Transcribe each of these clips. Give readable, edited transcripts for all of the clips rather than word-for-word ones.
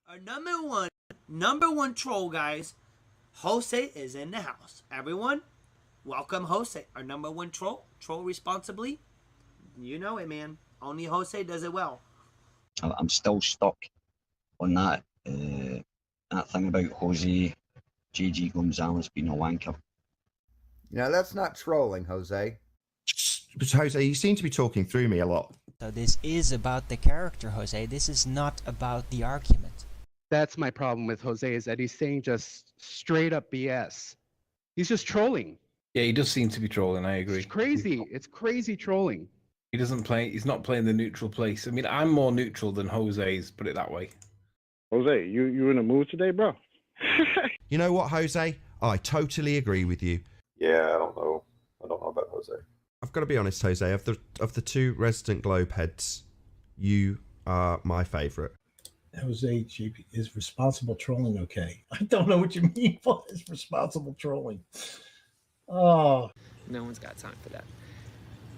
Our number one troll, guys. Jose is in the house. Everyone, welcome Jose, our number one troll. Troll responsibly. You know it, man. Only Jose does it well. I'm still stuck on that thing about Jose JG Gonzalez being a wanker. No, that's not trolling, Jose. But Jose, you seem to be talking through me a lot. So this is about the character, Jose. This is not about the argument. That's my problem with Jose, is that he's saying just straight up BS. He's just trolling. Yeah, he does seem to be trolling, I agree. It's crazy. It's crazy trolling. He's not playing the neutral place. I mean, I'm more neutral than Jose's, put it that way. Jose, you in a mood today, bro? You know what, Jose? I totally agree with you. Yeah, I don't know about Jose. I've got to be honest, Jose. Of the two resident globe heads, you are my favourite. Jose, is responsible trolling okay? I don't know what you mean by this responsible trolling. Oh, no one's got time for that.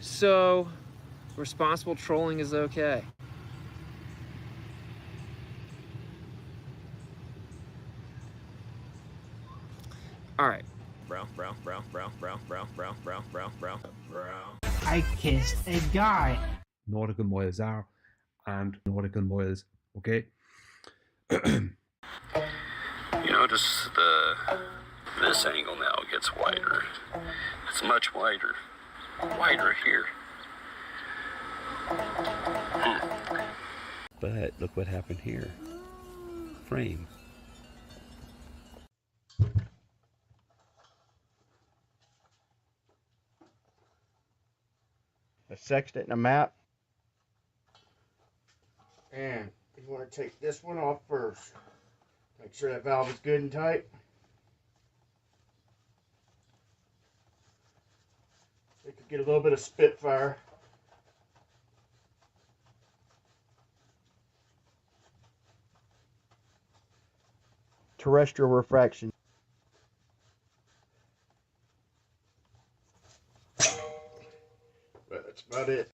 So, responsible trolling is okay. All right. Bro. I kissed a guy. Nautical miles are and nautical miles, okay? You notice this angle now gets wider. It's much wider. Wider here. But look what happened here. Frame. A sextant and a map. And you want to take this one off first. Make sure that valve is good and tight. It could get a little bit of spitfire. Terrestrial refraction. But that's about it.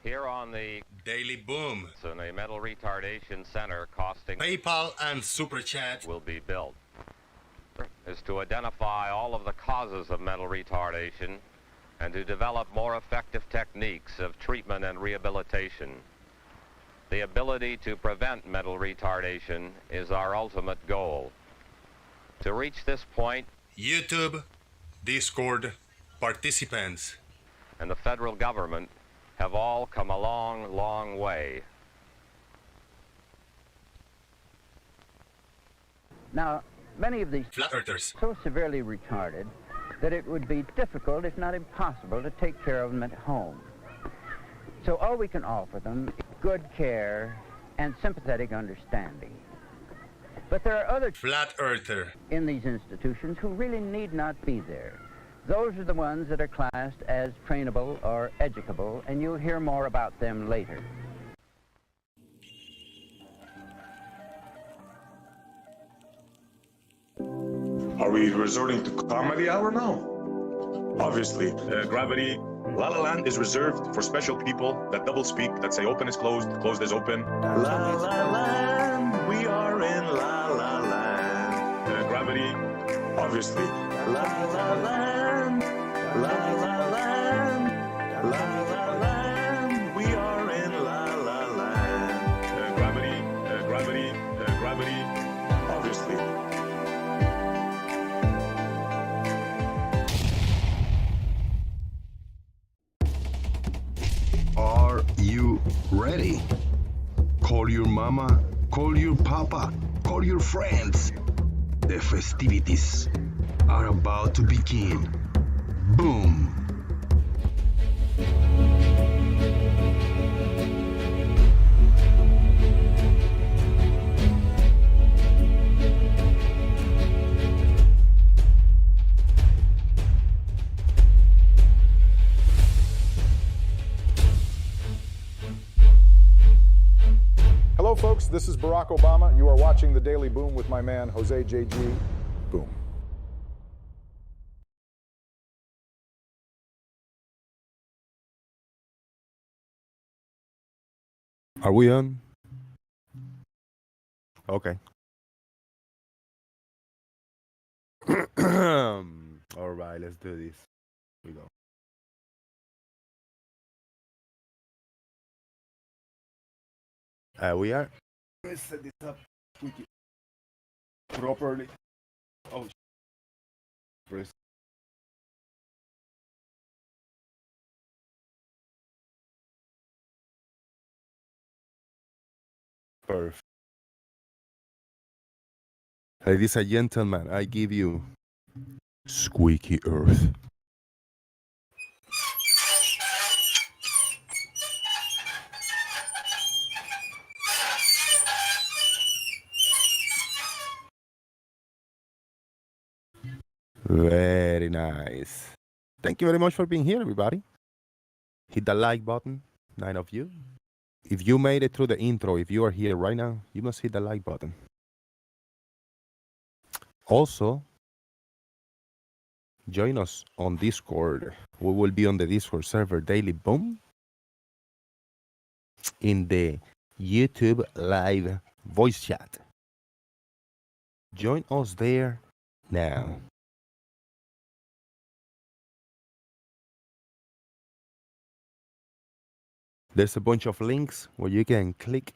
Here on the Daily Boom, in a metal retardation center costing PayPal and Super Chat will be built, is to identify all of the causes of mental retardation and to develop more effective techniques of treatment and rehabilitation. The ability to prevent mental retardation is our ultimate goal. To reach this point, YouTube, Discord, participants, and the federal government have all come a long, long way. Now, many of these flat earthers so severely retarded that it would be difficult, if not impossible, to take care of them at home. So all we can offer them is good care and sympathetic understanding. But there are other flat earther in these institutions who really need not be there. Those are the ones that are classed as trainable or educable, and you'll hear more about them later. Are we resorting to comedy hour now? Obviously, Gravity, La La Land is reserved for special people that double speak, that say open is closed, closed is open. La La Land, we are in La La Land. Gravity, obviously. La La Land, La La Land, La La Land, we are in La La Land. Gravity, obviously. Are you ready? Call your mama, call your papa, call your friends. The festivities are about to begin. Boom! Hello, folks. This is Barack Obama. You are watching The Daily Boom with my man, Jose JG. Boom. Are we on? Okay. All right, let's do this. Here we go. We are. Let's set this up properly. Oh, press. Perfect. Ladies and gentlemen, I give you Squeaky Earth. Very nice. Thank you very much for being here, everybody. Hit the like button, 9 of you. If you made it through the intro, if you are here right now, you must hit the like button. Also, join us on Discord. We will be on the Discord server Daily Boom in the YouTube live voice chat. Join us there now. There's a bunch of links where you can click.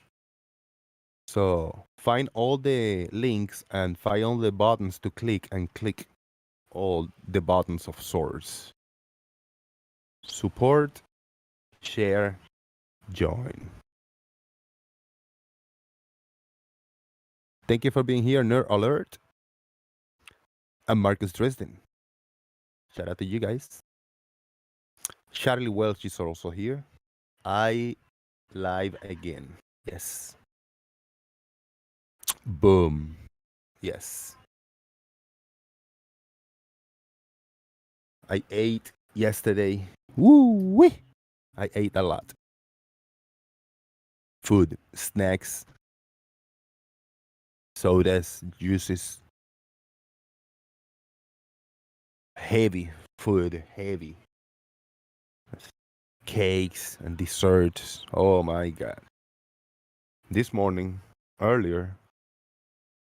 So find all the links and find all the buttons to click and click all the buttons of source. Support, share, join. Thank you for being here, Nerd Alert. I'm Marcus Dresden. Shout out to you guys. Charlie Welch is also here. I live again. Yes. Boom. Yes. I ate yesterday. Woo-wee! I ate a lot. Food, snacks, sodas, juices. Heavy food, heavy. Cakes and desserts. Oh my God. This morning, earlier,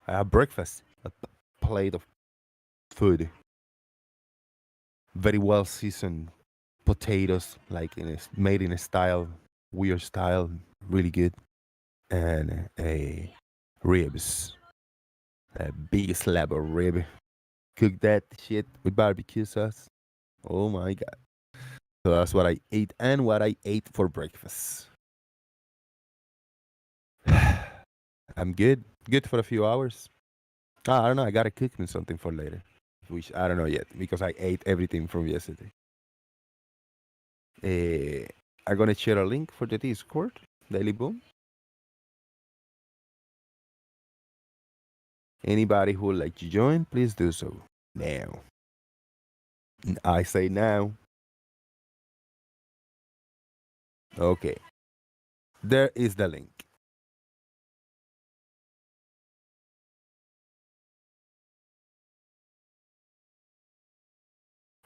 I had breakfast. A plate of food. Very well seasoned potatoes, like made in a style, weird style, really good. And a ribs. A big slab of rib. Cook that shit with barbecue sauce. Oh my God. So that's what I ate and what I ate for breakfast. I'm good. Good for a few hours. I don't know. I gotta cook me something for later, which I don't know yet because I ate everything from yesterday. I'm gonna share a link for the Discord, Daily Boom. Anybody who would like to join, please do so now. I say now. Okay. There is the link.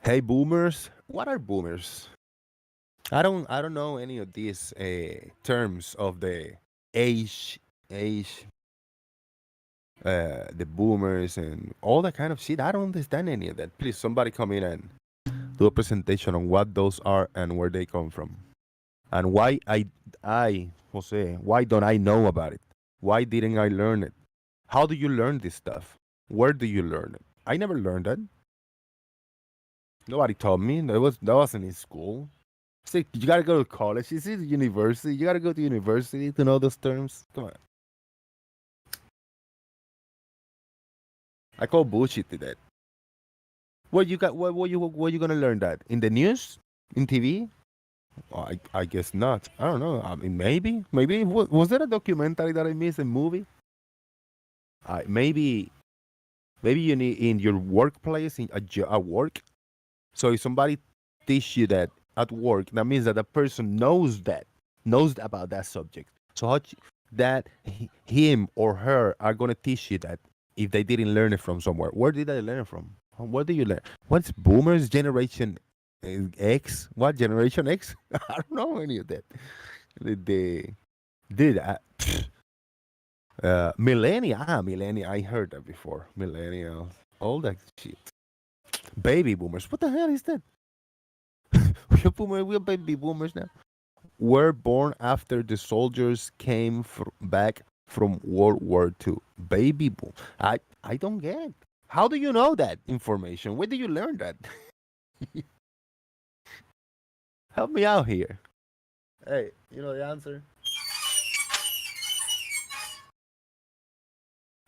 Hey boomers, what are boomers? I don't know any of these terms of the age, the boomers and all that kind of shit. I don't understand any of that. Please, somebody come in and do a presentation on what those are and where they come from, and why Jose, why don't I know about it? Why didn't I learn it? How do you learn this stuff? Where do you learn it? I never learned that. Nobody taught me. That wasn't in school. See, you gotta go to college. Is it university? You gotta go to university to know those terms. Come on. I call bullshit to that. What you got? What you gonna learn that in the news, in TV? Well, I guess not. I don't know. I mean, maybe was there a documentary that I missed? A movie? Maybe you need in your workplace at work. So if somebody teach you that at work, that means that the person knows about that subject. So that him or her are gonna teach you that if they didn't learn it from somewhere? Where did they learn it from? Where do you learn? What's boomers generation X? What generation X? I don't know any of that. The dude, millennia. I heard that before. Millennials, all that shit. Baby boomers. What the hell is that? We're baby boomers now. Were born after the soldiers came back from World War II. Baby boom. I don't get. How do you know that information? Where did you learn that? Help me out here. Hey, you know the answer?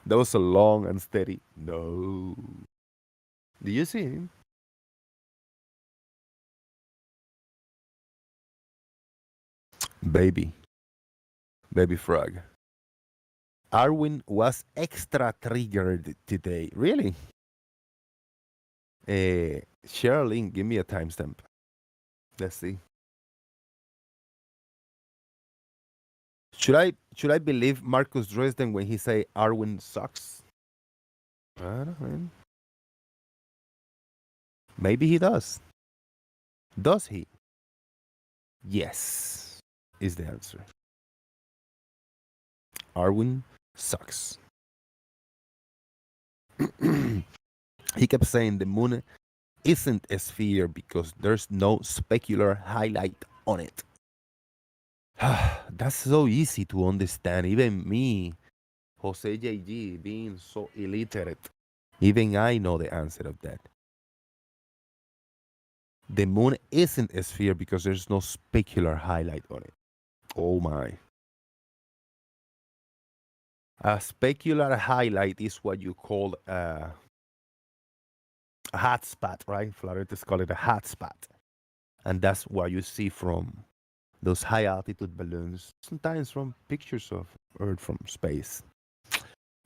That was a long and steady no. Do you see him? Baby frog. Arwin was extra triggered today. Really? Sherilyn, give me a timestamp. Let's see. Should I believe Marcus Dresden when he say Arwin sucks? I don't know. Maybe he does. Does he? Yes, is the answer. Arwin sucks. He kept saying the moon isn't a sphere because there's no specular highlight on it. That's so easy to understand. Even me, Jose JG, being so illiterate, even I know the answer of that. The moon isn't a sphere because there's no specular highlight on it. Oh my. A specular highlight is what you call a hot spot, right? Floridians call it a hot spot. And that's what you see from those high altitude balloons, sometimes from pictures of Earth from space.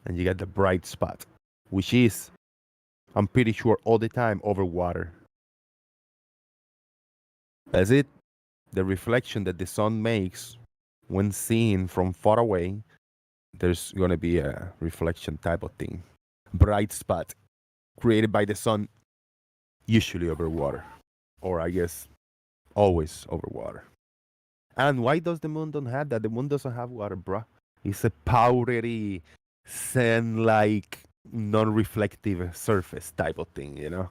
And you get the bright spot, which is, I'm pretty sure, all the time over water. That's it. The reflection that the sun makes when seen from far away, there's going to be a reflection type of thing. Bright spot created by the sun, usually over water. Or I guess always over water. And why does the moon don't have that? The moon doesn't have water, bruh. It's a powdery, sand-like, non-reflective surface type of thing, you know?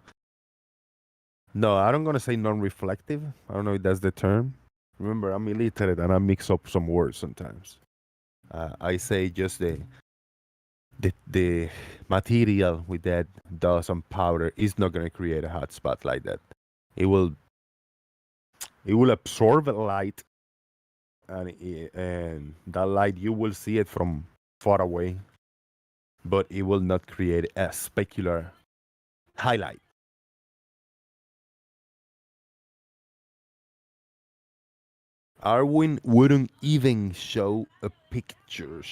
No, I don't gonna say non-reflective. I don't know if that's the term. Remember, I'm illiterate and I mix up some words sometimes. I say just the material with that dust and powder is not gonna create a hot spot like that. It will absorb light, and that light you will see it from far away, but it will not create a specular highlight. Arwin wouldn't even show the picture.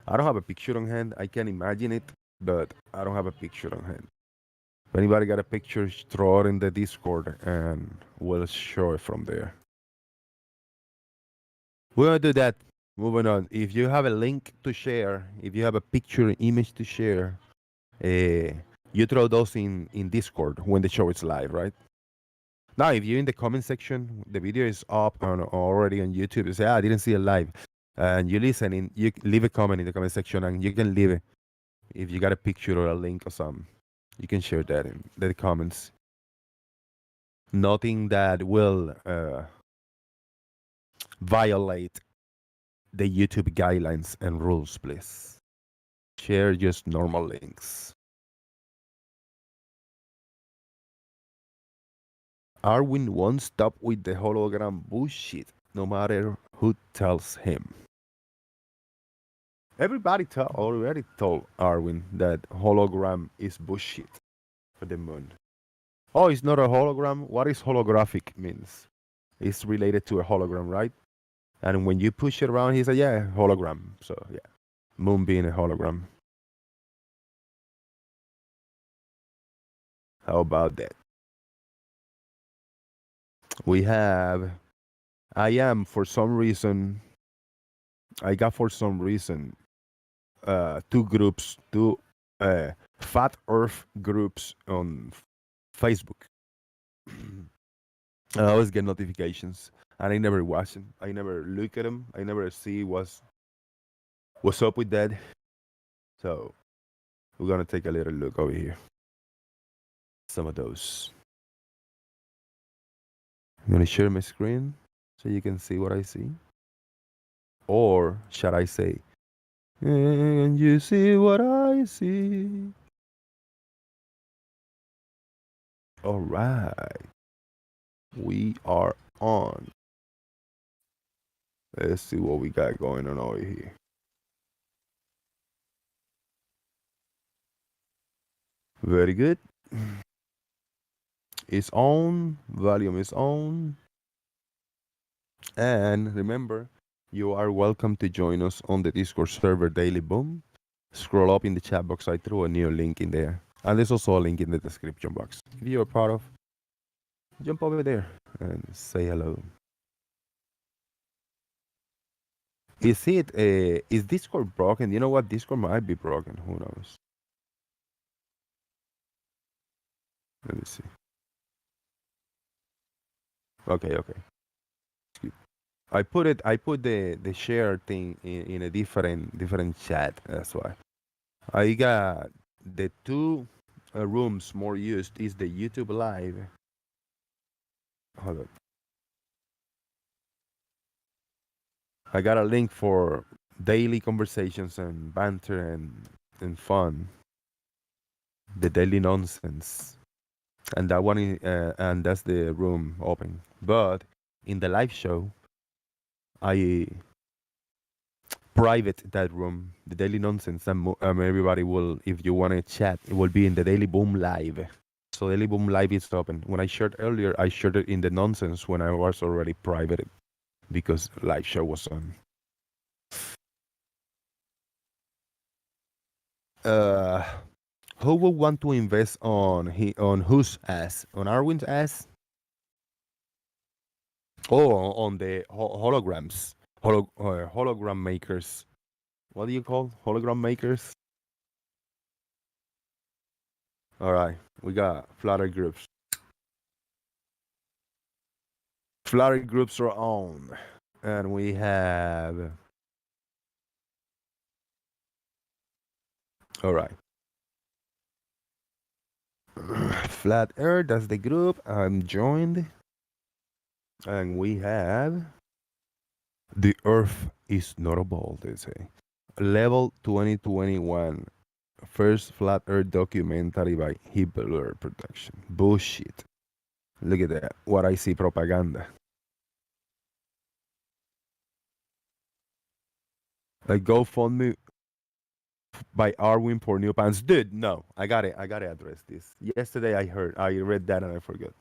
I don't have a picture on hand. I can imagine it, but I don't have a picture on hand. If anybody got a picture, throw it in the Discord and we'll show it from there. We're gonna do that. Moving on. If you have a link to share, if you have a picture, image to share, you throw those in Discord when the show is live, right? Now, if you're in the comment section, the video is up already on YouTube. You say, I didn't see it live. And you listen, you leave a comment in the comment section, and you can leave it. If you got a picture or a link or something, you can share that in the comments. Nothing that will violate the YouTube guidelines and rules, please. Share just normal links. Arwin won't stop with the hologram bullshit, no matter who tells him. Everybody already told Arwin that hologram is bullshit for the moon. Oh, it's not a hologram? What is holographic means? It's related to a hologram, right? And when you push it around, he said, yeah, hologram. So, yeah, moon being a hologram. How about that? We have, I am, for some reason, I got for some reason two groups, two Fat Earth groups on Facebook. I always get notifications, and I never watch them. I never look at them. I never see what's up with that. So we're gonna take a little look over here. Some of those. I'm gonna share my screen so you can see what I see. Or should I say, and you see what I see? All right, we are on. Let's see what we got going on over here. Very good. It's on. Volume is on. And remember, you are welcome to join us on the Discord server Daily Boom. Scroll up in the chat box. I threw a new link in there. And there's also a link in the description box. If you're part of, jump over there and say hello. Is Discord broken? You know what? Discord might be broken. Who knows? Let me see. Okay. I put the share thing in a different chat. That's why. I got the two rooms more used is the YouTube Live. Hold on. I got a link for daily conversations and banter and fun. The daily nonsense. And that one and that's the room open. But in the live show, I private that room, the daily nonsense, and everybody will, if you want to chat, it will be in the Daily Boom Live. So Daily Boom Live is open. When I shared earlier, I shared it in the nonsense when I was already private because live show was on. Who would want to invest on whose ass? On Arwin's ass? Oh, on the holograms, hologram makers. What do you call hologram makers? All right, we got flutter groups. Flutter groups are on, and we have. All right. Flat Earth, that's the group. I'm joined. And we have. The Earth is not a ball, they say. Level 2021. First Flat Earth documentary by Hibbler Production. Bullshit. Look at that. What I see propaganda. A GoFundMe by Arwin for new pants. Dude, no. I gotta address this. Yesterday I read that and I forgot.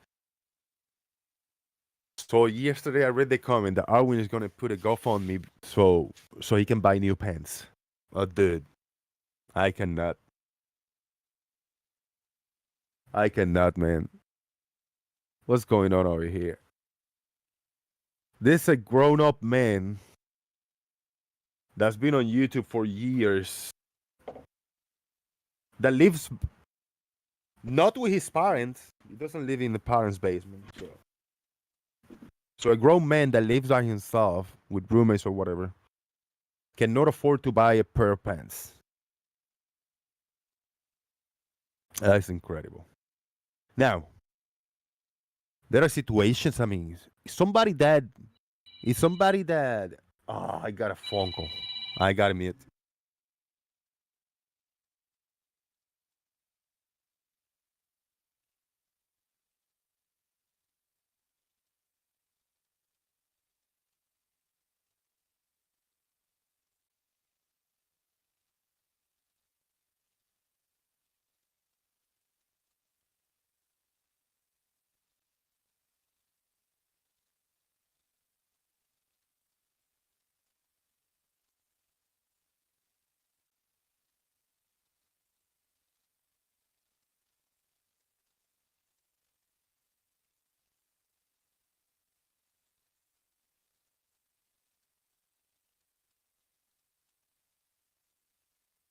So yesterday I read the comment that Arwin is gonna put a GoFundMe so he can buy new pants. Oh, dude, I cannot. I cannot, man. What's going on over here? This is a grown-up man that's been on YouTube for years that lives not with his parents. He doesn't live in the parents' basement. So a grown man that lives by himself with roommates or whatever cannot afford to buy a pair of pants. That's incredible. Now, there are situations. I mean, somebody that. Oh, I got a phone call. I got to mute.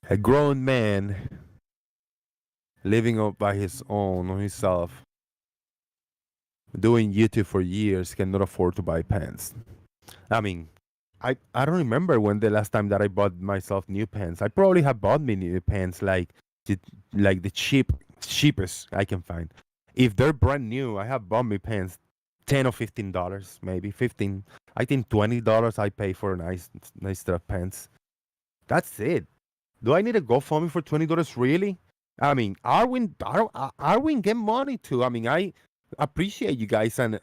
A grown man living up by his own on himself, doing YouTube for years, cannot afford to buy pants. I mean, I don't remember when the last time that I bought myself new pants. I probably have bought me new pants like the cheapest I can find. If they're brand new, I have bought me pants $10 or $15, maybe 15. I think $20 I pay for a nice set of pants. That's it. Do I need a GoFundMe for $20 really? I mean, Arwin get money too. I mean, I appreciate you guys, and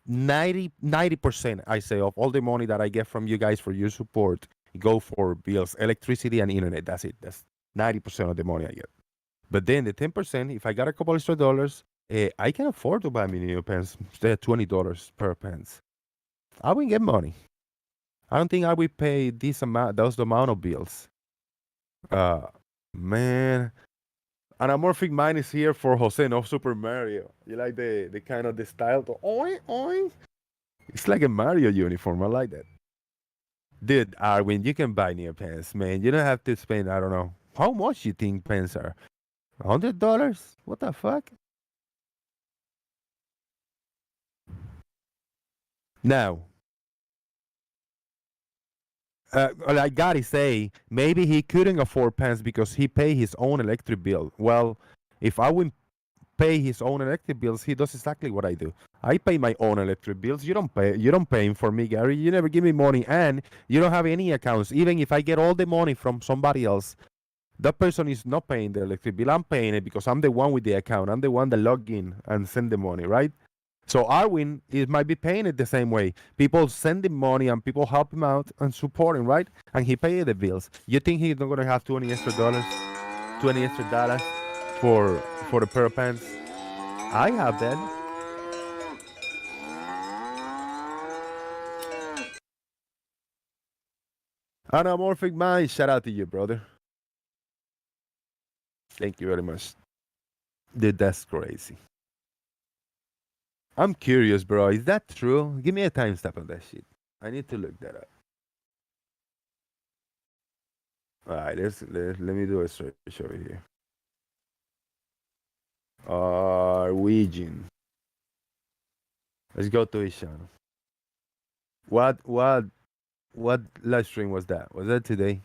90% I say of all the money that I get from you guys for your support go for bills, electricity, and internet. That's it. That's 90% of the money I get. But then the 10%, if I got a couple extra dollars, I can afford to buy me new pants instead of $20 per pants. I will get money. I don't think I will pay those amount of bills. Man. Anamorphic Mind is here for Jose, no Super Mario. You like the kind of the style to oink oink? It's like a Mario uniform. I like that. Dude, Arwin, you can buy new pants, man. You don't have to spend, I don't know. How much you think pants are? $100? What the fuck? Now, well, I gotta say, maybe he couldn't afford pants because he paid his own electric bill. Well, if I wouldn't pay his own electric bills, he does exactly what I do. I pay my own electric bills. You don't pay for me, Gary. You never give me money, and you don't have any accounts. Even if I get all the money from somebody else, that person is not paying the electric bill. I'm paying it because I'm the one with the account. I'm the one that log in and send the money, right? So Arwin might be paying it the same way. People send him money and people help him out and support him, right? And he pays the bills. You think he's not gonna have $20 extra for the pair of pants? I have that. Anamorphic Mind, shout out to you, brother. Thank you very much. Dude, that's crazy. I'm curious, bro. Is that true? Give me a timestamp on that shit. I need to look that up. All right, let me do a search over here. Norwegian. Let's go to his channel. What live stream was that? Was that today?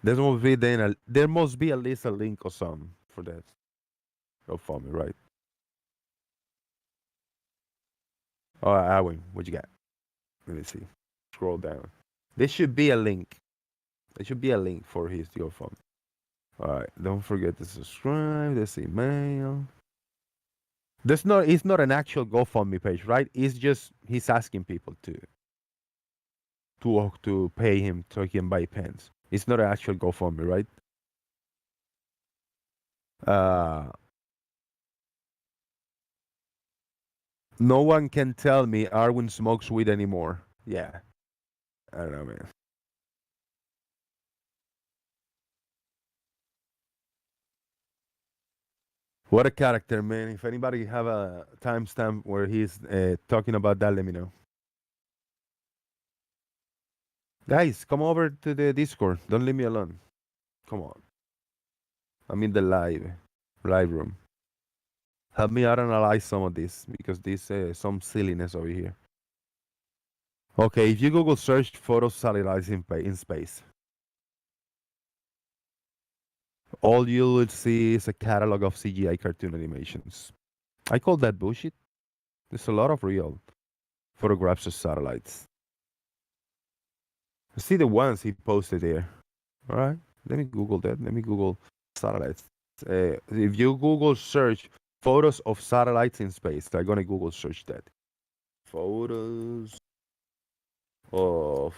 There must be at least a link or something for that. Go for me, right? All right, Alwin, what you got? Let me see. Scroll down. There should be a link. There should be a link for his GoFundMe. All right, don't forget to subscribe. This email. It's not an actual GoFundMe page, right? It's just he's asking people to pay him so he can buy pens. It's not an actual GoFundMe, right? No one can tell me Arwin smokes weed anymore. Yeah. I don't know, man. What a character, man. If anybody have a timestamp where he's talking about that, let me know. Guys, come over to the Discord. Don't leave me alone. Come on. I'm in the live room. Help me out and analyze some of this because this some silliness over here. Okay, if you Google search photo satellites in space, all you will see is a catalog of CGI cartoon animations. I call that bullshit. There's a lot of real photographs of satellites. See the ones he posted there. All right, let me Google that. Let me Google satellites. If you Google search photos of satellites in space, I'm gonna Google search that. Photos of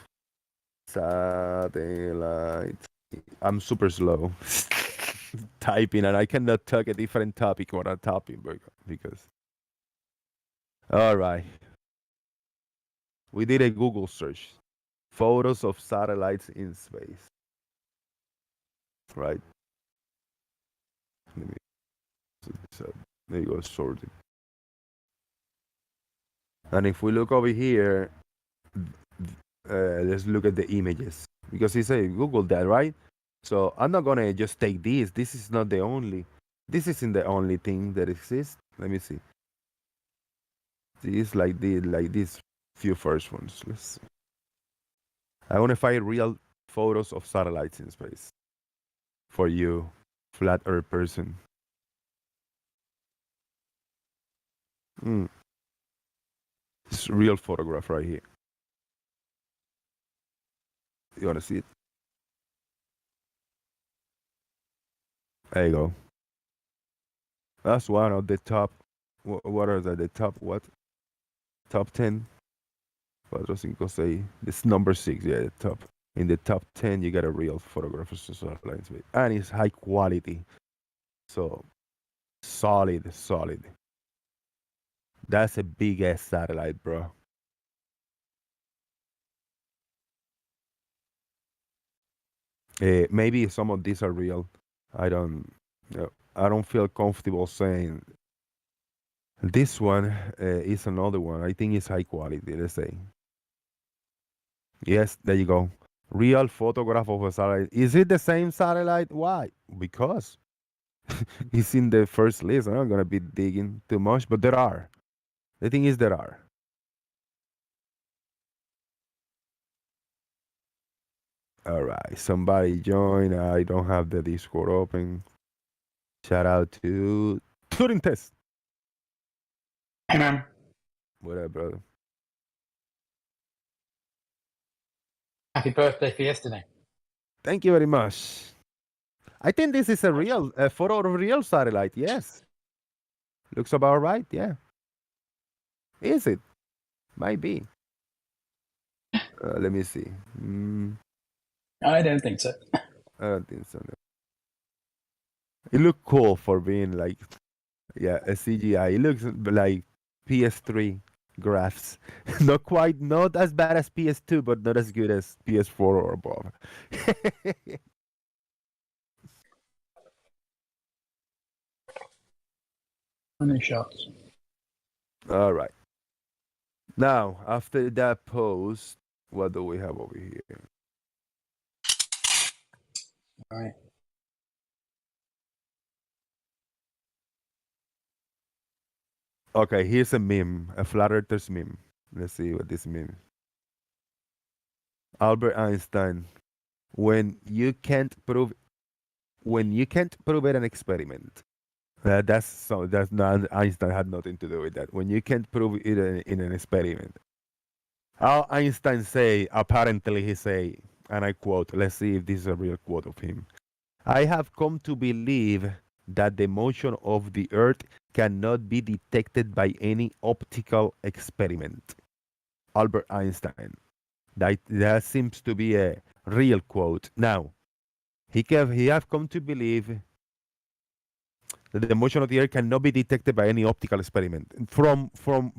satellites. I'm super slow typing, and I cannot talk a different topic when I'm typing because. All right, we did a Google search. Photos of satellites in space. Right. Let me. So there you go, sorted. And if we look over here, let's look at the images because he said Google that, right? So I'm not gonna just take this. This is not the only. This isn't the only thing that exists. Let me see. This like these few first ones. Let's see. I want to find real photos of satellites in space for you, flat Earth person. This real photograph right here. You want to see it? There you go. That's one of the top. What are the top what? Top 10. 4, 5, 6. This number 6. Yeah, the top. In the top 10, you got a real photograph of satellites, and it's high quality. So solid. That's a big ass satellite, bro. Maybe some of these are real. I don't feel comfortable saying this one is another one. I think it's high quality. Let's say. Yes, there you go. Real photograph of a satellite. Is it the same satellite? Why? Because it's in the first list. I'm not gonna be digging too much, but there are. The thing is, there are. All right, somebody join. I don't have the Discord open. Shout out to Turing Test. Hey, man. What up, brother? Happy birthday for yesterday. Thank you very much. I think this is a photo of a real satellite. Yes, looks about right. Yeah, is it? Might be. Let me see. I don't think so. I don't think so. No. It looked cool for being like, yeah, a CGI. It looks like PS3 graphs. Not as bad as PS2, but not as good as PS4 or above. Many shots. All right. Now, after that post, what do we have over here? All right. Okay, here's a meme, a flat earthers meme. Let's see what this means. Albert Einstein, when you can't prove it an experiment. That's not Einstein had nothing to do with that. When you can't prove it in an experiment. How Einstein say, apparently he say, and I quote, let's see if this is a real quote of him. I have come to believe that the motion of the earth cannot be detected by any optical experiment. Albert Einstein. That seems to be a real quote. Now, he have come to believe that the motion of the earth cannot be detected by any optical experiment. From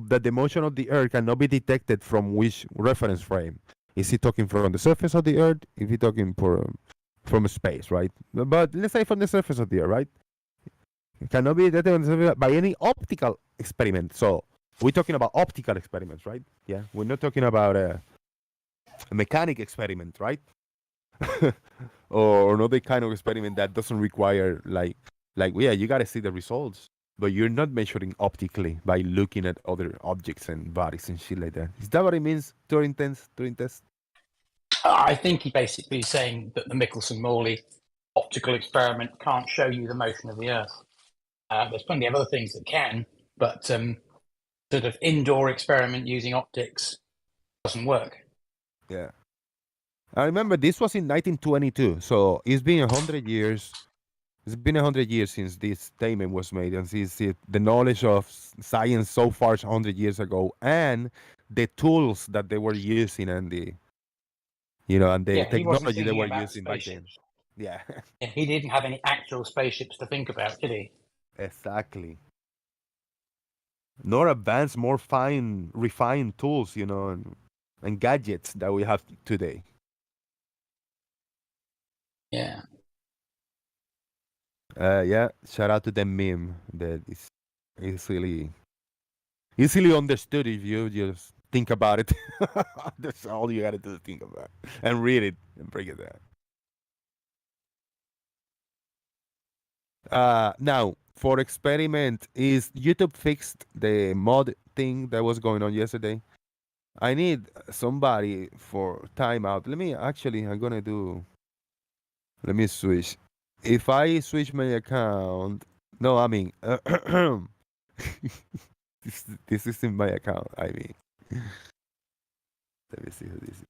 that the motion of the earth cannot be detected from which reference frame? Is he talking from the surface of the earth? Is he talking from space, right? But let's say from the surface of the earth, right? It cannot be detected by any optical experiment. So we're talking about optical experiments, right? Yeah, we're not talking about a mechanic experiment, right? or another kind of experiment that doesn't require like yeah, you got to see the results, but you're not measuring optically by looking at other objects and bodies and shit like that. Is that what it means? Turing test? I think he basically is saying that the Michelson-Morley optical experiment can't show you the motion of the Earth. There's plenty of other things that can, but sort of indoor experiment using optics doesn't work. Yeah. I remember this was in 1922, so it's been 100 years. It's been 100 years since this statement was made, and the knowledge of science so far is 100 years ago, and the tools that they were using, and the technology they were using back then. Yeah. He didn't have any actual spaceships to think about, did he? Exactly. More advanced, more refined tools, and gadgets that we have today. Yeah. Yeah. Shout out to the meme that is easily understood if you just think about it. That's all you gotta do, think about it. And read it and break it down. Now, for experiment, is YouTube fixed the mod thing that was going on yesterday? I need somebody for timeout. I'm gonna do, let me switch. If I switch my account, no, I mean, this isn't my account. I mean, let me see who this is.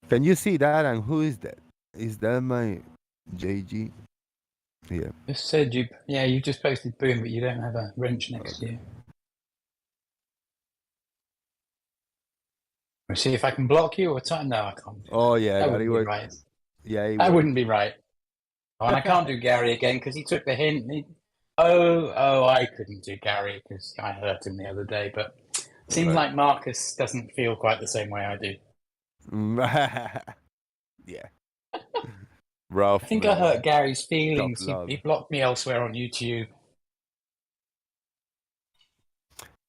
Can you see that? And who is that? Is that my JG? Yeah. Just said you. Yeah, you just posted boom, but you don't have a wrench next to you. Let's see if I can block you or time. No, I can't. Oh yeah, That wouldn't be was. right. Yeah, That wouldn't be right. Oh, and I can't do Gary again because he took the hint. I couldn't do Gary because I hurt him the other day. But seems like Marcus doesn't feel quite the same way I do. Yeah. Rough. I think I hurt Gary's feelings. Tough love. He blocked me elsewhere on YouTube.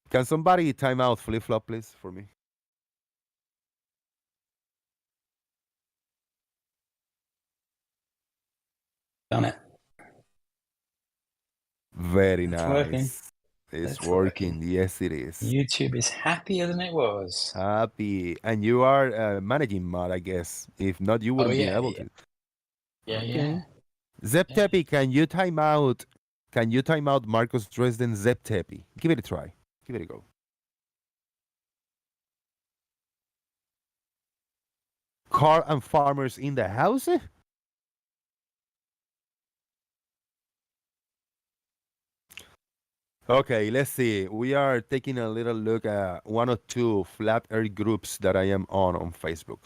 Can somebody time out Flip Flop, please, for me? Done it. Very It's nice. working. It's working. Yes, it is. YouTube is happier than it was. Happy. And you are managing mod, I guess. If not, you wouldn't be able to. Yeah. Zeptepi, can you time out? Can you time out Marcus Dresden Zeptepi? Give it a try. Give it a go. Car and farmers in the house? Okay, let's see. We are taking a little look at one or two flat earth groups that I am on Facebook.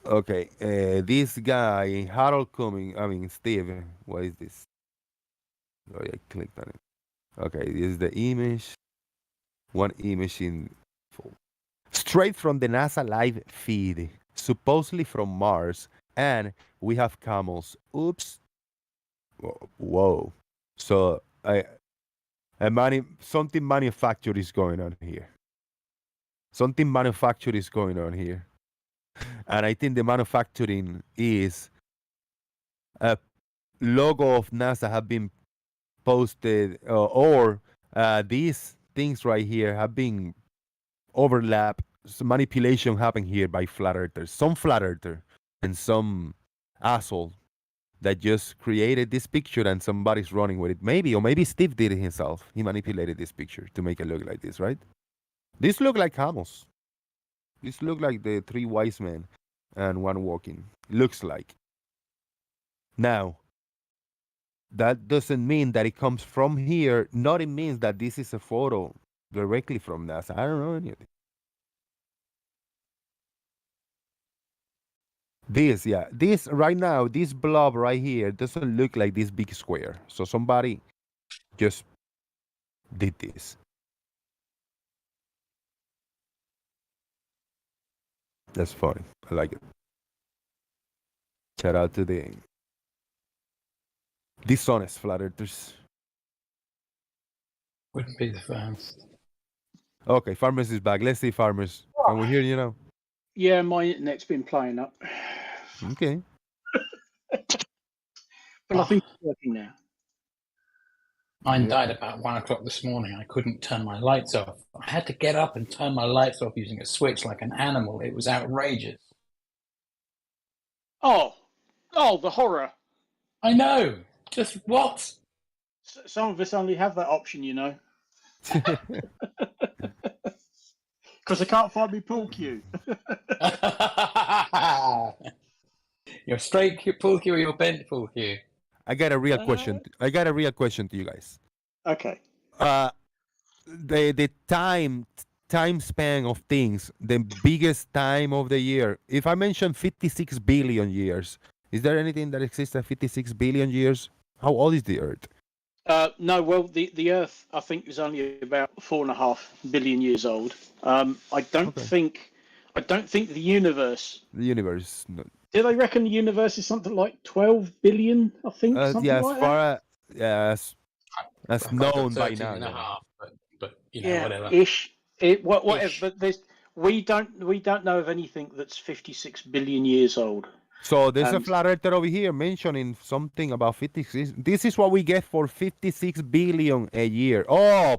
Okay, this guy, Harold Cumming, Steve, what is this? Oh, I clicked on it. Okay, this is the image. One image in full. Straight from the NASA live feed, supposedly from Mars, and we have camels. Oops. Whoa. So something manufactured is going on here. Something manufactured is going on here. And I think the manufacturing is a logo of NASA have been posted, or these things right here have been overlapped. Some manipulation happened here by flat earthers. Some flat earther and some asshole that just created this picture and somebody's running with it. Maybe Steve did it himself. He manipulated this picture to make it look like this, right? This look like camels. This look like the three wise men and one walking. Looks like. Now, that doesn't mean that it comes from here. Not it means that this is a photo directly from NASA. I don't know any of it. This right now, this blob right here doesn't look like this big square. So somebody just did this. That's funny. I like it. Shout out to the dishonest flat earthers. Wouldn't be the first. Okay, Farmers is back. Let's see, Farmers. Can we hear you now? Yeah, my internet's been playing up. Okay. But I think it's working now. Mine died about 1 o'clock this morning. I couldn't turn my lights off. I had to get up and turn my lights off using a switch like an animal. It was outrageous. Oh, the horror. I know. Just what? Some of us only have that option, you know. Because I can't find my pool cue. Your straight pool cue or your bent pool cue? I got a real question. I got a real question to you guys. Okay. The time span of things, the biggest time of the year. If I mention 56 billion years, is there anything that exists at 56 billion years? How old is the Earth? No, well, the Earth, I think, is only about 4.5 billion years old. I don't think the universe. The universe. No. Do they reckon the universe is something like 12 billion? I think. Something Yeah, like that? Yeah, that's I've got known by 13 now. and a Yeah. half, but you know, Yeah, whatever. ish. Whatever. Ish. But we don't know of anything that's 56 billion years old. So there's a And flat earther over here mentioning something about 56. This is what we get for 56 billion a year. Oh,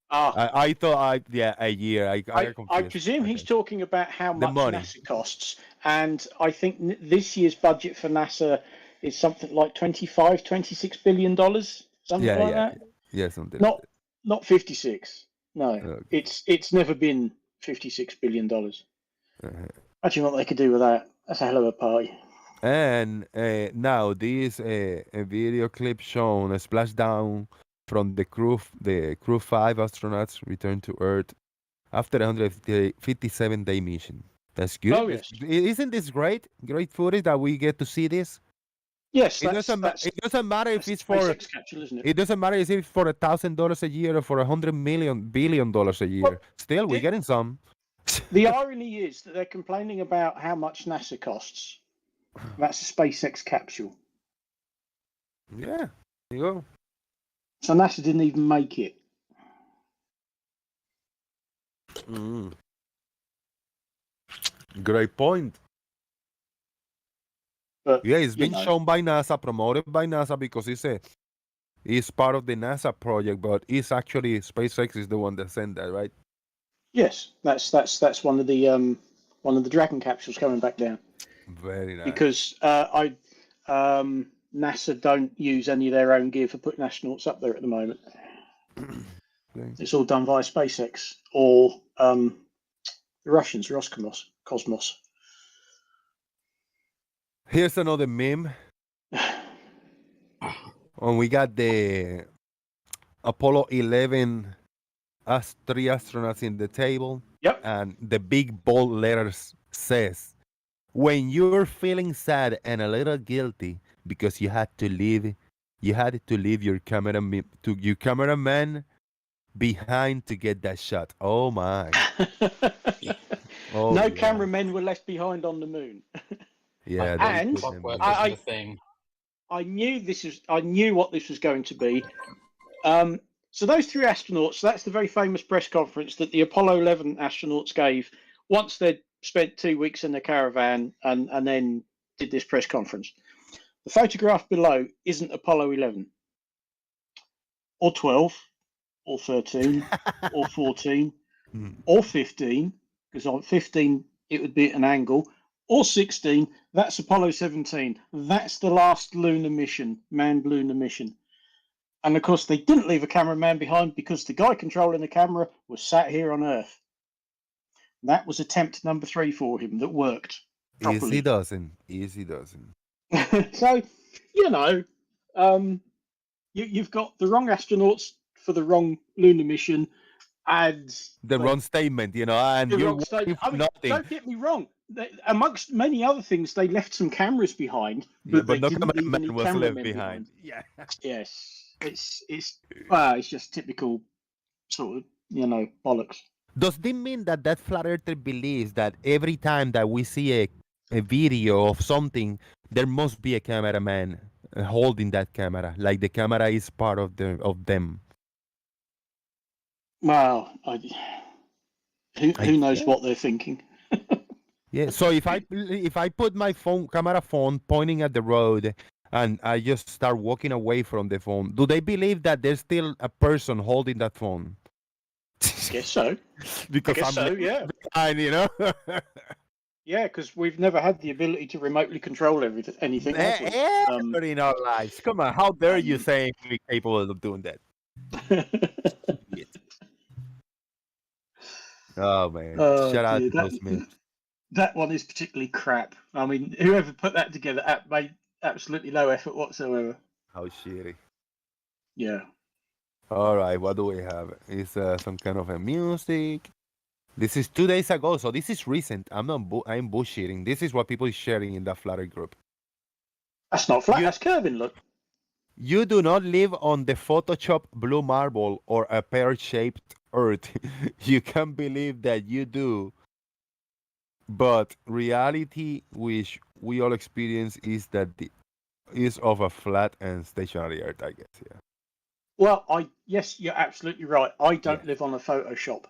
I thought a year. I got I confused. presume he's talking about how The much money. NASA costs, and I think this year's budget for NASA is something like 26 billion dollars, something Yeah, like yeah, that. yeah, something. Not 56. No, Okay. it's never been 56 billion dollars. Uh-huh. Imagine what they could do with that. That's a hell of a party. And now this a video clip showing a splashdown from the crew 5 astronauts returned to Earth after a 157-day mission. That's good. Oh yes. Isn't this great? Great footage that we get to see this. Yes, It doesn't matter if it's for. SpaceX capsule, isn't it? It doesn't matter if it's for $1,000 a year or for $100 billion a year. Still, we're getting some. The irony is that they're complaining about how much NASA costs. That's a SpaceX capsule. Yeah, there you go. So NASA didn't even make it. Great point. But, yeah, it's been shown by NASA, promoted by NASA because it's part of the NASA project, but it's actually SpaceX is the one that sent that, right? Yes, that's one of the Dragon capsules coming back down. Very nice. Because NASA don't use any of their own gear for putting astronauts up there at the moment. It's all done via SpaceX or the Russians, Roscosmos. Here's another meme. We got the Apollo 11 three astronauts in the table. Yep. And the big bold letters says, "When you're feeling sad and a little guilty because you had to leave your cameraman behind to get that shot." Oh my. No cameramen were left behind on the moon. Yeah, and I knew what this was going to be. So those three astronauts, that's the very famous press conference that the Apollo 11 astronauts gave once they'd spent 2 weeks in the caravan and then did this press conference. The photograph below isn't Apollo 11 or 12 or 13 or 14 or 15, because on 15 it would be at an angle, or 16, that's Apollo 17. That's the last lunar mission, manned lunar mission. And of course, they didn't leave a cameraman behind because the guy controlling the camera was sat here on Earth. That was attempt number 3 for him that worked properly. Easy doesn't. So, you've got the wrong astronauts for the wrong lunar mission, and the wrong statement, and you're working for nothing. Don't get me wrong. Amongst many other things, they left some cameras behind, but they no didn't leave any was cameramen left behind. Yeah. Yes. It's just typical sort of bollocks. Does this mean that flat earther believes that every time that we see a video of something, there must be a cameraman holding that camera, like the camera is part of them? Well, who knows what they're thinking? Yeah. So if I put my camera phone pointing at the road and I just start walking away from the phone, do they believe that there's still a person holding that phone? Guess so. Because I guess I'm so, yeah. behind, Yeah, because we've never had the ability to remotely control anything. Everybody in our lives. Come on, how dare you say we're capable of doing that? Oh man! Shout out to those men. That one is particularly crap. I mean, whoever put that together made absolutely no effort whatsoever. How shitty. Yeah. All right, what do we have? It's some kind of a music. This is 2 days ago, so this is recent. I'm bullshitting. This is what people are sharing in that Flutter group. That's not flat. That's curving. Look. You do not live on the Photoshop blue marble or a pear-shaped Earth. You can't believe that you do. But reality, which we all experience, is that is of a flat and stationary Earth, I guess. Yeah. Well, yes, you're absolutely right. I don't Yeah. live on a Photoshop.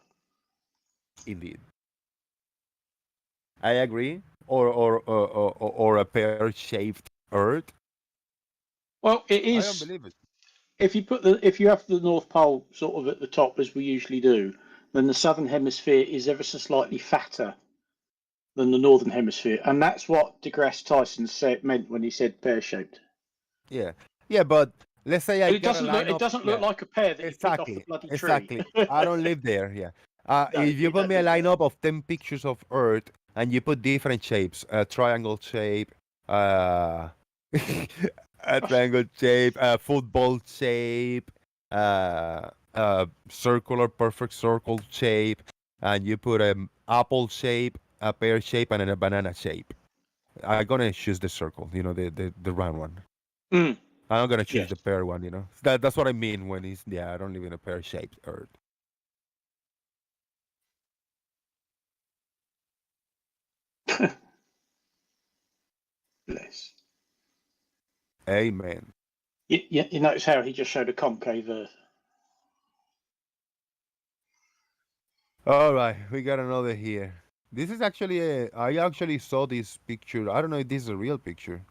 Indeed. I agree. Or a pear-shaped Earth. Well, it I don't is. believe it. If you have the North Pole sort of at the top as we usually do, then the southern hemisphere is ever so slightly fatter than the northern hemisphere, and that's what deGrasse Tyson meant when he said pear-shaped. Yeah. Yeah, but let's say I And it got a doesn't look. It lineup. doesn't look Yeah. like a pear that you picked off the Exactly. bloody tree. Exactly. I don't live there. Yeah. No, If you you put don't me a live there. lineup of 10 pictures of Earth and you put different shapes, a triangle shape, a triangle shape, a football shape, a circular perfect circle shape, and you put an apple shape, a pear shape, and then a banana shape. I'm gonna choose the circle, the round one. Mm. I'm gonna choose Yes. the pear one, That's what I mean when it's I don't live in a pear shaped Earth. Bless. Amen. You notice how he just showed a concave Earth. All right, we got another here. This is actually I actually saw this picture. I don't know if this is a real picture.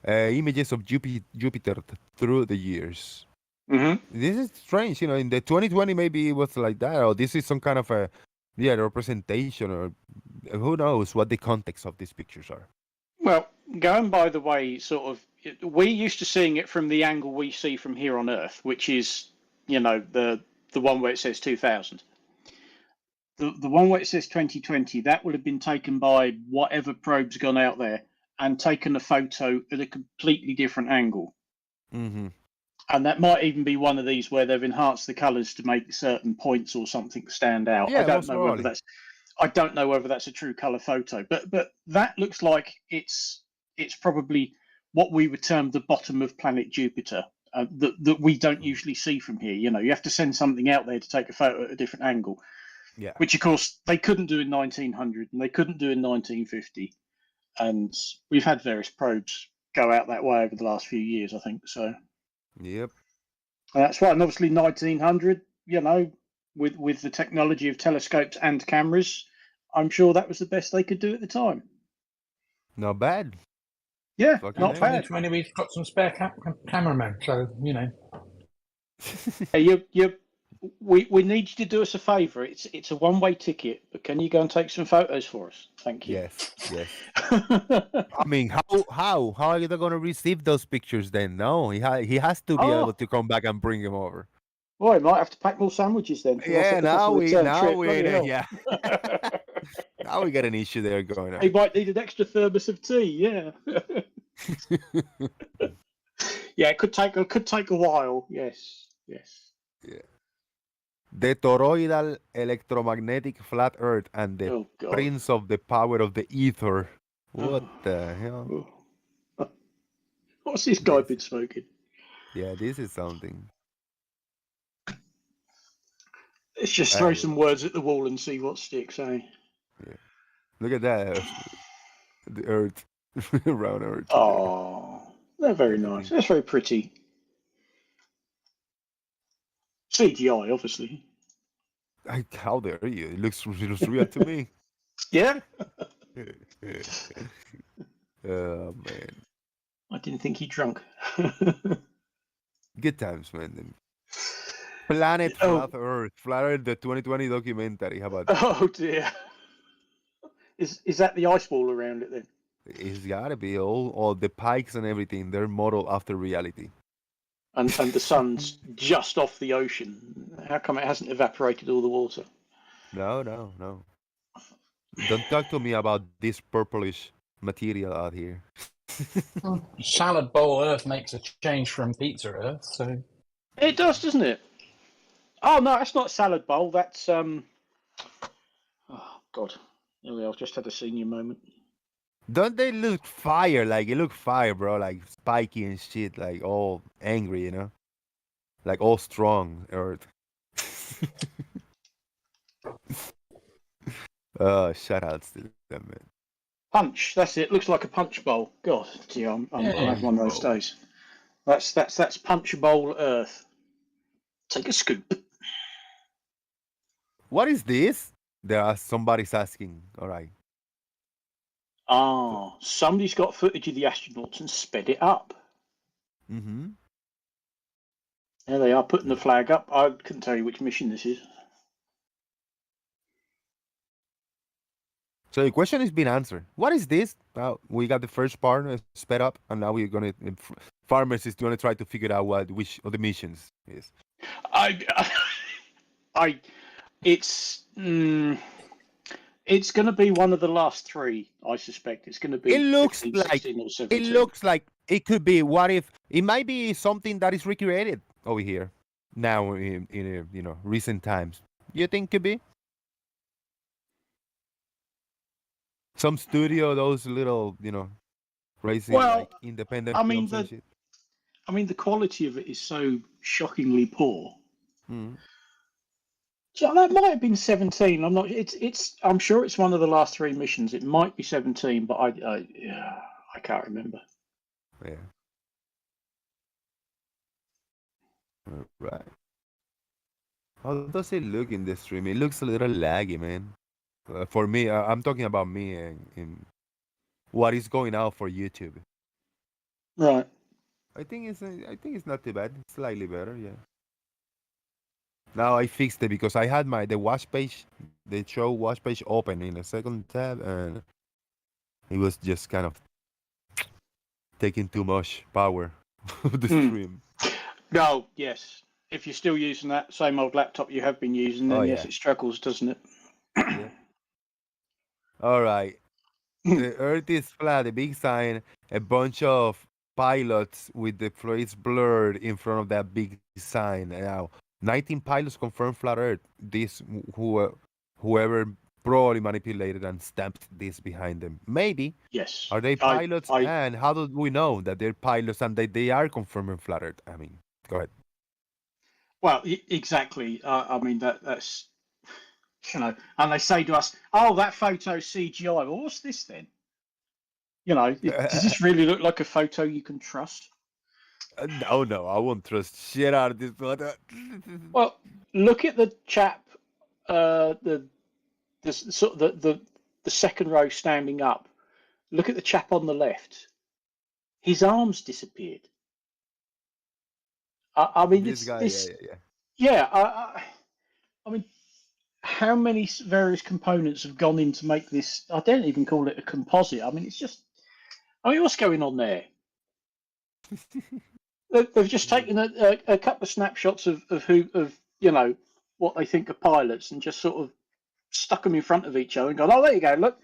Images of Jupiter through the years. Mm-hmm. This is strange, in the 2020 maybe it was like that, or this is some kind of a representation, or who knows what the context of these pictures are. Well, going by the way, sort of, we're used to seeing it from the angle we see from here on Earth, which is, the one where it says 2000. The one where it says 2020, that would have been taken by whatever probe's gone out there and taken a photo at a completely different angle. Mm-hmm. And that might even be one of these where they've enhanced the colours to make certain points or something stand out. Yeah, I don't most know whether probably. that's a true colour photo, but that looks like it's probably what we would term the bottom of planet Jupiter, that we don't usually see from here. You have to send something out there to take a photo at a different angle, Yeah. which of course they couldn't do in 1900 and they couldn't do in 1950, and we've had various probes go out that way over the last few years, I think. So Yep. that's right, and obviously 1900, with the technology of telescopes and cameras, I'm sure that was the best they could do at the time. Not bad. Yeah, Fucking not A. bad. 2020, we've got some spare cameramen, so Hey, we need you to do us a favour. It's a one-way ticket, but can you go and take some photos for us? Thank you. Yes, yes. I mean, how are you going to receive those pictures then? No, he has to be able to come back and bring them over. Well, we might have to pack more sandwiches then. Yeah, now we trip. yeah. Now we got an issue there going on. He might need an extra thermos of tea. Yeah. Yeah, it could take a while. Yes. Yeah. The toroidal electromagnetic flat Earth and the prince of the power of the ether. What the hell? What's this guy been smoking? Yeah, this is something. Let's just throw some words at the wall and see what sticks, eh? Yeah. Look at that. The Earth. Round Earth. Oh, they're very nice. That's very pretty. CGI, obviously. How dare you? It looks real to me. Yeah. Oh man. I didn't think he drunk. Good times, man. Planet Flat Earth. Flat Earth, the 2020 documentary. How about that? Oh dear. Is that the ice wall around it then? It's gotta be all the pikes and everything. They're modeled after reality. And the sun's just off the ocean. How come it hasn't evaporated all the water? No. Don't talk to me about this purplish material out here. salad bowl Earth makes a change from pizza Earth, so It does, doesn't it? Oh no, that's not salad bowl. That's Oh God. There we are. I've just had a senior moment. Don't they look fire? Like it look fire, bro. Like spiky and shit. Like all angry, like all strong Earth. Shout outs to them, man. Punch. That's it. Looks like a punch bowl. God, gee, I'm having one of those days. That's Punch Bowl Earth. Take a scoop. What is this? Somebody's asking. All right. Ah, somebody's got footage of the astronauts and sped it up. Mm-hmm. There they are, putting the flag up. I couldn't tell you which mission this is. So the question has been answered. What is this? We got the first part sped up, and now we're gonna. Farmers is gonna try to figure out which of the missions is. It's going to be one of the last three. I suspect it's going to be. It looks 15, like 16 or 17. it looks like it could be. What if it might be something that is recreated over here now in recent times? You think could be some studio, those little crazy like independent films and shit. I mean, the quality of it is so shockingly poor. Mm. So that might have been 17. I'm not. It's. I'm sure it's one of the last three missions. It might be 17, but I can't remember. Yeah. Right. How does it look in the stream? It looks a little laggy, man. For me, I'm talking about me and what is going out for YouTube. Right. I think it's not too bad. It's slightly better, yeah. Now I fixed it because I had the watch page, the show watch page open in a second tab, and it was just kind of taking too much power of the stream. No, yes. If you're still using that same old laptop you have been using, then yes, it struggles, doesn't it? Yeah. All right. The Earth is flat. A big sign. A bunch of pilots with the face blurred in front of that big sign. Now, 19 pilots confirmed flat Earth. This whoever probably manipulated and stamped this behind them. Maybe. Yes. Are they pilots? And how do we know that they're pilots and they are confirming flat Earth? I mean, go ahead. Well, exactly. I mean that's and they say to us, "Oh, that photo's CGI." Well, what's this then? Does this really look like a photo you can trust? No, I won't trust shit out of this photo. Well, look at the chap, the second row standing up. Look at the chap on the left. His arms disappeared. I mean, this guy, yeah. I mean, how many various components have gone in to make this? I don't even call it a composite. I mean, it's just. I mean, what's going on there? They've just taken a couple of snapshots of what they think are pilots and just sort of stuck them in front of each other and gone, oh, there you go, look,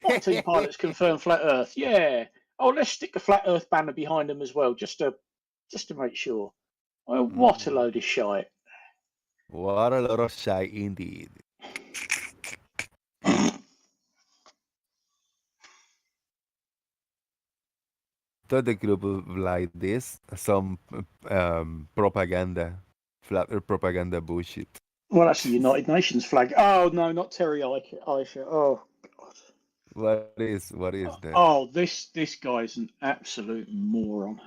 14 pilots confirm flat Earth. Yeah. Oh, let's stick a flat Earth banner behind them as well, just to make sure. Well, what a load of shite. What a lot of shite indeed. To the group of like this, some propaganda, flat propaganda bullshit. Well, that's the United Nations flag. Oh no, not Terry Eicher. Oh God. What is that? Oh, this guy's an absolute moron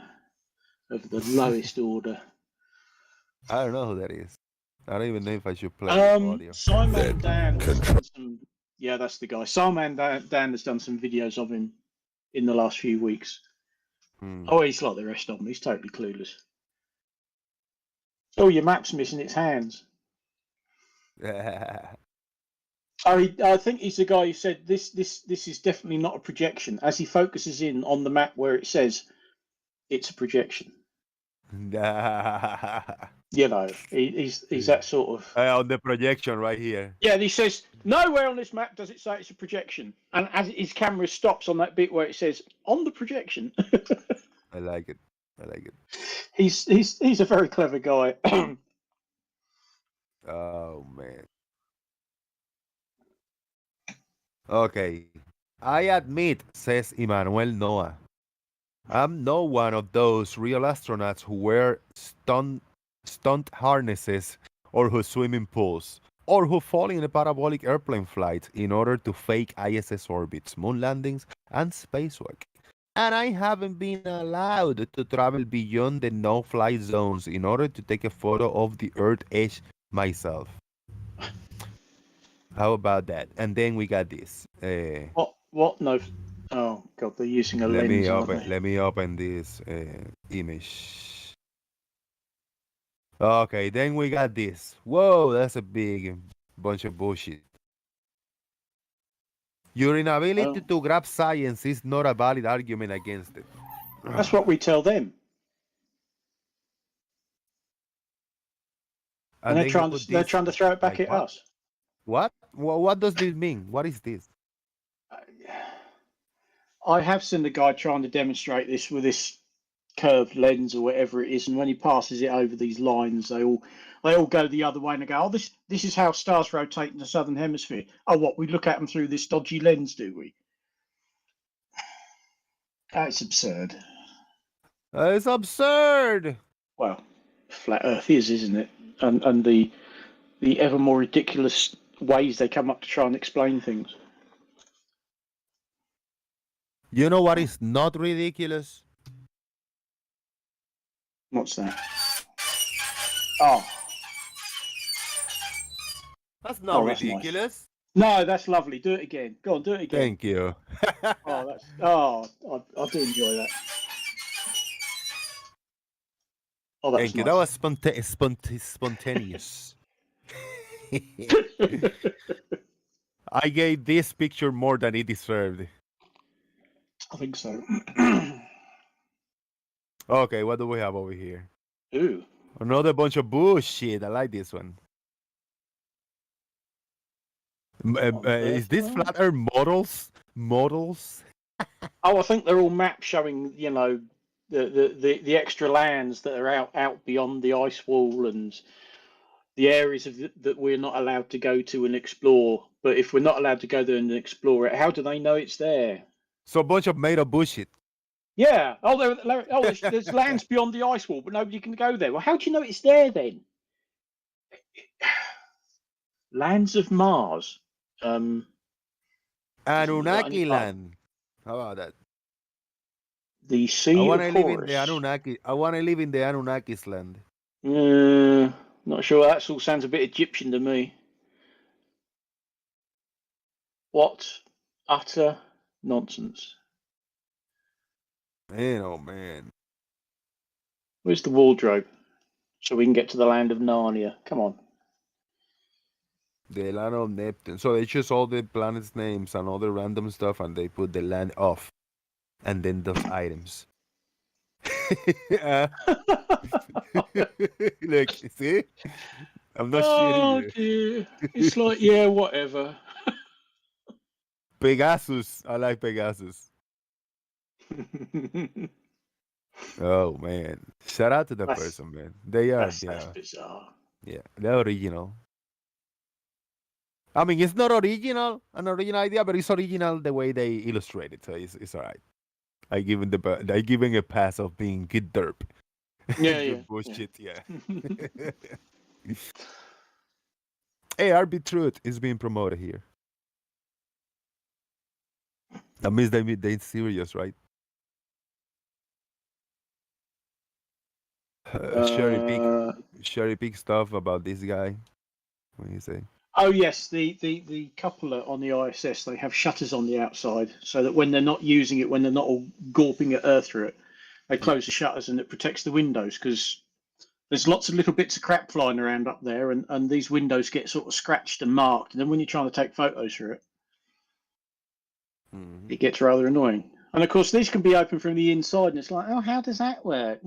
of the lowest order. I don't know who that is. I don't even know if I should play audio. Simon Dan has done some. Yeah, that's the guy. Simon Dan has done some videos of him in the last few weeks. Oh, he's like the rest of them. He's totally clueless. Oh, your map's missing its hands. I think he's the guy who said this is definitely not a projection. As he focuses in on the map where it says it's a projection. He's that sort of. On the projection right here. Yeah, and he says nowhere on this map does it say it's a projection, and as his camera stops on that bit where it says on the projection. I like it. He's a very clever guy. Oh man. Okay. I admit, says Emmanuel Noah, I'm not one of those real astronauts who wear stunt harnesses or who swim in pools. or who fall in a parabolic airplane flight in order to fake ISS orbits, moon landings, and spacewalk. And I haven't been allowed to travel beyond the no-fly zones in order to take a photo of the Earth edge myself. How about that? And then we got this. What? No. Oh God, they're using a lens, aren't they? Let me open this image. Okay, then we got this. Whoa, that's a big bunch of bullshit. Your inability to grab science is not a valid argument against it. That's what we tell them. And they're trying to throw it back at us. What? What does this mean? What is this? I have seen the guy trying to demonstrate this with this curved lens or whatever it is, and when he passes it over these lines, they all go the other way and they go, "Oh, this is how stars rotate in the southern hemisphere." Oh, what? We look at them through this dodgy lens, do we? It's absurd. It's absurd. Well, flat Earth is, isn't it? And the ever more ridiculous ways they come up to try and explain things. You know what is not ridiculous? What's that? Oh. That's not that's ridiculous. Nice. No, that's lovely. Do it again. Go on, do it again. Thank you. I do enjoy that. Oh, Thank you. Nice. That was spontaneous. I gave this picture more than it deserved. I think so. Okay, what do we have over here? Ooh. Another bunch of bullshit. I like this one. Is this flat Earth models? Models? I think they're all maps showing, the extra lands that are out beyond the ice wall and the areas that we're not allowed to go to and explore. But if we're not allowed to go there and explore it, how do they know it's there? So a bunch of made up bullshit. Yeah. There's lands beyond the ice wall, but nobody can go there. Well, how do you know it's there then? Lands of Mars. Anunnaki land. How about that? The Sea of Horus. I want to live in the Anunnaki's land. Not sure. That all sounds a bit Egyptian to me. What utter nonsense. Man, oh man. Where's the wardrobe? So we can get to the land of Narnia. Come on. The land of Neptune. So they choose all the planets' names and all the random stuff, and they put the land off, and then those items. Look, see? I'm not shitting you. Dear. It's like, yeah, whatever. Pegasus. I like Pegasus. Oh man! Shout out to the person, man. They are. That's bizarre. Yeah, they're original. I mean, it's not an original idea, but it's original the way they illustrate it. So it's all right. I give him a pass of being good derp. Yeah, bullshit. Yeah. Hey, RB Truth is being promoted here. That means they're serious, right? Cherry pick stuff about this guy. What do you say? Oh yes, the cupola on the ISS, they have shutters on the outside so that when they're not using it, when they're not all gawping at Earth through it, they close the shutters and it protects the windows because there's lots of little bits of crap flying around up there, and these windows get sort of scratched and marked, and then when you're trying to take photos through it, it gets rather annoying. And of course, these can be open from the inside, and it's like, oh, how does that work?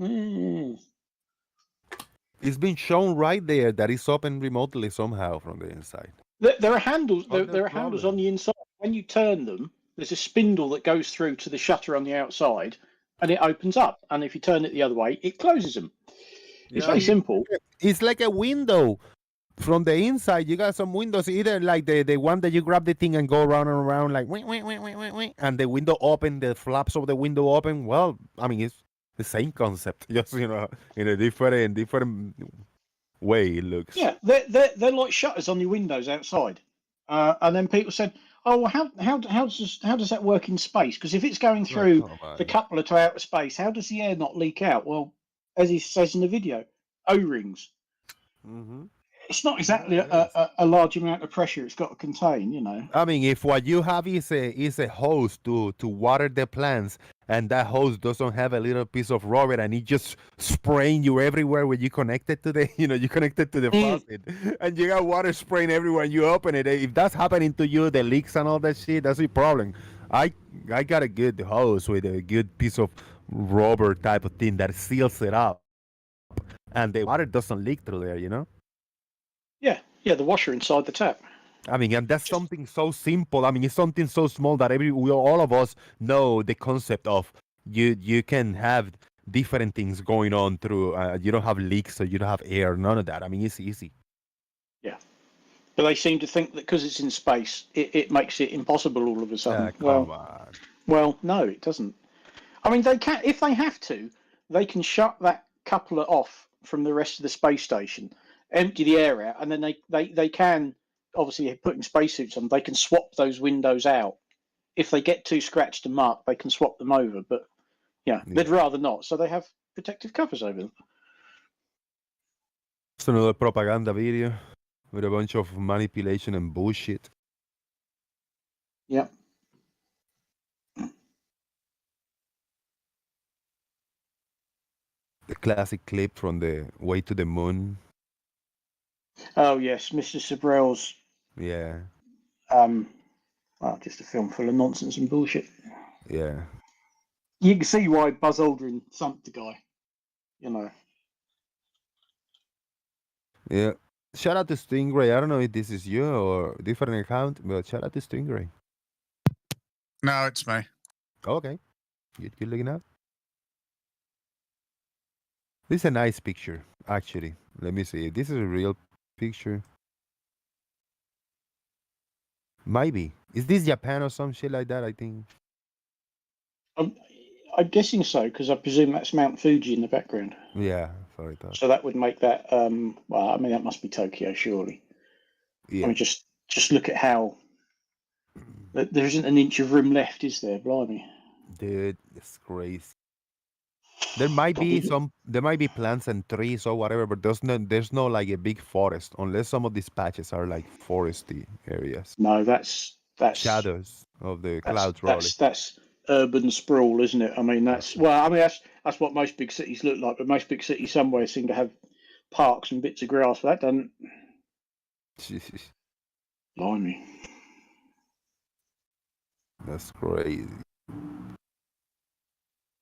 It's been shown right there that it's open remotely somehow from the inside. There are handles. There are handles on the inside. When you turn them, there's a spindle that goes through to the shutter on the outside, and it opens up. And if you turn it the other way, it closes them. It's very simple. It's like a window from the inside. You got some windows, either like the one that you grab the thing and go around and around like and the window open, the flaps of the window open. Well, I mean, it's the same concept, just in a different way it looks. Yeah, they're like shutters on your windows outside. And then people said, "Oh, well, how does that work in space? Because if it's going through come on. the cupola to outer space, how does the air not leak out?" Well, as he says in the video, O-rings. Mm-hmm. It's not exactly a large amount of pressure it's got to contain, you know. I mean, if what you have is a hose to water the plants, and that hose doesn't have a little piece of rubber, and it just spraying you everywhere when you connect it to the, you connect it to the faucet, and you got water spraying everywhere, and you open it. If that's happening to you, the leaks and all that shit, that's a problem. I got a good hose with a good piece of rubber type of thing that seals it up, and the water doesn't leak through there, Yeah, the washer inside the tap. I mean, and that's something so simple. I mean, it's something so small that all of us know the concept of you can have different things going on through. You don't have leaks, so you don't have air. None of that. I mean, it's easy. Yeah, but they seem to think that because it's in space, it makes it impossible all of a sudden. Come on. Well, no, it doesn't. I mean, they can, if they have to, they can shut that coupler off from the rest of the space station, empty the air out, and then they can, obviously putting spacesuits on, they can swap those windows out. If they get too scratched and marked, they can swap them over. But yeah, they'd rather not, so they have protective covers over them. It's another propaganda video with a bunch of manipulation and bullshit. Yeah. The classic clip from the Way to the Moon. Oh yes, Mr. Sabrell's. Yeah. Well, just a film full of nonsense and bullshit. Yeah. You can see why Buzz Aldrin thumped the guy. You know. Yeah. Shout out to Stingray. I don't know if this is you or different account, but shout out to Stingray. No, it's me. Okay. Good looking out. This is a nice picture, actually. Let me see. This is a real picture. Might be. Is this Japan or some shit like that? I think. I'm guessing so, because I presume that's Mount Fuji in the background. Yeah, sorry. Thought. So that would make that. Well, I mean, that must be Tokyo, surely. Yeah. I mean, just look at how there isn't an inch of room left, is there? Blimey. Dude, it's crazy. There might be plants and trees or whatever, but there's no like a big forest, unless some of these patches are like foresty areas. No, that's shadows of the clouds rolling. That's urban sprawl, isn't it? I mean, that's what most big cities look like. But most big cities somewhere seem to have parks and bits of grass. But that doesn't. Blimey. That's crazy.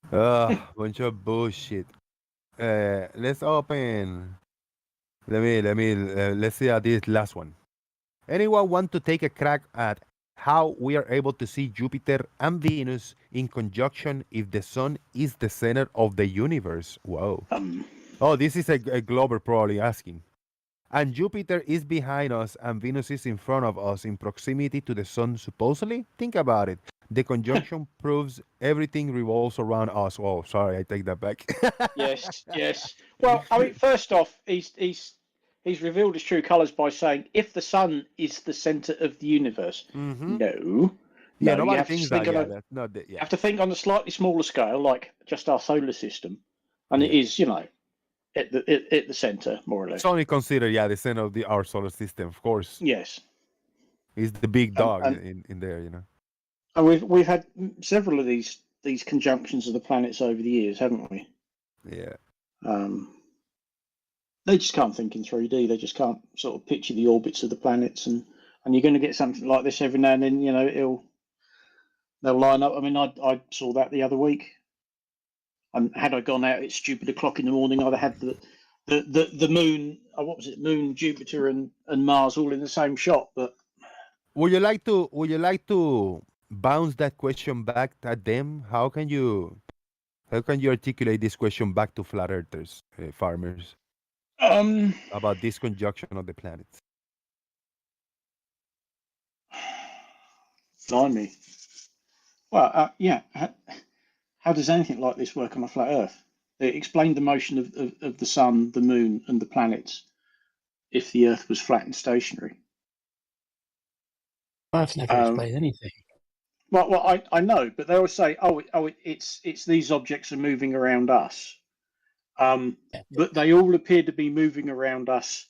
Bunch of bullshit. Let's open. Let's see this last one. Anyone want to take a crack at how we are able to see Jupiter and Venus in conjunction if the sun is the center of the universe? Whoa. Oh, this is a Glober probably asking. And Jupiter is behind us and Venus is in front of us in proximity to the sun, supposedly? Think about it. The conjunction proves everything revolves around us. Oh, sorry, I take that back. Yes. Well, I mean, first off, he's revealed his true colours by saying, if the sun is the centre of the universe. Mm-hmm. No. Yeah, no, nobody thinks that. You have to think on a slightly smaller scale, like just our solar system. And it is, at the centre, more or less. It's only considered, the center of our solar system, of course. Yes. It's the big dog in there, And we've had several of these conjunctions of the planets over the years, haven't we? Yeah. They just can't think in 3D. They just can't sort of picture the orbits of the planets, and you're going to get something like this every now and then. They'll line up. I mean, I saw that the other week. And had I gone out at stupid o'clock in the morning, I'd have had the moon. What was it? Moon, Jupiter, and Mars all in the same shot. But would you like to bounce that question back at them? How can you articulate this question back to flat earthers, farmers? About this conjunction of the planets. Blimey. Well, yeah. How does anything like this work on a flat Earth? It explained the motion of the sun, the moon, and the planets if the Earth was flat and stationary. I've never explained anything. Well, I know, but they always say, it's these objects are moving around us. But they all appear to be moving around us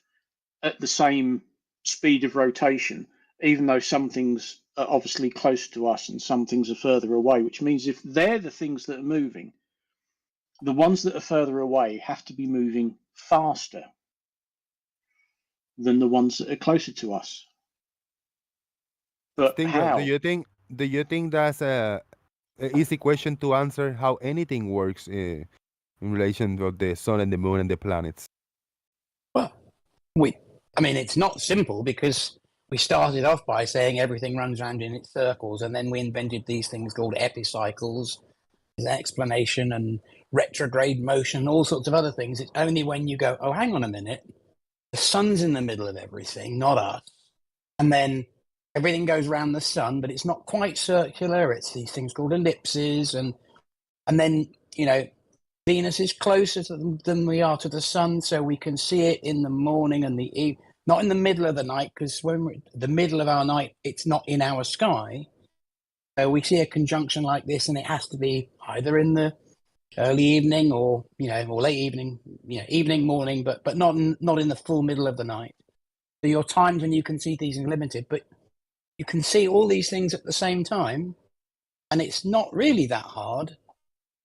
at the same speed of rotation, even though some things are obviously close to us and some things are further away, which means if they're the things that are moving, the ones that are further away have to be moving faster than the ones that are closer to us. But Stingray, how? do you think that's a easy question to answer? How anything works in relation to the sun and the moon and the planets? I mean, it's not simple because we started off by saying everything runs around in its circles, and then we invented these things called epicycles, as an explanation, and retrograde motion, all sorts of other things. It's only when you go, oh, hang on a minute, the sun's in the middle of everything, not us, and then everything goes around the sun, but it's not quite circular. It's these things called ellipses, and then Venus is closer than we are to the sun, so we can see it in the morning and the evening, not in the middle of the night, because when we're the middle of our night, it's not in our sky. So we see a conjunction like this, and it has to be either in the early evening or or late evening, evening, morning, but not in the full middle of the night. So your times when you can see these are limited, but you can see all these things at the same time, and it's not really that hard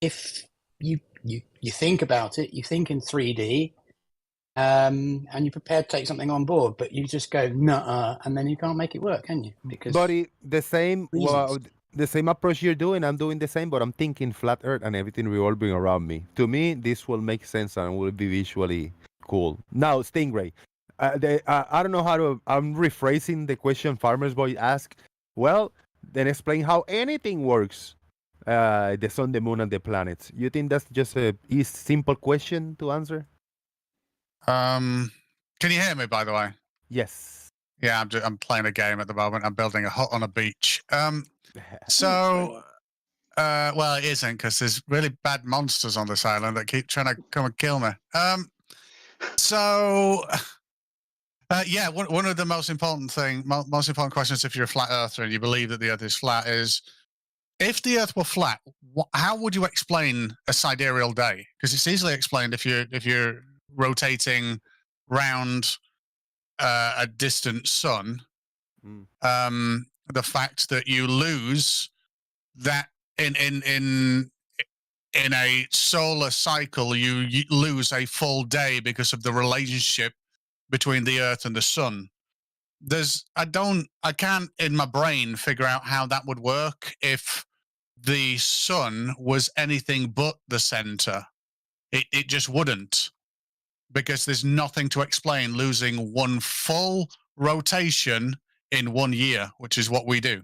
if you think about it. You think in 3D, and you're prepared to take something on board, but you just go nuh-uh, and then you can't make it work, can you? Because the same approach you're doing, I'm doing the same, but I'm thinking flat Earth and everything revolving around me. To me, this will make sense and will be visually cool. Now, Stingray, I don't know how to. I'm rephrasing the question Farmer's Boy asked. Well, then explain how anything works. The sun, the moon, and the planets. You think that's just a simple question to answer? Can you hear me, by the way? Yes. Yeah, I'm playing a game at the moment. I'm building a hut on a beach. Well, it isn't, because there's really bad monsters on this island that keep trying to come and kill me. Yeah, one of the most important questions, if you're a flat earther and you believe that the Earth is flat, is if the Earth were flat, how would you explain a sidereal day? Because it's easily explained if you're rotating round a distant sun. The fact that you lose that in a solar cycle, you lose a full day because of the relationship between the Earth and the sun. I can't in my brain figure out how that would work if the sun was anything but the center. It just wouldn't, because there's nothing to explain losing one full rotation in 1 year, which is what we do.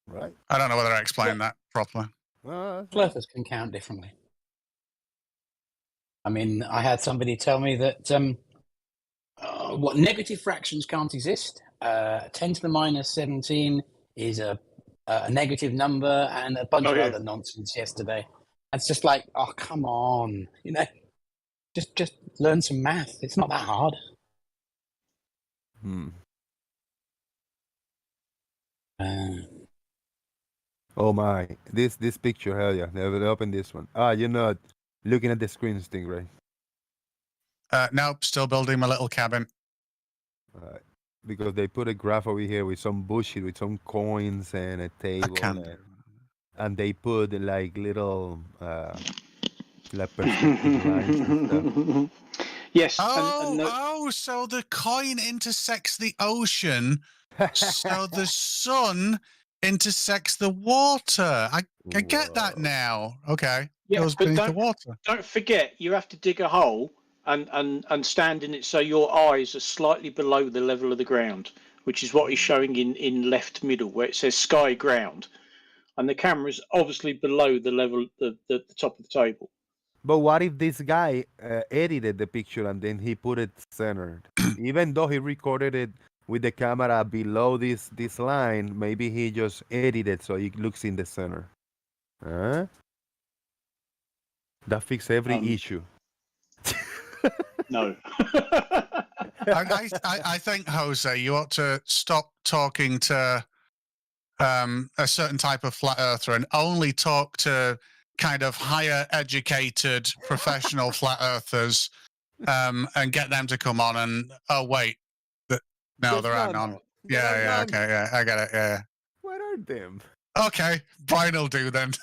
Right. I don't know whether I explained that properly. Earthers can count differently. I mean, I had somebody tell me that what negative fractions can't exist. 10 to the minus 17 is a negative number, and a bunch of other nonsense yesterday. It's just like, oh, come on, just learn some math. It's not that hard. Oh my, this picture, hell yeah! Never open this one. You're not looking at the screen, Stingray. Nope, still building my little cabin. Because they put a graph over here with some bullshit, with some coins and a table, and they put like little like perspective lines and stuff. Yes. So the coin intersects the ocean, so the sun intersects the water. I get that now. Okay. Yeah, goes but beneath the water. Don't forget, you have to dig a hole and stand in it so your eyes are slightly below the level of the ground, which is what is showing in left middle, where it says sky ground, and the camera's obviously below the level, the top of the table. But what if this guy edited the picture and then he put it centered? Even though he recorded it with the camera below this line, maybe he just edited so it looks in the center. That fixes every issue. No. I think, Jose, you ought to stop talking to a certain type of flat earther and only talk to kind of higher educated professional flat earthers and get them to come on and wait, no, there are none. Yeah, okay, yeah, I get it. Yeah. What are them? Okay, Brian will do then.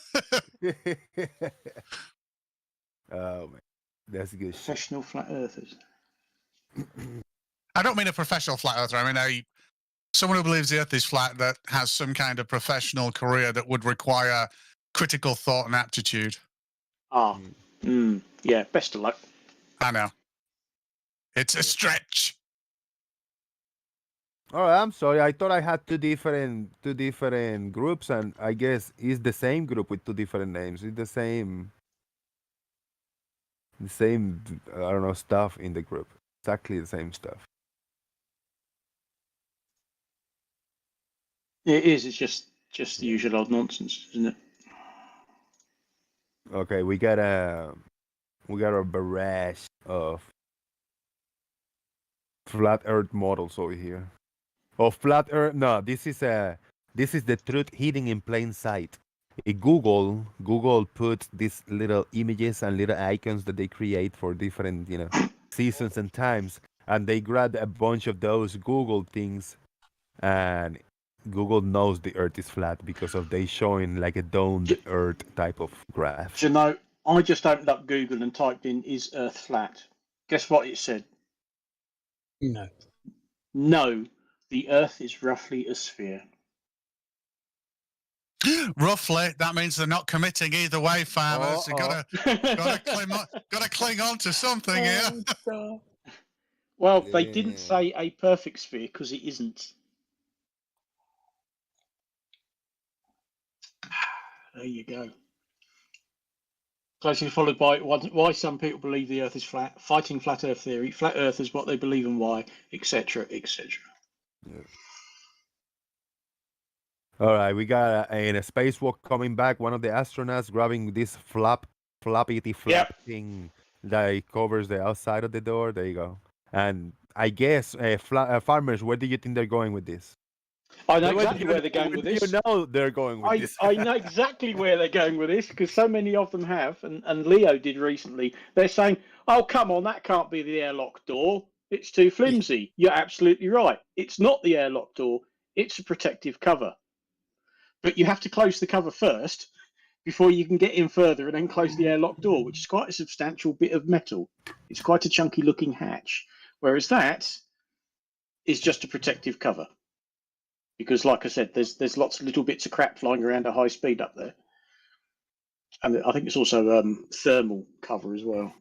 Oh man, that's good shit. Professional flat earthers. I don't mean a professional flat earther. I mean someone who believes the Earth is flat that has some kind of professional career that would require critical thought and aptitude. Yeah. Best of luck. I know. It's a stretch. All right, I'm sorry. I thought I had two different groups, and I guess it's the same group with two different names. It's the same. I don't know, stuff in the group. Exactly the same stuff. It is. It's just the usual old nonsense, isn't it? Okay, we got a barrage of flat Earth models over here. Oh, flat Earth. No, this is the truth hidden in plain sight. Google puts these little images and little icons that they create for different seasons and times, and they grab a bunch of those Google things, and Google knows the Earth is flat because of they showing like a domed Earth type of graph. Do you know, I just opened up Google and typed in "Is Earth flat?" Guess what it said? No. No, the Earth is roughly a sphere. Roughly, that means they're not committing either way, farmers. You gotta cling on to something here. Well, they didn't say a perfect sphere because it isn't. There you go. Closely followed by why some people believe the Earth is flat, fighting flat Earth theory, flat Earth is what they believe and why, etc., etc. Yeah. All right, we got in a spacewalk coming back. One of the astronauts grabbing this floppy thing that covers the outside of the door. There you go. And I guess farmers, where do you think they're going with this? I know exactly where they're going with this. You know they're going with this. I know exactly where they're going with this because so many of them have, and Leo did recently. They're saying, "Oh, come on, that can't be the airlock door. It's too flimsy." You're absolutely right. It's not the airlock door. It's a protective cover. But you have to close the cover first before you can get in further and then close the airlock door, which is quite a substantial bit of metal. It's quite a chunky looking hatch. Whereas that is just a protective cover. Because, like I said, there's lots of little bits of crap flying around at high speed up there, and I think it's also thermal cover as well.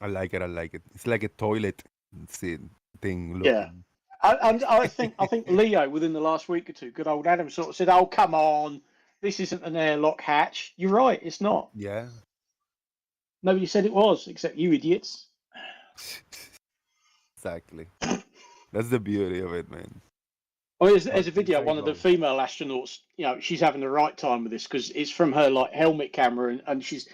I like it. It's like a toilet thing. Looking. Yeah, and I think Leo within the last week or two, good old Adam sort of said, "Oh, come on, this isn't an airlock hatch." You're right, it's not. Yeah. Nobody said it was, except you idiots. Exactly. That's the beauty of it, man. Oh, there's a video. One of the female astronauts, she's having the right time with this because it's from her helmet camera, and she's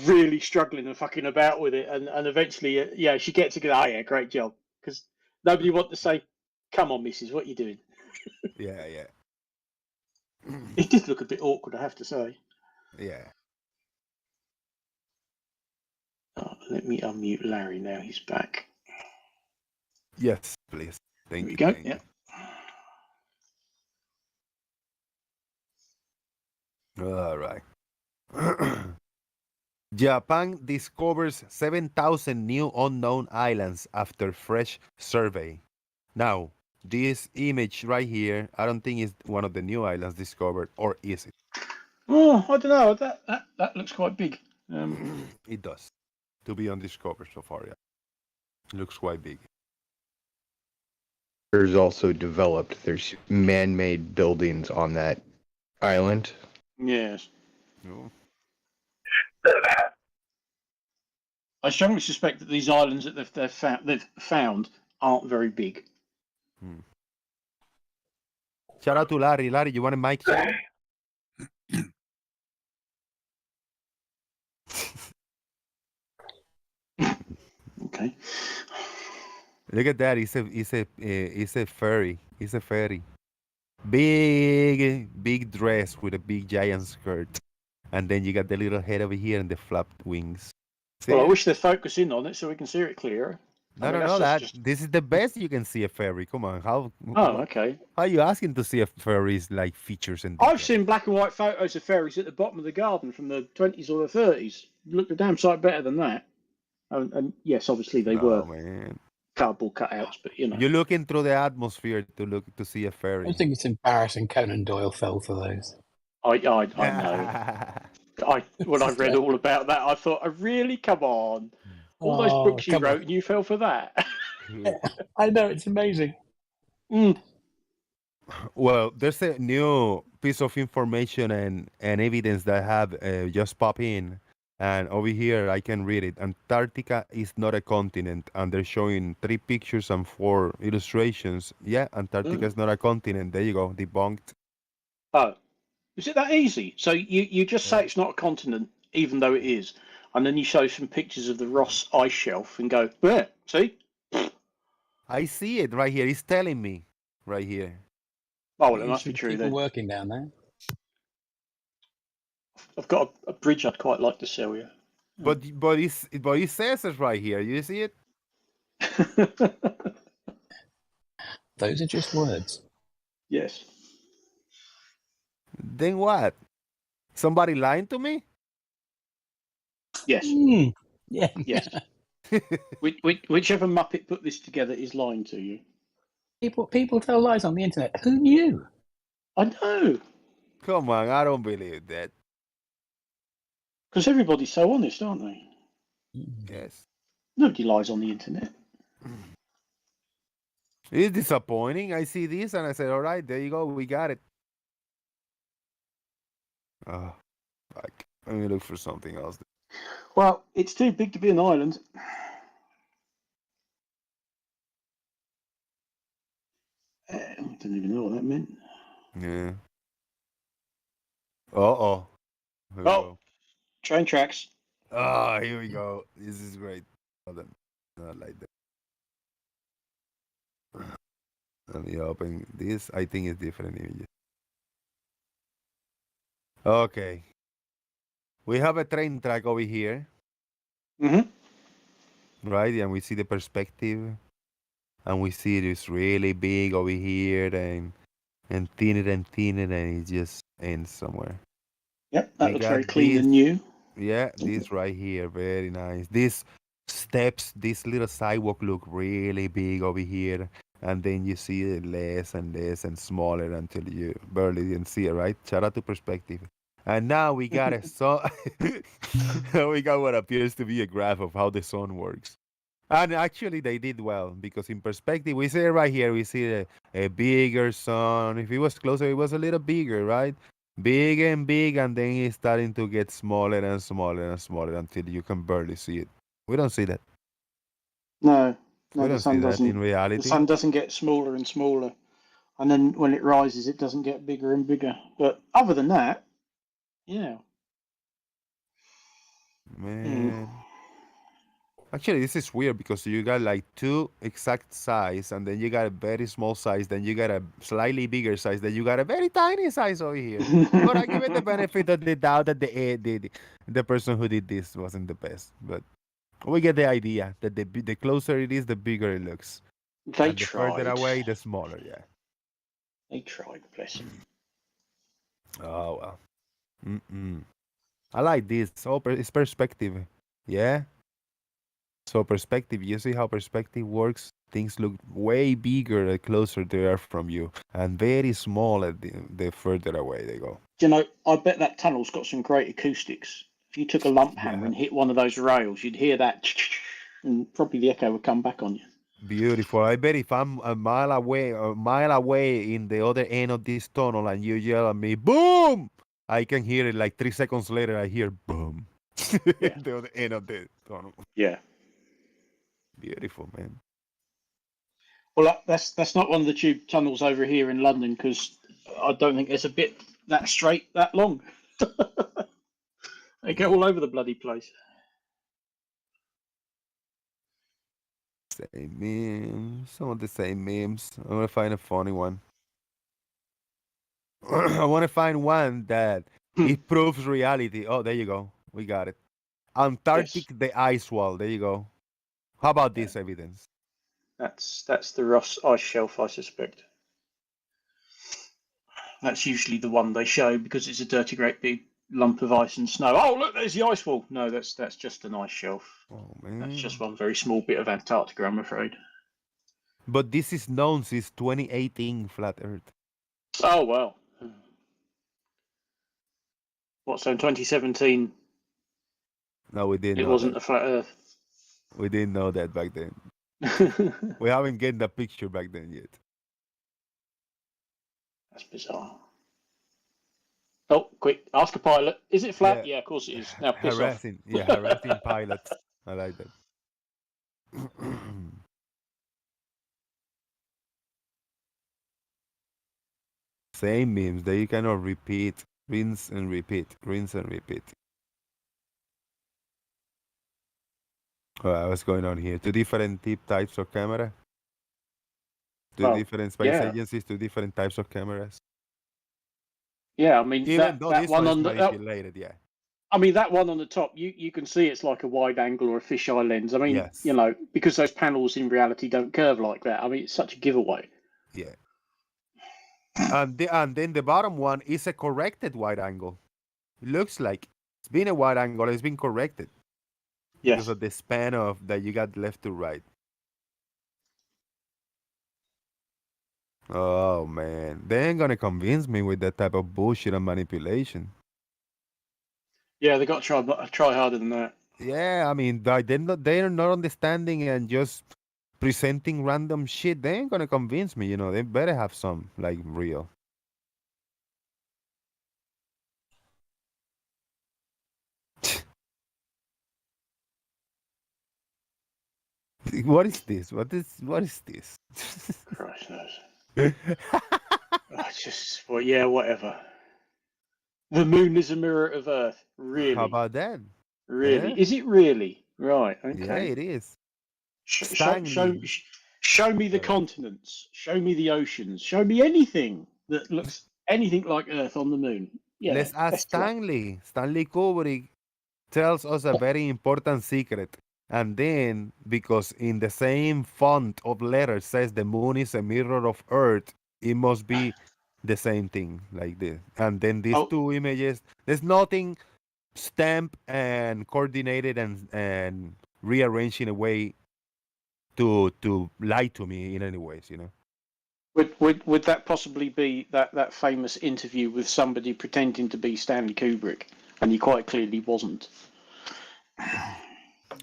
really struggling and fucking about with it, and eventually, she gets it. Oh yeah, great job. Because nobody wants to say, "Come on, missus, what are you doing?" Yeah. It did look a bit awkward, I have to say. Yeah. Oh, let me unmute Larry now. He's back. Yes, please. Thank you. Go. Yeah. All right. Japan discovers 7,000 new unknown islands after fresh survey. Now, this image right here, I don't think it's one of the new islands discovered, or is it? Oh, I don't know. That looks quite big. It does. To be undiscovered so far, yeah. It looks quite big. There's also developed. There's man-made buildings on that island. Yes. No. I strongly suspect that these islands that they've found aren't very big. Shout out to Larry. Larry, you want a mic? Okay. Okay. Look at that. It's a furry. It's a fairy. Big dress with a big giant skirt, and then you got the little head over here and the flapped wings. See Well, I it? wish they'd focus in on it so we can see it clearer. No, no, that's no. That just... this is the best you can see a fairy. Come on, how? Oh, okay. How are you asking to see a fairy's like features and I've details? seen black and white photos of fairies at the bottom of the garden from the 20s or the 30s. Looked a damn sight better than that. And yes, obviously they were Oh man, cardboard cutouts, but you know. you're looking through the atmosphere to see a I fairy. think it's embarrassing Conan Doyle fell for those. I know. When I read all about that, I thought, really, come on, all those Oh, books you come on. wrote, and you fell for that. I know, it's amazing. Well, there's a new piece of information and evidence that have just popped in. And over here, I can read it. Antarctica is not a continent. And they're showing 3 pictures and 4 illustrations. Yeah, Antarctica is not a continent. There you go. Debunked. Oh, is it that easy? So you just say it's not a continent, even though it is, and then you show some pictures of the Ross ice shelf and go, there, see? I see it right here. It's telling me right here. Oh, well, it must be true people then. working down there. I've got a bridge I'd quite like to sell you. But it says it right here. You see it? Those are just words. Yes. Then what? Somebody lying to me? Yes. Yeah. Yes. Whichever Muppet put this together is lying to you. People tell lies on the internet. Who knew? I know. Come on, I don't believe that. Because everybody's so honest, aren't they? Yes. Nobody lies on the internet. It's disappointing. I see this and I said, all right, there you go. We got it. Oh, fuck. Let me look for something else. Well, it's too big to be an island. I don't even know what that meant. Yeah. Uh-oh. Here we go. Train tracks. Ah, here we go. This is great. Hold on. Not like that. Let me open this. I think it's different images. Okay. We have a train track over here. Right? And we see the perspective. And we see it is really big over here and thinner and it just ends somewhere. Yep, that We looks got very clean this- and new. Yeah, this right here, very nice. These steps, this little sidewalk look really big over here. And then you see it less and less and smaller until you barely didn't see it, right? Shout out to perspective. And now we got a sun. We got what appears to be a graph of how the sun works. And actually, they did well because in perspective, we see it right here. We see a bigger sun. If it was closer, it was a little bigger, right? Big, and then it's starting to get smaller and smaller and smaller until you can barely see it. We don't see that. No, We the don't sun see that doesn't. in reality. The sun doesn't get smaller and smaller, and then when it rises, it doesn't get bigger and bigger. But other than that, yeah. Man. Actually, this is weird because you got like 2 exact size, and then you got a very small size, then you got a slightly bigger size, then you got a very tiny size over here. But I give it the benefit of the doubt that the person who did this wasn't the best. But we get the idea that the closer it is, the bigger it looks. They And the further tried. away, the smaller. Yeah. They tried, bless them. Oh well. I like this. Oh, it's perspective. Yeah. So perspective, you see how perspective works? Things look way bigger the closer they are from you, and very small at the further away they go. You know, I bet that tunnel's got some great acoustics. If you took a lump hammer and hit one of those rails, you'd hear that, and probably the echo would come back on you. Beautiful. I bet if I'm a mile away in the other end of this tunnel, and you yell at me, "Boom!" I can hear it like 3 seconds later. I hear boom. The other end of the tunnel. Yeah. Beautiful, man. Well, that's not one of the tube tunnels over here in London because I don't think there's a bit that straight that long. They go all over the bloody place. Same memes. Some of the same memes. I want to find a funny one. I want to find one that it proves reality. Oh, there you go. We got it. Antarctic, the ice wall. There you go. How about this evidence? That's the Ross ice shelf, I suspect. That's usually the one they show because it's a dirty, great big lump of ice and snow. Oh, look, there's the ice wall. No, that's just an ice shelf. Oh man. That's just one very small bit of Antarctica, I'm afraid. But this is known since 2018, flat Earth. Oh well. What? So in 2017, No, we didn't it know wasn't that. a flat Earth. We didn't know that back then. We haven't gotten the picture back then yet. That's bizarre. Oh, quick! Ask a pilot. Is it flat? Yeah, of course it is. Now piss off. Harassing pilots. I like that. Same memes. They cannot repeat. Rinse and repeat. Rinse and repeat. What's going on here? Two different types of camera. Two different space agencies. Two different types of cameras. Yeah, I mean Even though that this one one is on the manipulated, yeah. I mean that one on the top, you can see it's like a wide angle or a fisheye lens. I mean, Yes. you know, because those panels in reality don't curve like that. I mean, it's such a giveaway. Yeah. And then the bottom one is a corrected wide angle. It looks like it's been a wide angle. It's been corrected. Yes. Because of the span of that you got left to right. Oh man, they ain't gonna convince me with that type of bullshit and manipulation. Yeah, they got to try harder than that. Yeah, I mean, they're not understanding and just presenting random shit. They ain't gonna convince me. You know, they better have some like real. What is this? What is this? Christ knows. Just well, yeah, whatever. The moon is a mirror of Earth. Really? How about that? Really? Yeah. Is it really? Right. Okay. Yeah, it is. Show me the continents. Show me the oceans. Show me anything that looks anything like Earth on the moon. Yeah. Let's ask Stanley. Stanley Kubrick tells us a very important secret. And then, because in the same font of letters says the moon is a mirror of Earth, it must be the same thing like this. And then these two images, there's nothing stamped and coordinated and rearranged in a way to lie to me in any ways, you know. Would that possibly be that famous interview with somebody pretending to be Stanley Kubrick, and he quite clearly wasn't?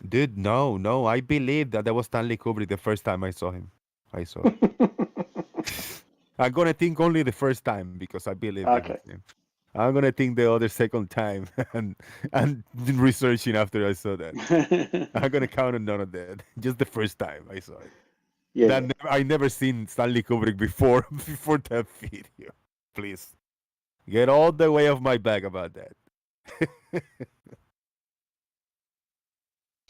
Dude, no. I believe that was Stanley Kubrick the first time I saw him. I'm gonna think only the first time because I believe that was him. I'm gonna think the other second time and researching after I saw that. I'm gonna count on none of that. Just the first time I saw it. Yeah. I never seen Stanley Kubrick before that video. Please get all the way off my back about that.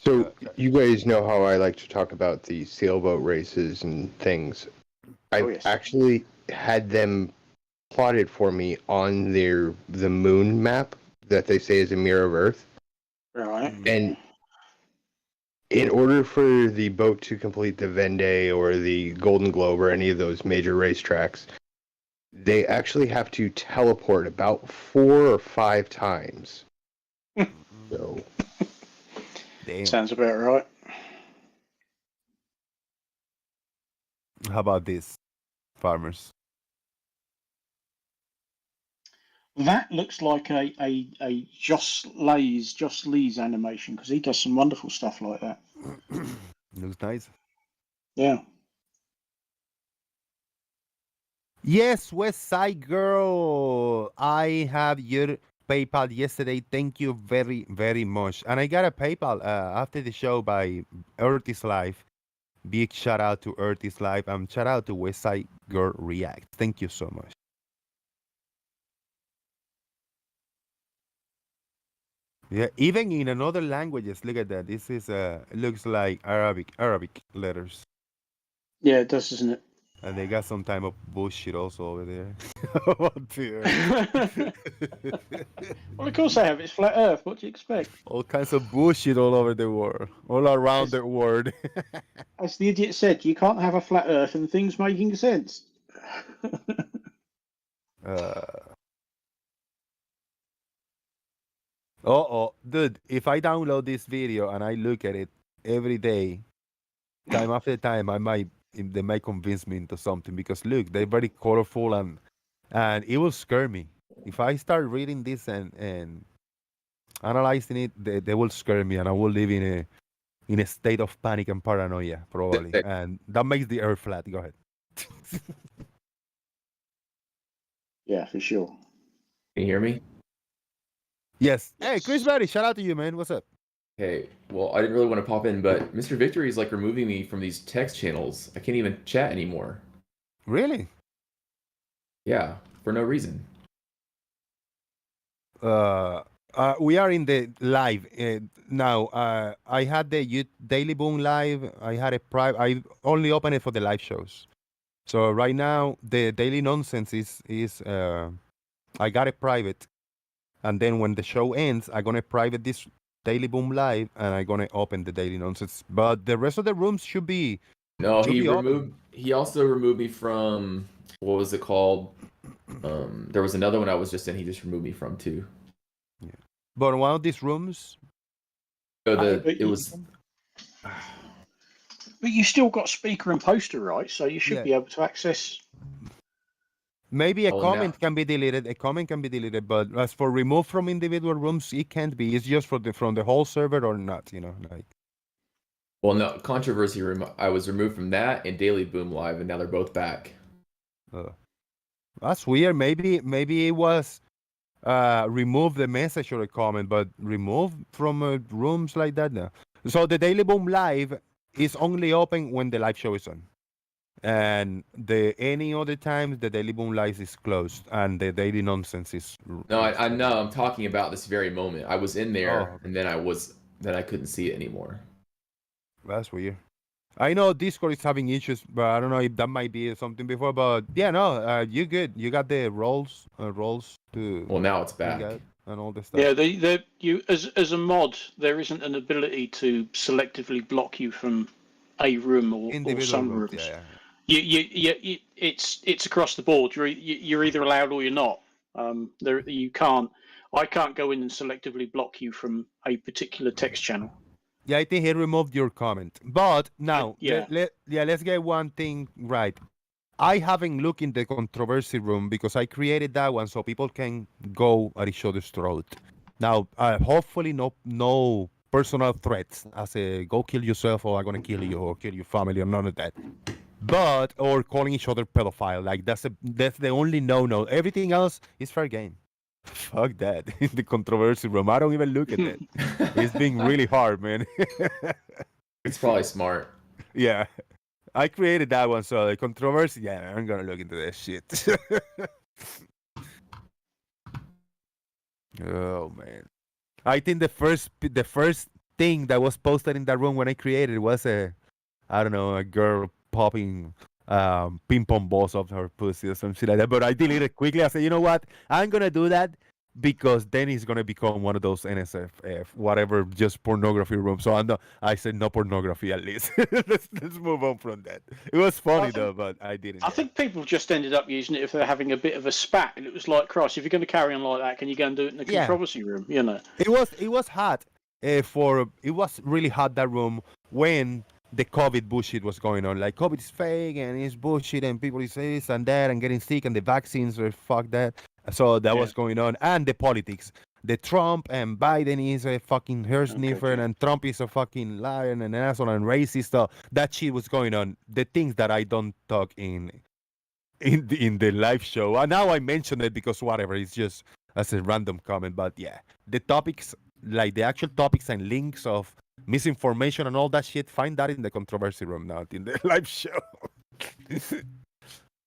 So you guys know how I like to talk about the sailboat races and things. I've actually had them plotted for me on the moon map that they say is a mirror of Earth. Right. And in order for the boat to complete the Vendée or the Golden Globe or any of those major racetracks, they actually have to teleport about 4 or 5 times. So. Damn. Sounds about right. How about this, farmers? That looks like a Joss Lee's animation because he does some wonderful stuff like that. Looks nice. Yeah. Yes, West Side Girl. I have your PayPal yesterday. Thank you very, very much. And I got a PayPal after the show by Earth is Life. Big shout out to Earth is Life and shout out to West Side Girl React. Thank you so much. Yeah, even in another languages. Look at that. This is looks like Arabic letters, Yeah, it does, doesn't it? and they got some type of bullshit also over there. Oh dear. Well, of course they have. It's flat Earth. What do you expect? All kinds of bullshit all over the world, all around the world. As the idiot said, you can't have a flat Earth and things making sense. Oh, dude, if I download this video and I look at it every day, time after time, they might convince me into something because look, they're very colorful and it will scare me. If I start reading this and analyzing it, they will scare me and I will live in a state of panic and paranoia probably, and that makes the earth flat. Go ahead. Yeah, for sure. Can you hear me? Yes. Hey, Chris Berry, shout out to you, man. What's up? Hey, well, I didn't really want to pop in, but Mr. Victory is like removing me from these text channels. I can't even chat anymore. Really? Yeah, for no reason. We are in the live now. I had the Daily Boom live. I had a private. I only open it for the live shows. So right now the Daily Nonsense is I got it private, and then when the show ends, I'm gonna private this Daily Boom live, and I'm gonna open the Daily Nonsense. But the rest of the rooms should be. No, should he be removed. open. He also removed me from what was it called? There was another one I was just in. He just removed me from too. But one of these rooms. So it was. But you still got speaker and poster, right? So you should Yeah. be able to access. Maybe a Oh, comment now- can be deleted. A comment can be deleted, but as for remove from individual rooms, it can't be. It's just from the whole server or not. Like. Well, no controversy. I was removed from that and Daily Boom Live, and now they're both back. That's weird. Maybe it was remove the message or a comment, but remove from rooms like that. No. So the Daily Boom Live is only open when the live show is on, and any other times the Daily Boom Live is closed, and the Daily Nonsense is. No, I know. I'm talking about this very moment. I was in there, Oh, okay. and then I couldn't see it anymore. That's weird. I know Discord is having issues, but I don't know if that might be something before. But yeah, no, you good. You got the roles to. Well, now it's bring back. out and all this stuff. Yeah, you as a mod, there isn't an ability to selectively block you from a room or some rooms. rooms. Yeah. It's across the board. You're either allowed or you're not. You can't. I can't go in and selectively block you from a particular text channel. Yeah, I think he removed your comment. But now, yeah. let's get one thing right. I haven't looked in the controversy room because I created that one so people can go at each other's throat. Now, hopefully, no personal threats. I say, go kill yourself, or I'm gonna kill you, or kill your family, or none of that. But or calling each other pedophile, like that's the only no. Everything else is fair game. Fuck that in the controversy room. I don't even look at that. It's being really hard, man. It's probably smart. Yeah, I created that one, so the controversy. Yeah, I'm gonna look into that shit. Oh man, I think the first thing that was posted in that room when I created was a girl popping ping pong balls off her pussy or something like that. But I deleted it quickly. I said, you know what? I'm gonna do that because then it's gonna become one of those NSFF whatever, just pornography rooms. So I said no pornography at least. let's move on from that. It was funny though, but I didn't. I think people just ended up using it if they're having a bit of a spat, and it was like, Christ, if you're going to carry on like that, can you go and do it in the controversy room? It was hot. It was really hot, that room, when the COVID bullshit was going on. Like, COVID is fake and it's bullshit, and people is this and that and getting sick, and the vaccines are fuck that. So that was going on, and the politics. The Trump and Biden is a fucking hair sniffer, and Trump is a fucking liar and an asshole and racist. So that shit was going on. The things that I don't talk in the live show. And now I mention it because whatever, it's just as a random comment. But yeah, the topics, like the actual topics and links of misinformation and all that shit, find that in the controversy room, not in the live show.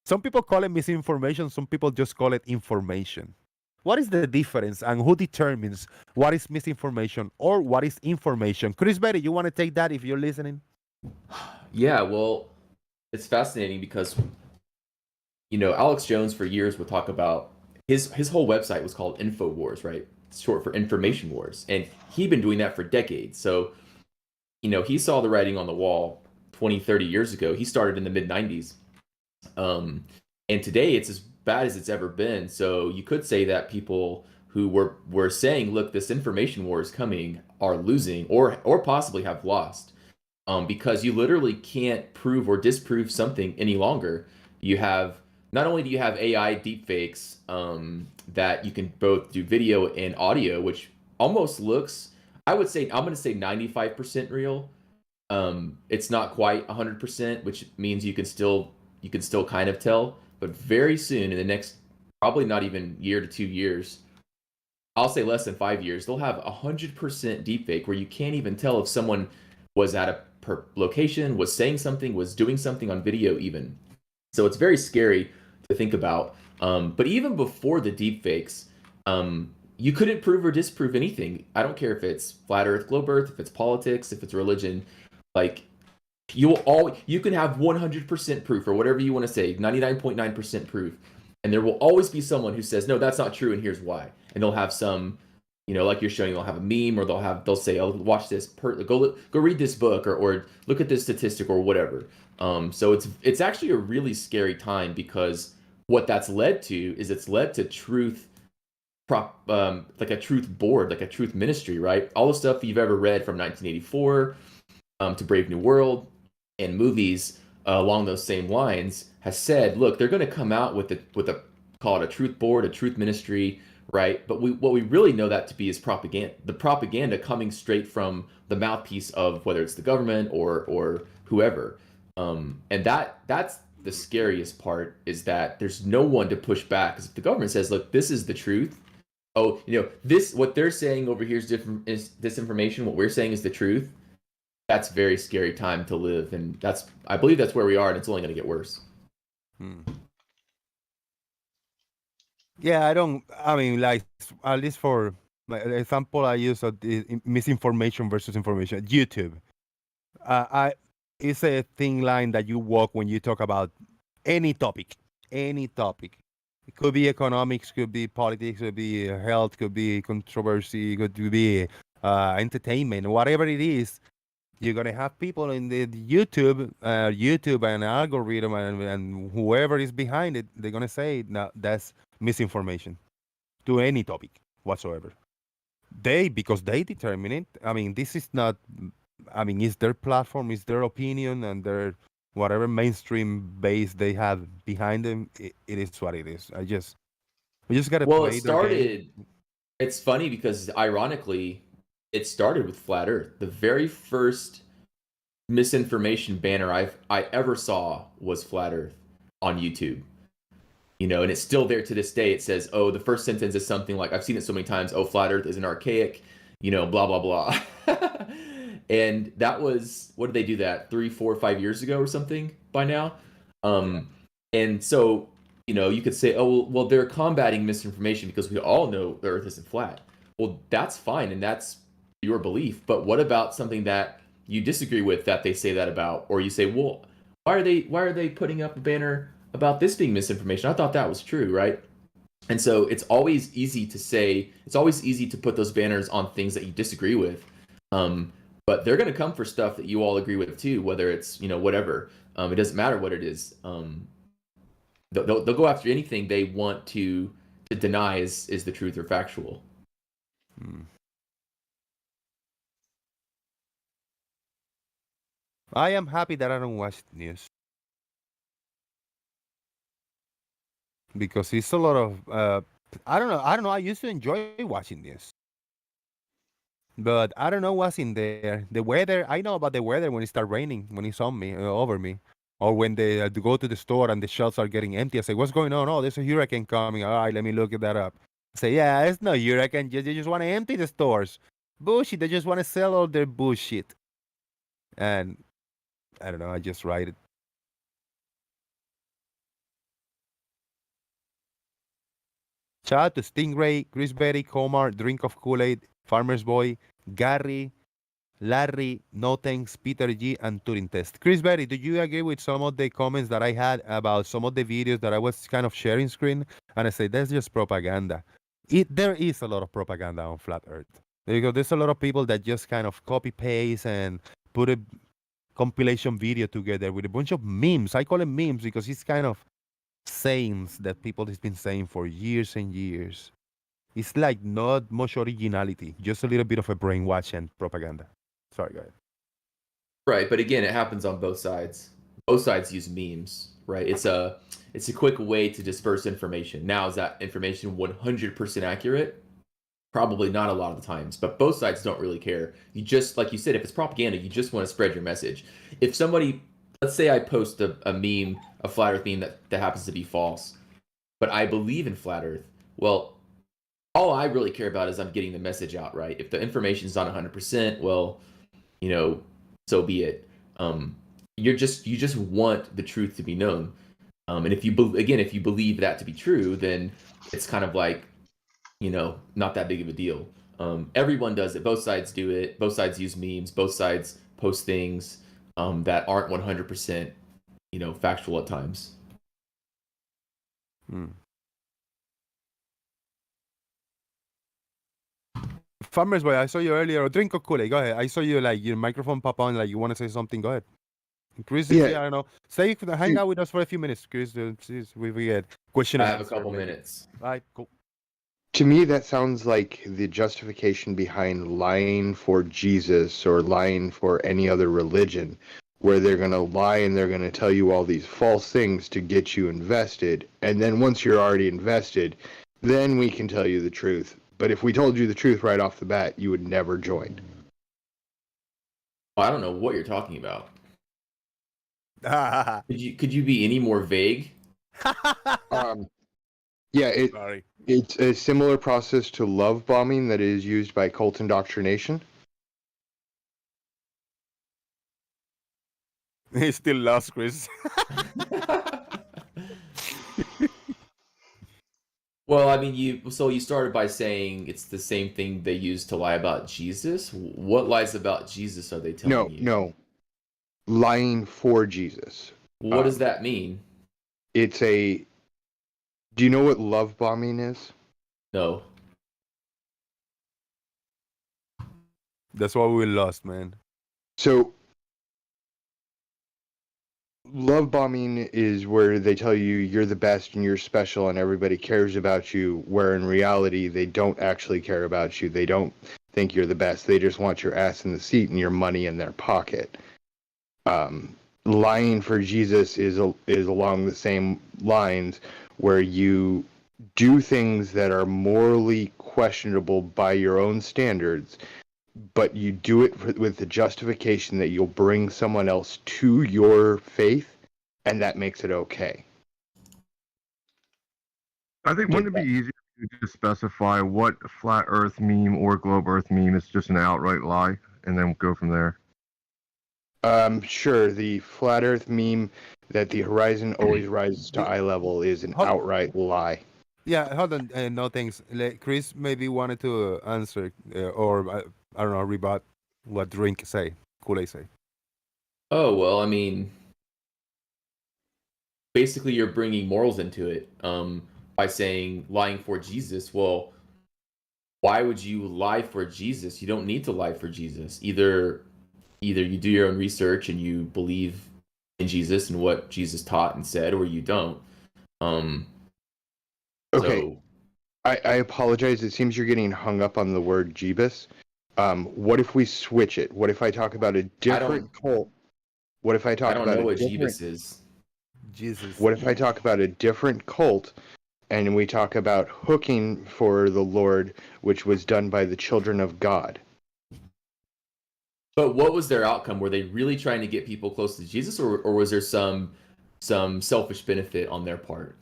Some people call it misinformation. Some people just call it information. What is the difference, and who determines what is misinformation or what is information? Chris Berry, you want to take that if you're listening? Yeah, well, it's fascinating because Alex Jones for years would talk about his whole website was called InfoWars, right? It's short for Information Wars, and he'd been doing that for decades. So he saw the writing on the wall 20, 30 years ago. He started in the mid 90s. And today it's as bad as it's ever been. So you could say that people who were saying, look, this information war is coming, are losing or possibly have lost. Because you literally can't prove or disprove something any longer. You have not only do you have AI deepfakes that you can both do video and audio, which almost looks, I would say, I'm going to say 95% real. It's not quite 100%, which means you can still kind of tell. But very soon, in the next probably not even year to 2 years, I'll say less than 5 years, they'll have 100% deepfake where you can't even tell if someone was at a location, was saying something, was doing something on video even. So it's very scary to think about. But even before the deepfakes, you couldn't prove or disprove anything. I don't care if it's flat Earth, globe Earth, if it's politics, if it's religion. Like you can have 100% proof or whatever you want to say, 99.9% proof, and there will always be someone who says no, that's not true, and here's why. And they'll have some, like you're showing, they'll have a meme, or they'll say, oh, watch this, go read this book, or look at this statistic, or whatever. So it's actually a really scary time, because what that's led to is it's led to truth like a truth board, like a truth ministry, right? All the stuff you've ever read from 1984 to Brave New World and movies along those same lines has said, look, they're going to come out with a call it a truth board, a truth ministry, right? But what we really know that to be is propaganda. The propaganda coming straight from the mouthpiece of whether it's the government or whoever. And that's the scariest part, is that there's no one to push back. Because if the government says, look, this is the truth. Oh, this, what they're saying over here is different, is disinformation. What we're saying is the truth. That's a very scary time to live, and I believe that's where we are, and it's only going to get worse. Yeah, I mean, like, at least for like example, I use of the misinformation versus information. YouTube, it's a thin line that you walk when you talk about any topic. Any topic. It could be economics, could be politics, could be health, could be controversy, could be entertainment, whatever it is. You're gonna have people in the YouTube and algorithm and whoever is behind it. They're gonna say, no, that's misinformation to any topic whatsoever. Because they determine it. I mean, this is not. I mean, it's their platform, it's their opinion, and their whatever mainstream base they have behind them. It is what it is. We just gotta Well, play their game. it's funny because ironically, it started with Flat Earth. The very first misinformation banner I ever saw was Flat Earth on YouTube. And it's still there to this day. It says, oh, the first sentence is something like, I've seen it so many times, oh, Flat Earth is an archaic, blah, blah, blah. And that was, what did they do that, 3, 4, 5 years ago or something by now? And so, you could say, oh, well, they're combating misinformation because we all know the Earth isn't flat. Well, that's fine, and that's your belief. But what about something that you disagree with that they say that about? Or you say, well, why are they putting up a banner about this being misinformation? I thought that was true, right? And so it's always easy to put those banners on things that you disagree with. But they're going to come for stuff that you all agree with too, whether it's, whatever. It doesn't matter what it is. They'll go after anything they want to deny is the truth or factual. I am happy that I don't watch news because it's a lot of I don't know. I used to enjoy watching news, but I don't know what's in there. The weather. I know about the weather when it starts raining, when it's on me, over me, or when they go to the store and the shelves are getting empty. I say, "What's going on? Oh, there's a hurricane coming. All right, let me look that up." I say, "Yeah, it's no hurricane. They just want to empty the stores. Bullshit. They just want to sell all their bullshit." And I don't know. I just write it. Shout out to Stingray, Chris Berry, Comar, Drink of Koolaid, Farmer's Boy, Gary, Larry, No Thanks, Peter G, and Turing Test. Chris Berry, do you agree with some of the comments that I had about some of the videos that I was kind of sharing screen? And I say, that's just propaganda. There is a lot of propaganda on Flat Earth. Because there's a lot of people that just kind of copy paste and put a compilation video together with a bunch of memes. I call them memes because it's kind of sayings that people has been saying for years and years. It's like not much originality, just a little bit of a brainwash and propaganda. Sorry, guys. Right, but again, it happens on both sides. Both sides use memes, right? It's a quick way to disperse information. Now, is that information 100% accurate? Probably not a lot of the times, but both sides don't really care. You just, like you said, if it's propaganda, you just want to spread your message. If somebody, let's say I post a meme, a flat earth meme that happens to be false, but I believe in flat earth, well, all I really care about is I'm getting the message out, right? If the information is not 100%, well, you know, so be it. You just want the truth to be known. And if you believe that to be true, then it's kind of like, you know, not that big of a deal. Everyone does it. Both sides do it. Both sides use memes. Both sides post things that aren't 100%, you know, factual at times. Farmer's Boy, I saw you earlier. Drink of Kool-Aid. Go ahead. I saw you like your microphone pop on, like you want to say something. Go ahead. Chris is here. I don't know. Hang out with us for a few minutes, Chris. We get question. I have a couple minutes. All right, cool. To me, that sounds like the justification behind lying for Jesus or lying for any other religion, where they're going to lie and they're going to tell you all these false things to get you invested. And then once you're already invested, then we can tell you the truth. But if we told you the truth right off the bat, you would never join. I don't know what you're talking about. Could you be any more vague? Yeah, it's a similar process to love bombing that is used by cult indoctrination. He's still lost, Chris. Well, I mean, you started by saying it's the same thing they use to lie about Jesus. What lies about Jesus are they telling you? No. Lying for Jesus. What does that mean? Do you know what love bombing is? No. That's why we lost, man. So, love bombing is where they tell you you're the best and you're special and everybody cares about you, where in reality they don't actually care about you. They don't think you're the best. They just want your ass in the seat and your money in their pocket. Lying for Jesus is along the same lines, where you do things that are morally questionable by your own standards, but you do it with the justification that you'll bring someone else to your faith, and that makes it okay. I think wouldn't it be easier to just specify what flat Earth meme or globe Earth meme is just an outright lie, and then go from there? Sure. The flat Earth meme that the horizon always rises to eye level is an outright lie. Yeah, hold on. No thanks. Chris maybe wanted to answer or I don't know, rebut what Drink say. Kool-Aid say. Oh, well, I mean, basically you're bringing morals into it by saying lying for Jesus. Well, why would you lie for Jesus? You don't need to lie for Jesus. Either you do your own research and you believe in Jesus and what Jesus taught and said, or you don't. Okay. So, I apologize. It seems you're getting hung up on the word Jeebus. What if we switch it? What if I talk about a different cult? What if I talk about I don't know what Jeebus is. Jesus. What if I talk about a different cult and we talk about hooking for the Lord, which was done by the children of God? But what was their outcome? Were they really trying to get people close to Jesus, or was there some selfish benefit on their part?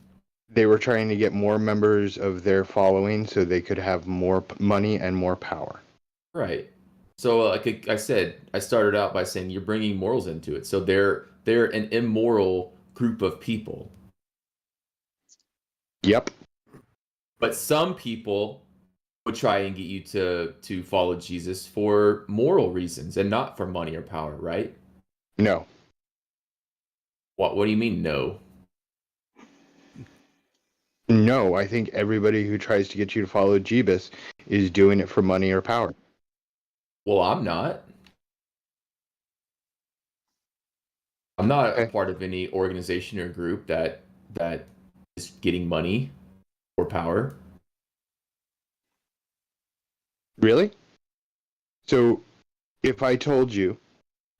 They were trying to get more members of their following so they could have more money and more power. Right. So, like I said, I started out by saying you're bringing morals into it. So they're an immoral group of people. Yep. But some people would try and get you to follow Jesus for moral reasons and not for money or power, right? No. What do you mean no? No, I think everybody who tries to get you to follow Jeebus is doing it for money or power. Well, I'm not. I'm not a Okay. part of any organization or group that is getting money or power. Really? So, if I told you,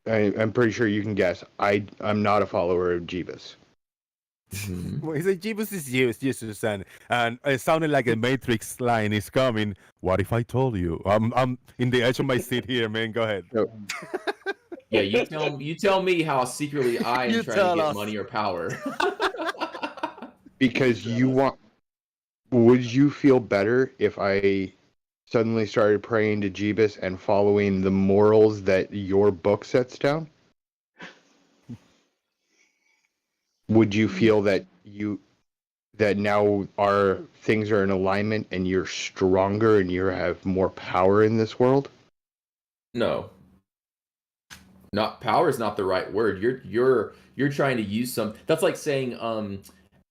I'm pretty sure you can guess, I'm not a follower of Jeebus. Well, he said, "Jeebus is Jesus," and it sounded like a Matrix line is coming. What if I told you? I'm in the edge of my seat here, man. Go ahead. Yeah, you tell me how secretly I am You trying to tell get us. money or power. Because would you feel better if I suddenly started praying to Jeebus and following the morals that your book sets down? Would you feel that now our things are in alignment and you're stronger and you have more power in this world? No. Not power is not the right word. You're trying to use some. That's like saying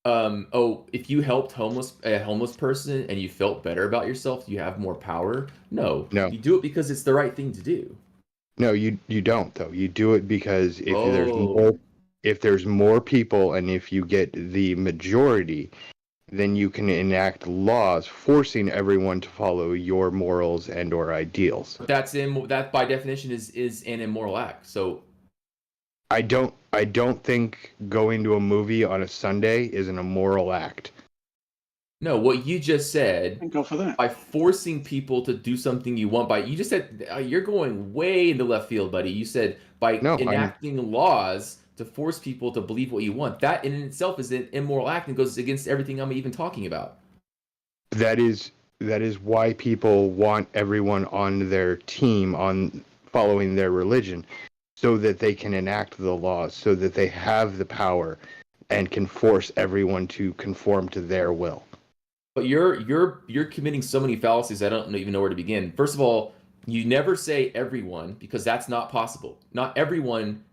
oh, if you helped a homeless person and you felt better about yourself, you have more power. No. You do it because it's the right thing to do. No, you don't though. You do it because Oh. if there's more people and if you get the majority, then you can enact laws forcing everyone to follow your morals and or ideals. But that by definition is an immoral act. So I don't think going to a movie on a Sunday is an immoral act. no, what you just said, Thank God for that. by forcing people to do something you want, you just said you're going way into left field, buddy. You said by enacting laws to force people to believe what you want. That in itself is an immoral act and goes against everything I'm even talking about. That is why people want everyone on their team on following their religion, so that they can enact the laws, so that they have the power and can force everyone to conform to their will. But you're committing so many fallacies I don't even know where to begin. First of all, you never say everyone because that's not possible. Not everyone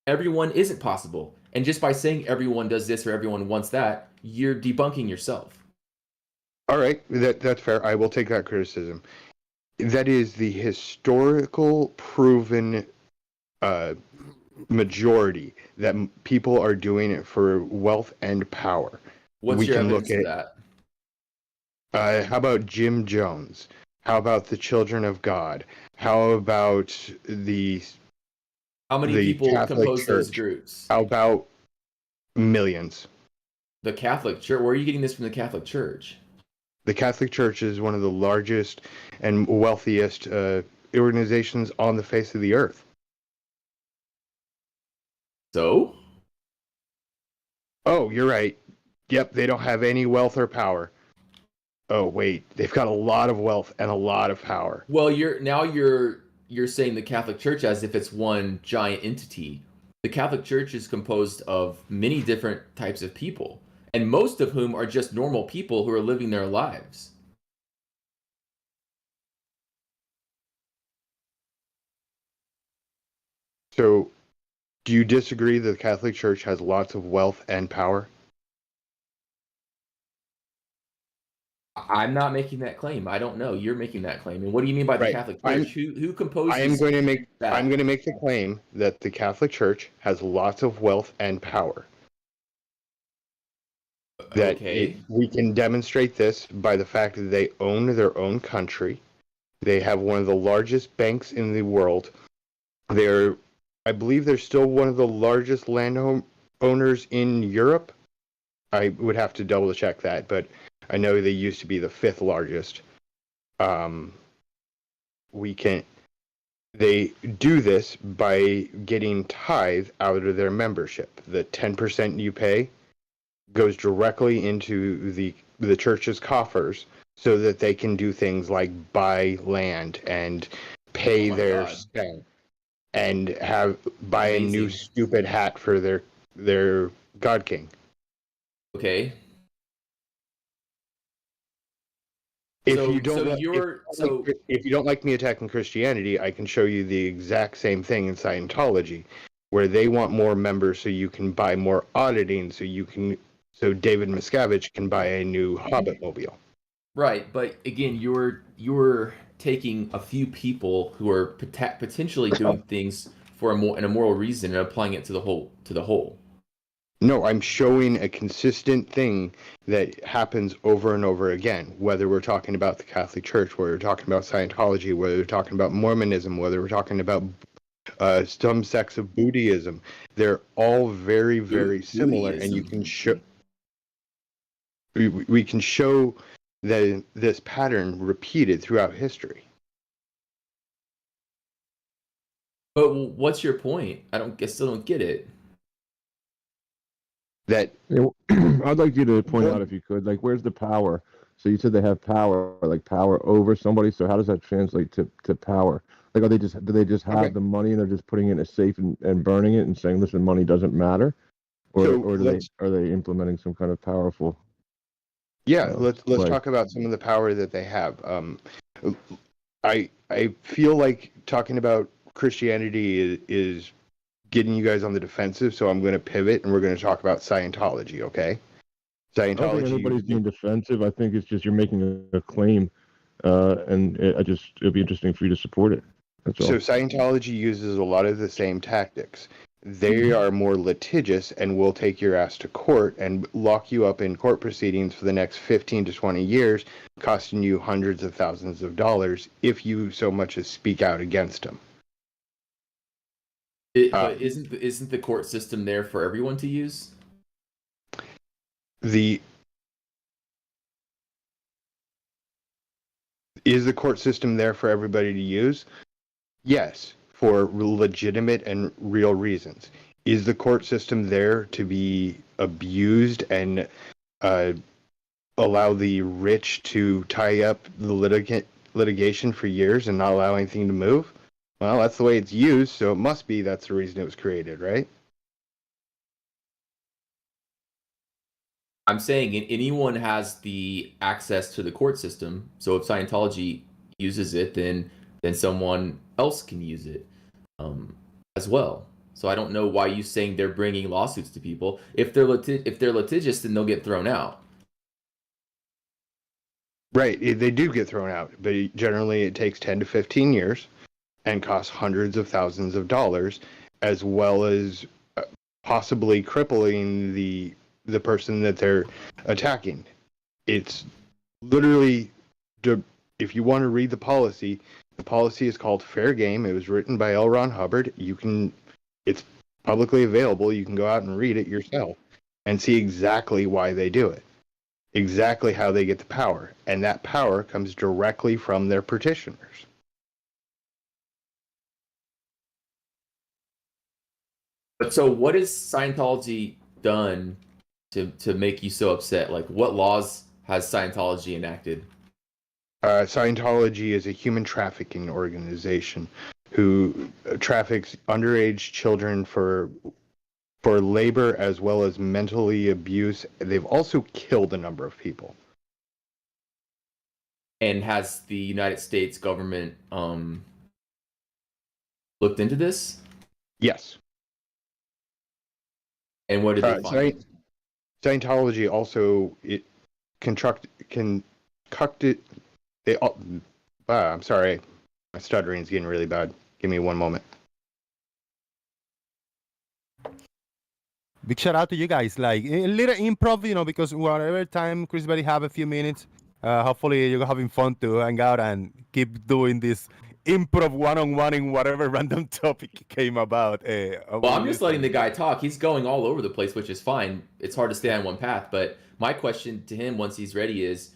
isn't possible. And just by saying everyone does this or everyone wants that, you're debunking yourself. All right, that's fair. I will take that criticism. That is the historical proven majority that people are doing it for wealth and power. What's your evidence of that? How about Jim Jones? How about the Children of God? How about how many people Catholic compose Church? Those groups? How about millions? The Catholic Church? Where are you getting this from the Catholic Church? The Catholic Church is one of the largest and wealthiest organizations on the face of the earth. So? Oh, you're right. Yep, they don't have any wealth or power. Oh, wait, they've got a lot of wealth and a lot of power. Well, you're saying the Catholic Church as if it's one giant entity. The Catholic Church is composed of many different types of people, and most of whom are just normal people who are living their lives. So, do you disagree that the Catholic Church has lots of wealth and power? I'm not making that claim. I don't know. You're making that claim. And what do you mean by the Catholic Church? Who composes I'm going to make that? I'm going to make the claim that the Catholic Church has lots of wealth and power. We can demonstrate this by the fact that they own their own country. They have one of the largest banks in the world. I believe they're still one of the largest landowners in Europe. I would have to double check that, but I know they used to be the 5th largest. They do this by getting tithe out of their membership. The 10% you pay goes directly into the church's coffers so that they can do things like buy land and pay their spend and buy a new stupid hat for their God King. Okay. If So- you don't, so like- you're- if you don't like me attacking Christianity, I can show you the exact same thing in Scientology, where they want more members so you can buy more auditing, so David Miscavige can buy a new Hobbit mobile. Right, but again, you're taking a few people who are potentially doing things for an immoral reason and applying it to the whole. No, I'm showing a consistent thing that happens over and over again, whether we're talking about the Catholic Church, whether we're talking about Scientology, whether we're talking about Mormonism, whether we're talking about some sects of Buddhism. They're all very, very similar, and you can show we can show that this pattern repeated throughout history. But what's your point? I still don't get it. That I'd like you to point out, if you could, like, where's the power? So you said they have power, like power over somebody. So how does that translate to power? Like, do they just have the money and they're just putting it in a safe and burning it and saying, listen, money doesn't matter, or are they implementing some kind of powerful? Yeah, let's talk about some of the power that they have. I feel like talking about Christianity is getting you guys on the defensive, so I'm going to pivot and we're going to talk about Scientology. Okay? I don't think anybody's being defensive. I think it's just you're making a claim, and it'd be interesting for you to support it. That's all. So Scientology uses a lot of the same tactics. They are more litigious and will take your ass to court and lock you up in court proceedings for the next 15 to 20 years, costing you hundreds of thousands of dollars if you so much as speak out against them. But isn't the court system there for everyone to use? Is the court system there for everybody to use? Yes, for legitimate and real reasons. Is the court system there to be abused and allow the rich to tie up the litigation for years and not allow anything to move? Well, that's the way it's used, so it must be that's the reason it was created, right? I'm saying anyone has the access to the court system. So if Scientology uses it, then someone else can use it as well. So I don't know why you're saying they're bringing lawsuits to people. If they're litigious, then they'll get thrown out. Right, they do get thrown out, but generally it takes 10 to 15 years and costs hundreds of thousands of dollars, as well as possibly crippling the person that they're attacking. It's literally, if you want to read the policy is called Fair Game. It was written by L. Ron Hubbard. It's publicly available. You can go out and read it yourself and see exactly why they do it, exactly how they get the power, and that power comes directly from their petitioners. But so what has Scientology done to make you so upset? Like, what laws has Scientology enacted? Scientology is a human trafficking organization who traffics underage children for labor as well as mentally abuse. They've also killed a number of people. And has the United States government looked into this? Yes. And what did they find? Scientology also concocted. I'm sorry, my stuttering is getting really bad. Give me one moment. Big shout out to you guys. Like a little improv, because whatever time Chris Berry have a few minutes, hopefully you're having fun to hang out and keep doing this improv one-on-one in whatever random topic came about. Well, I'm just letting the guy talk. He's going all over the place, which is fine. It's hard to stay on one path. But my question to him once he's ready is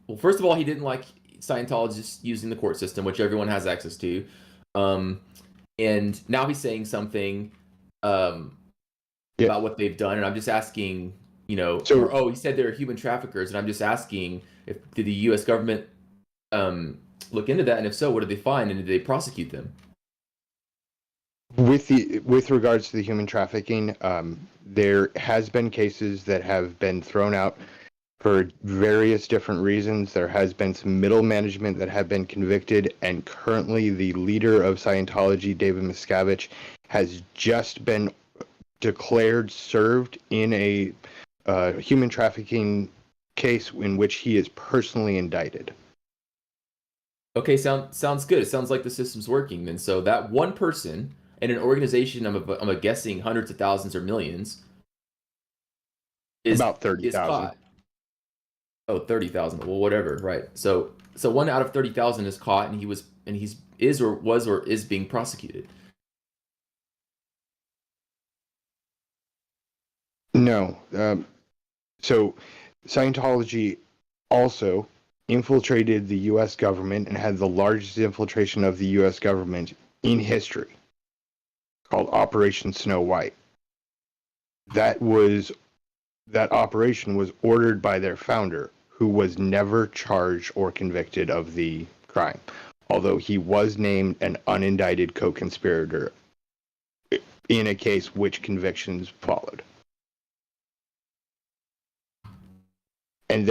well, first of all, he didn't like Scientologists using the court system, which everyone has access to. And now he's saying something about what they've done. And I'm just asking, he said they're human traffickers. And I'm just asking, did the U.S. government look into that? And if so, what did they find? And did they prosecute them? With regards to the human trafficking, there has been cases that have been thrown out for various different reasons. There has been some middle management that have been convicted, and currently the leader of Scientology, David Miscavige, has just been declared served in a human trafficking case in which he is personally indicted. Okay, sounds good. It sounds like the system's working. And so that one person in an organization, I'm guessing hundreds of thousands or millions, is about 30,000. Caught. Oh, 30,000. Well, whatever, right? So one out of 30,000 is caught, and he's being prosecuted. No. So Scientology also infiltrated the U.S. government and had the largest infiltration of the U.S. government in history, called Operation Snow White. That operation was ordered by their founder, who was never charged or convicted of the crime, although he was named an unindicted co-conspirator in a case which convictions followed. And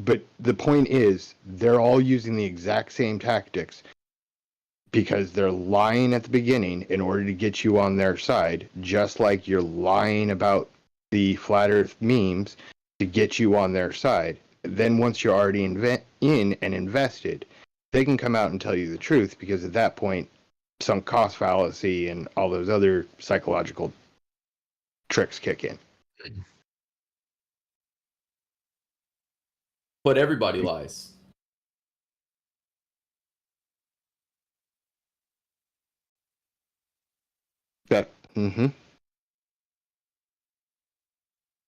but the point is, they're all using the exact same tactics because they're lying at the beginning in order to get you on their side, just like you're lying about the flat earth memes to get you on their side. Then once you're already in and invested, they can come out and tell you the truth, because at that point, some cost fallacy and all those other psychological tricks kick in. But everybody lies.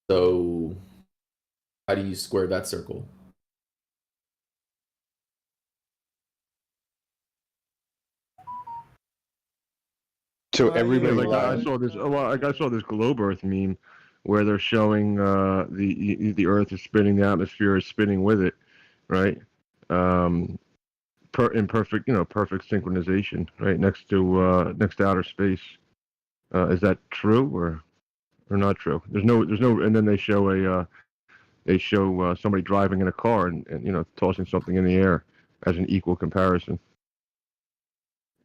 So, how do you square that circle? So everybody, I saw this. I saw this globe Earth meme where they're showing the Earth is spinning, the atmosphere is spinning with it, right? In perfect, perfect synchronization, right next to outer space. Is that true or not true? There's no, and then they show somebody driving in a car and tossing something in the air as an equal comparison.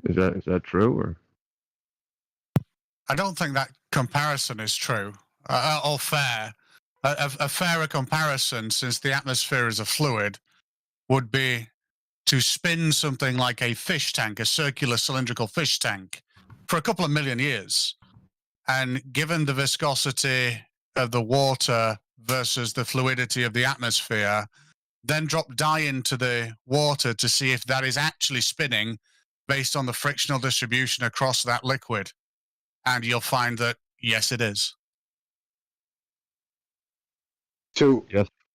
Is that true or? I don't think that comparison is true or fair. A fairer comparison, since the atmosphere is a fluid, would be to spin something like a fish tank, a circular cylindrical fish tank, for a couple of million years. And given the viscosity of the water versus the fluidity of the atmosphere, then drop dye into the water to see if that is actually spinning based on the frictional distribution across that liquid. And you'll find that, yes, it is. So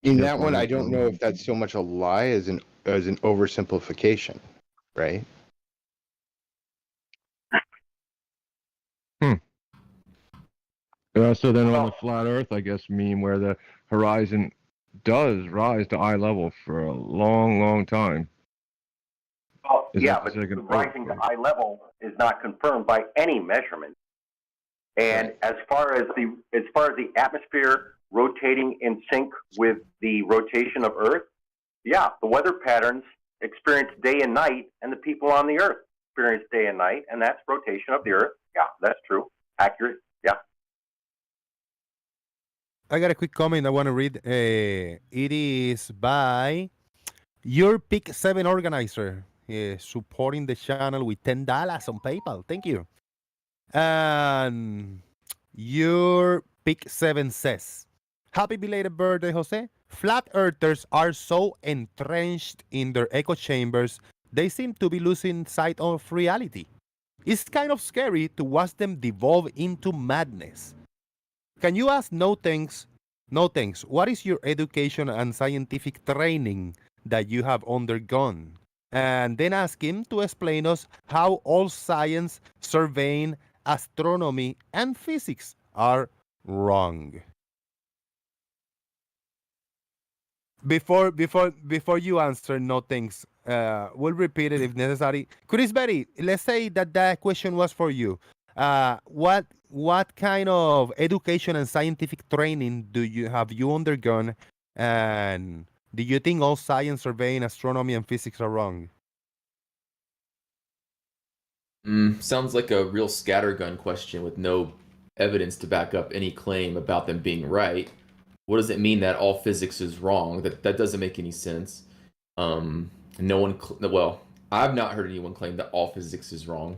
in that one, I don't know if that's so much a lie as an oversimplification, right? So then on the flat Earth, I guess, meme where the horizon does rise to eye level for a long, long time. Well, but the rising to eye level is not confirmed by any measurement. And as far as the atmosphere rotating in sync with the rotation of Earth, the weather patterns experience day and night, and the people on the Earth experience day and night, and that's rotation of the Earth. Yeah, that's true. Accurate. Yeah. I got a quick comment I want to read. It is by your Pick 7 organizer, supporting the channel with $10 on PayPal. Thank you. And your Pick 7 says, happy belated birthday, Jose. Flat earthers are so entrenched in their echo chambers, they seem to be losing sight of reality. It's kind of scary to watch them devolve into madness. Can you ask No Thanks, what is your education and scientific training that you have undergone? And then ask him to explain us how all science, surveying, astronomy, and physics are wrong. Before you answer, No Thanks, we'll repeat it if necessary. Chris Berry, let's say that question was for you. What kind of education and scientific training have you undergone, And do you think all science surveying astronomy and physics are wrong? Sounds like a real scattergun question with no evidence to back up any claim about them being right. What does it mean that all physics is wrong? That doesn't make any sense. No one, well, I've not heard anyone claim that all physics is wrong.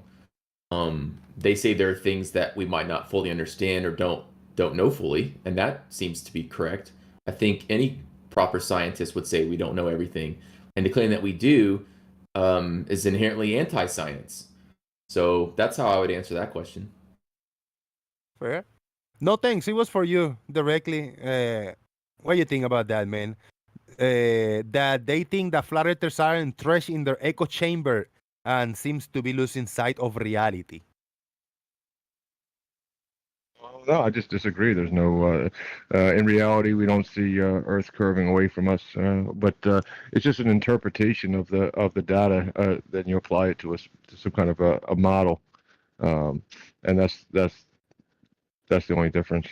They say there are things that we might not fully understand or don't know fully, and that seems to be correct. I think any proper scientist would say we don't know everything, and to claim that we do is inherently anti-science. So that's how I would answer that question. Fair. No thanks. It was for you directly. What do you think about that, man? That they think that flat earthers are entrenched in their echo chamber and seems to be losing sight of reality. No, I just disagree. There's no, in reality, we don't see Earth curving away from us, but it's just an interpretation of the data. Then you apply it to some kind of a model, and that's the only difference.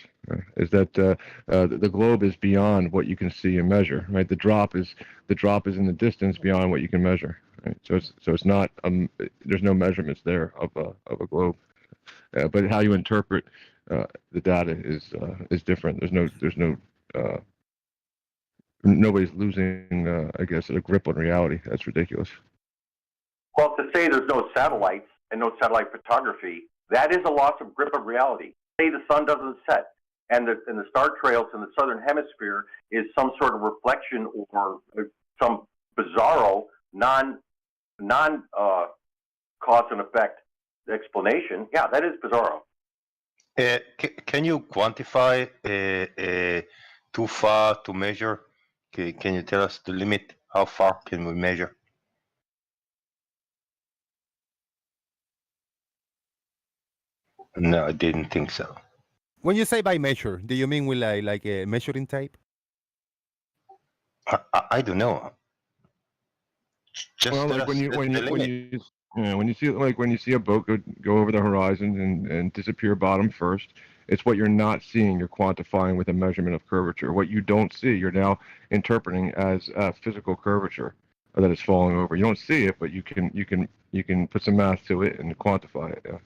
Is that the globe is beyond what you can see and measure, right? The drop is in the distance beyond what you can measure, right? So it's not there's no measurements there of a globe, but how you interpret the data is different. There's no nobody's losing I guess a grip on reality. That's ridiculous. Well, to say there's no satellites and no satellite photography, that is a loss of grip of reality. Say the sun doesn't set, and the star trails in the southern hemisphere is some sort of reflection or some bizarro non cause and effect explanation. Yeah, that is bizarro. Can you quantify too far to measure? Can you tell us the limit? How far can we measure? No, I didn't think so. When you say by measure, do you mean with like a measuring tape? I don't know. Just well, like when you see a boat go over the horizon and disappear bottom first, it's what you're not seeing. You're quantifying with a measurement of curvature. What you don't see, you're now interpreting as physical curvature that is falling over. You don't see it, but you can put some math to it and quantify it. Yeah.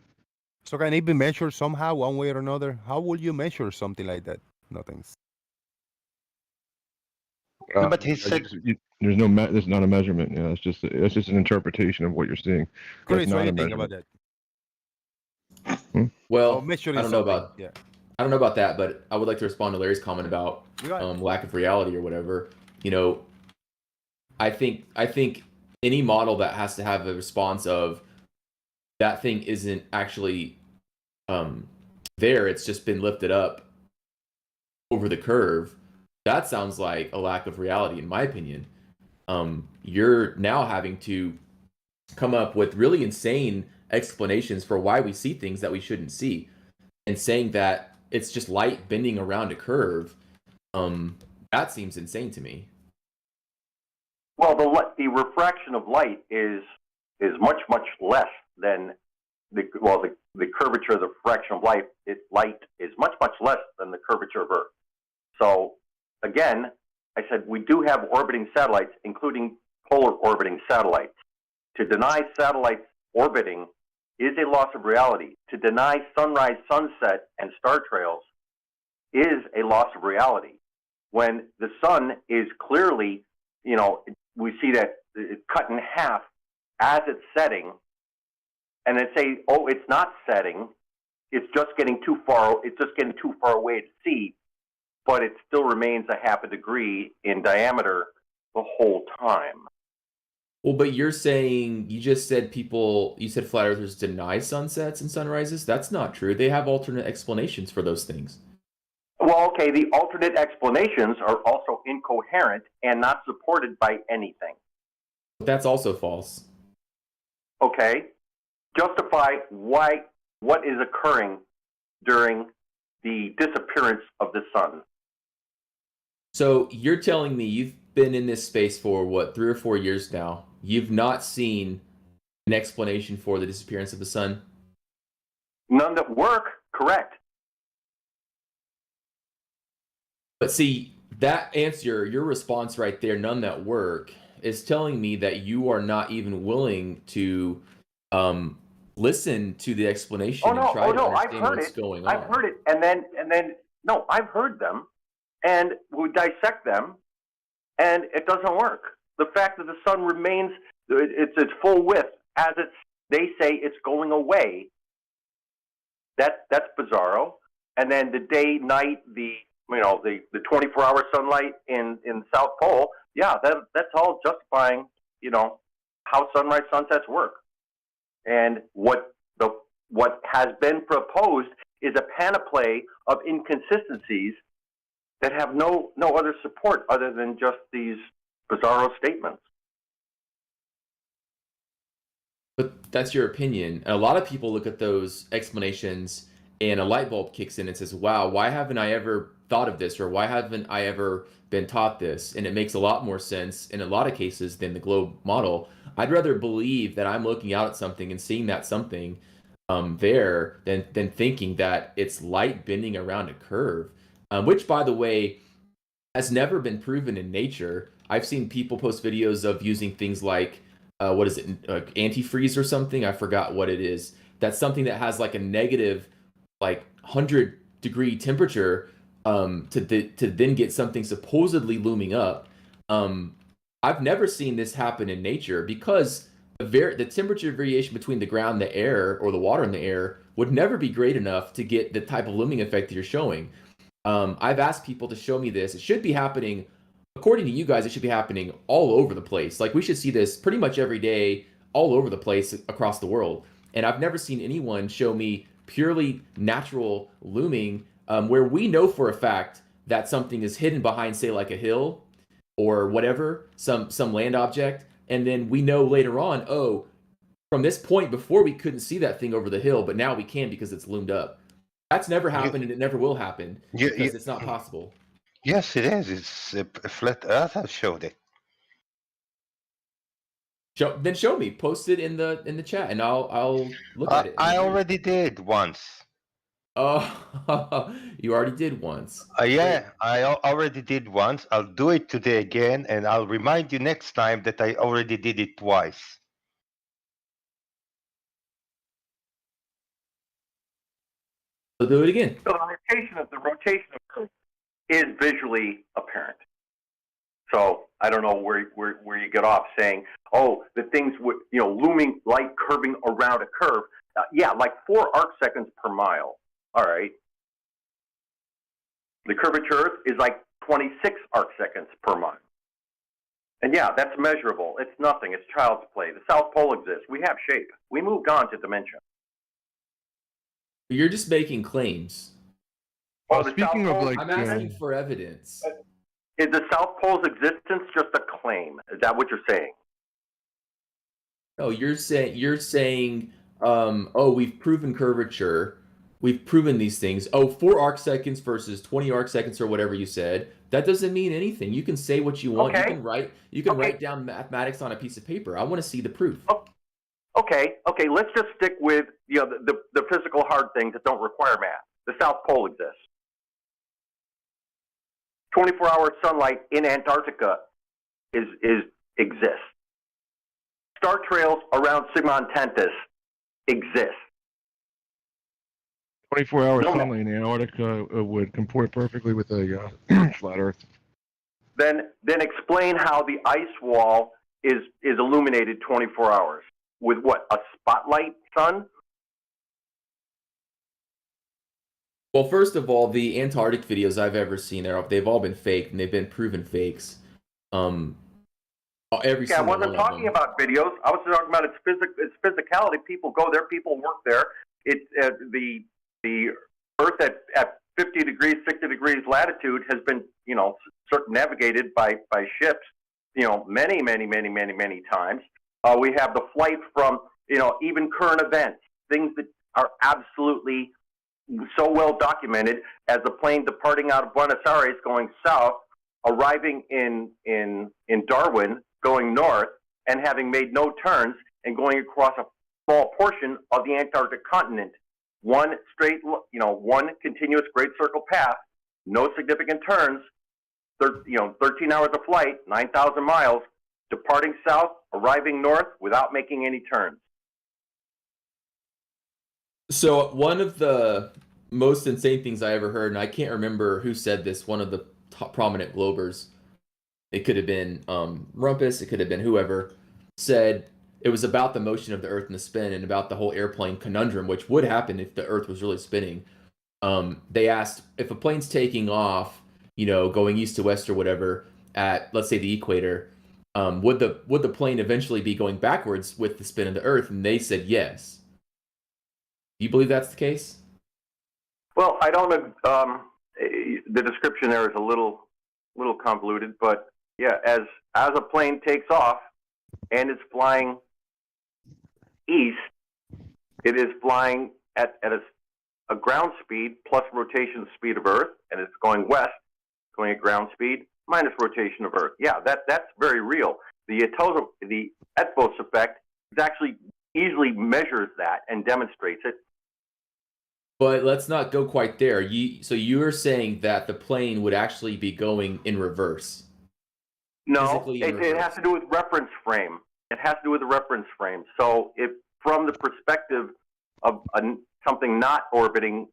So can it be measured somehow, one way or another? How will you measure something like that? No thanks. But he said there's not a measurement. Yeah, it's just an interpretation of what you're seeing. Chris, what do you think about that? Well, measuring I don't know about yeah. I don't know about that, but I would like to respond to Larry's comment about lack of reality or whatever. You know, I think any model that has to have a response of that thing isn't actually there, it's just been lifted up over the curve. That sounds like a lack of reality, in my opinion. You're now having to come up with really insane explanations for why we see things that we shouldn't see, and saying that it's just light bending around a curve. That seems insane to me. Well, the refraction of light is much less than the curvature of the refraction of light. Light is much less than the curvature of Earth. So again, I said we do have orbiting satellites, including polar orbiting satellites. To deny satellites orbiting is a loss of reality. To deny sunrise, sunset, and star trails is a loss of reality. When the sun is clearly, we see that it's cut in half as it's setting, and then say, oh, it's not setting, it's just getting too far away to see, but it still remains a half a degree in diameter the whole time. Well, but you just said you said flat earthers deny sunsets and sunrises. That's not true. They have alternate explanations for those things. Well, okay, the alternate explanations are also incoherent and not supported by anything. That's also false. Okay. Justify what is occurring during the disappearance of the sun. So you're telling me you've been in this space for 3 or 4 years now. You've not seen an explanation for the disappearance of the sun? None that work, correct. But see, that answer, your response right there, none that work, is telling me that you are not even willing to listen to the explanation and try to understand what's going I've on. heard it, and then no, I've heard them, and we dissect them, and it doesn't work. The fact that the sun remains its full width as they say it's going away. That's bizarro. And then the day, night, the 24-hour sunlight in the South Pole. Yeah, that's all justifying how sunrise sunsets work. And what has been proposed is a panoply of inconsistencies that have no other support other than just these bizarro statements. But that's your opinion. And a lot of people look at those explanations and a light bulb kicks in and says, wow, why haven't I ever thought of this? Or why haven't I ever been taught this? And it makes a lot more sense in a lot of cases than the globe model. I'd rather believe that I'm looking out at something and seeing that something there than thinking that it's light bending around a curve, which, by the way, has never been proven in nature. I've seen people post videos of using things like what is it, antifreeze or something? I forgot what it is. That's something that has like a negative, like 100-degree temperature to then get something supposedly looming up. I've never seen this happen in nature because the temperature variation between the ground, the air, or the water in the air would never be great enough to get the type of looming effect that you're showing. I've asked people to show me this. It should be happening. According to you guys, it should be happening all over the place. Like, we should see this pretty much every day, all over the place across the world. And I've never seen anyone show me purely natural looming where we know for a fact that something is hidden behind, say, like a hill or whatever, some land object. And then we know later on, oh, from this point before we couldn't see that thing over the hill, but now we can because it's loomed up. That's never happened, and it never will happen because it's not possible. Yes, it is. It's a flat Earth has showed it. Then show me. Post it in the chat, and I'll look at it. I already did once. Oh, you already did once. Yeah, I already did once. I'll do it today again, and I'll remind you next time that I already did it twice. So do it again. So the rotation of Earth is visually apparent. So I don't know where you get off saying, oh, the things with looming light curving around a curve. Yeah, like 4 arc seconds per mile. All right. The curvature Earth is like 26 arc seconds per mile. And yeah, that's measurable. It's nothing. It's child's play. The South Pole exists. We have shape. We moved on to dimension. You're just making claims. Well, speaking of I'm asking for evidence. Is the South Pole's existence just a claim? Is that what you're saying? No, you're saying, oh, we've proven curvature. We've proven these things. Oh, 4 arc seconds versus 20 arc seconds or whatever you said. That doesn't mean anything. You can say what you want. Okay. You can write down mathematics on a piece of paper. I want to see the proof. Okay. Let's just stick with the physical hard things that don't require math. The South Pole exists. 24-hour sunlight in Antarctica exists. Star trails around Sigma Tentis exist. 24-hour sunlight in Antarctica would comport perfectly with a flat Earth. Then explain how the ice wall is illuminated 24 hours with what, a spotlight sun? Well, first of all, the Antarctic videos I've ever seen, they've all been fake, and they've been proven fakes. Every single one of them. I wasn't talking about videos. I was talking about its physicality. People go there. People work there. It's the Earth at 50 degrees, 60 degrees latitude has been, circumnavigated by ships, many times. We have the flight from, even current events, things that are absolutely so well documented as the plane departing out of Buenos Aires going south, arriving in Darwin, going north, and having made no turns and going across a small portion of the Antarctic continent. One straight, one continuous great circle path, no significant turns, 13 hours of flight, 9,000 miles, departing south, arriving north without making any turns. So one of the most insane things I ever heard, and I can't remember who said this, one of the top prominent Globers, it could have been Rumpus, it could have been whoever, said it was about the motion of the Earth and the spin and about the whole airplane conundrum, which would happen if the Earth was really spinning. They asked if a plane's taking off, going east to west or whatever at, let's say, the equator, would the plane eventually be going backwards with the spin of the Earth? And they said yes. Do you believe that's the case? Well, I don't know. The description there is a little convoluted, but yeah, as a plane takes off and it's flying east, it is flying at a ground speed plus rotation speed of Earth, and it's going west, going at ground speed minus rotation of Earth. Yeah, that's very real. The Etvos effect is actually easily measures that and demonstrates it. But let's not go quite there. So you're saying that the plane would actually be going in reverse? No, it has to do with reference frame. It has to do with the reference frame. So if from the perspective of something not orbiting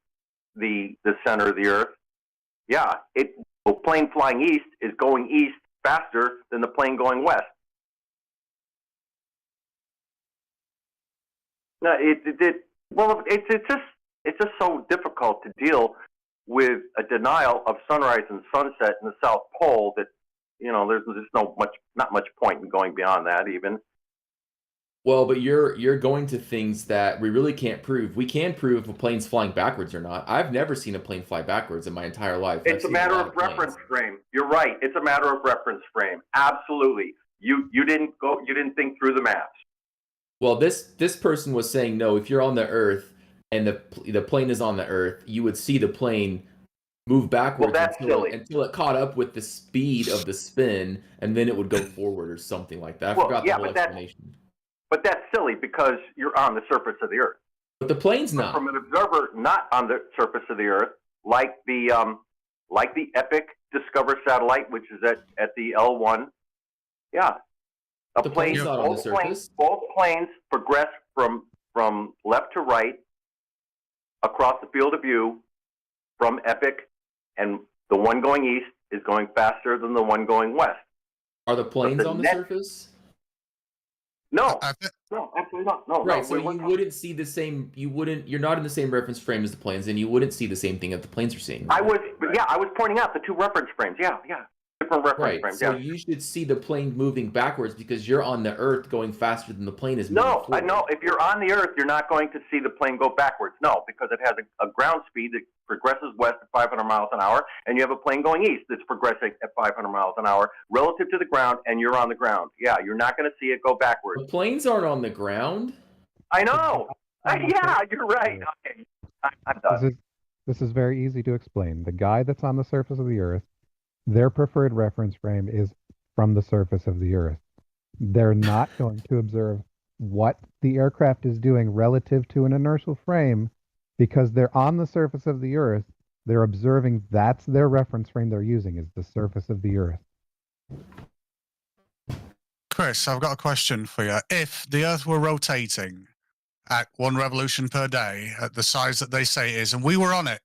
the center of the Earth, yeah, a plane flying east is going east faster than the plane going west. No, it's just so difficult to deal with a denial of sunrise and sunset in the South Pole that, there's just not much point in going beyond that even. Well, but you're going to things that we really can't prove. We can prove if a plane's flying backwards or not. I've never seen a plane fly backwards in my entire life. It's a matter of reference frame. You're right. It's a matter of reference frame. Absolutely. You didn't think through the maths. Well, this person was saying no. If you're on the Earth and the plane is on the Earth, you would see the plane move backwards until it caught up with the speed of the spin, and then it would go forward or something like that. I forgot the whole explanation. But that's silly because you're on the surface of the Earth. But the plane's not. From an observer not on the surface of the Earth, like the Epic Discover satellite, which is at the L1. Yeah, The plane's not on the surface. Both planes progress from left to right across the field of view from Epic, and the one going east is going faster than the one going west. Are the planes on the surface? No, absolutely not. No, right. No, so you wouldn't see the same. You're not in the same reference frame as the planes, and you wouldn't see the same thing that the planes are seeing. Right? I was pointing out the two reference frames. Yeah. Different reference frames. So you should see the plane moving backwards because you're on the Earth going faster than the plane is moving forward. No. If you're on the Earth, you're not going to see the plane go backwards. No, because it has a ground speed that progresses west at 500 miles an hour, and you have a plane going east that's progressing at 500 miles an hour relative to the ground, and you're on the ground. Yeah, you're not going to see it go backwards. The planes aren't on the ground. I know. Yeah, you're right. Okay, I'm done. This is very easy to explain. The guy that's on the surface of the Earth, their preferred reference frame is from the surface of the Earth. They're not going to observe what the aircraft is doing relative to an inertial frame because they're on the surface of the Earth. They're observing that's their reference frame they're using is the surface of the Earth. Chris, I've got a question for you. If the Earth were rotating at 1 revolution per day at the size that they say it is, and we were on it,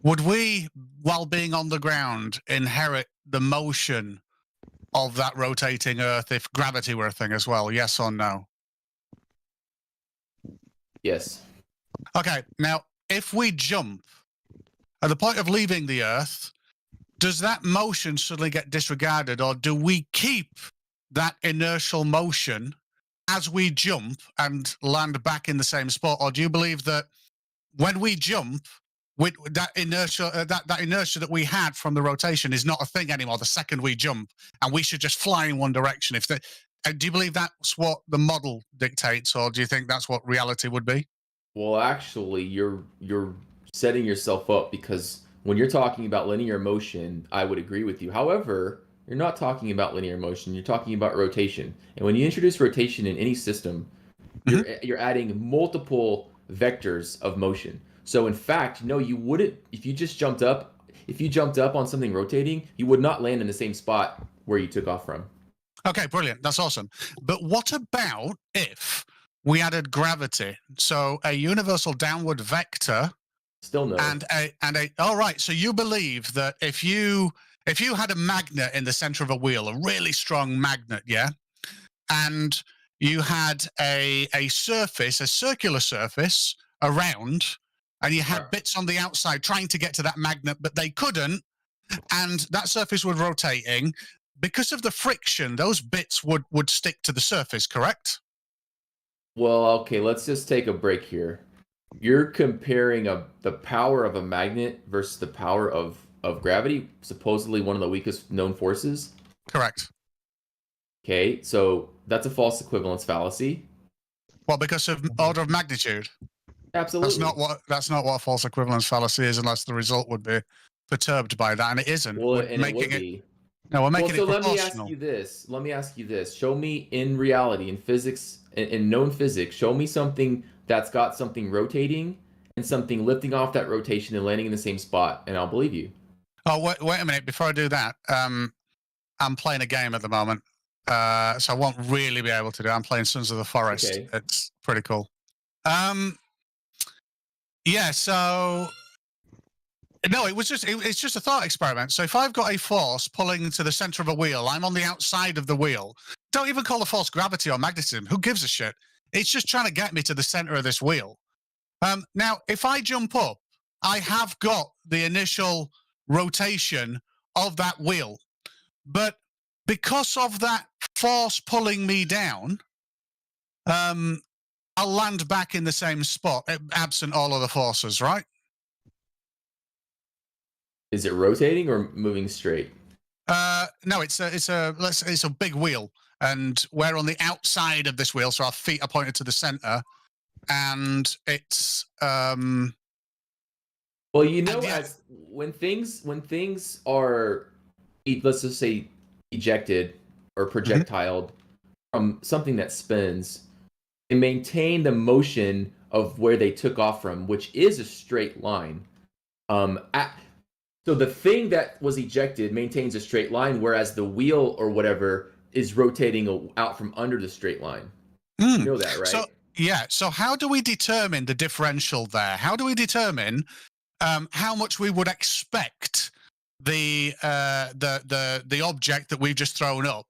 would we, while being on the ground, inherit the motion of that rotating Earth if gravity were a thing as well? Yes or no? Yes. Okay, now, if we jump, at the point of leaving the Earth, does that motion suddenly get disregarded, or do we keep that inertial motion as we jump and land back in the same spot? Or do you believe that when we jump, with that inertia, that inertia that we had from the rotation is not a thing anymore the second we jump, and we should just fly in one direction? Do you believe that's what the model dictates, or do you think that's what reality would be? Well, actually, you're setting yourself up, because when you're talking about linear motion, I would agree with you. However, you're not talking about linear motion. You're talking about rotation. And when you introduce rotation in any system, you're adding multiple vectors of motion. So in fact, no, you wouldn't, if you just jumped up, if you jumped up on something rotating, you would not land in the same spot where you took off from. Okay, brilliant. That's awesome. But what about if we added gravity? So a universal downward vector. Still no. And a. All right. So you believe that if you had a magnet in the center of a wheel, a really strong magnet, yeah, and you had a surface, a circular surface around, and you had bits on the outside trying to get to that magnet, but they couldn't, and that surface was rotating. Because of the friction, those bits would stick to the surface, correct? Well, okay, let's just take a break here. You're comparing the power of a magnet versus the power of gravity, supposedly one of the weakest known forces. Correct. Okay, so that's a false equivalence fallacy. Well, because of order of magnitude. Absolutely. That's not what a false equivalence fallacy is, unless the result would be perturbed by that, and it isn't. Well, we're making it. No, we're making it proportional. Let me ask you this. Show me in reality, in physics, in known physics, show me something that's got something rotating and something lifting off that rotation and landing in the same spot, and I'll believe you. Oh, wait a minute. Before I do that, I'm playing a game at the moment, so I won't really be able to do it. I'm playing Sons of the Forest. Okay. It's pretty cool. Yeah, so... No, it's just a thought experiment. So if I've got a force pulling to the center of a wheel, I'm on the outside of the wheel. Don't even call the force gravity or magnetism. Who gives a shit? It's just trying to get me to the center of this wheel. Now, if I jump up, I have got the initial rotation of that wheel. But because of that force pulling me down, I'll land back in the same spot, absent all other forces, right? Is it rotating or moving straight? No, it's a big wheel, and we're on the outside of this wheel, so our feet are pointed to the center, and it's Well, you know, as when things are, let's just say, ejected or projectiled from something that spins, they maintain the motion of where they took off from, which is a straight line. So the thing that was ejected maintains a straight line, whereas the wheel or whatever is rotating out from under the straight line. You know that, right? So how do we determine the differential there? How do we determine how much we would expect the object that we've just thrown up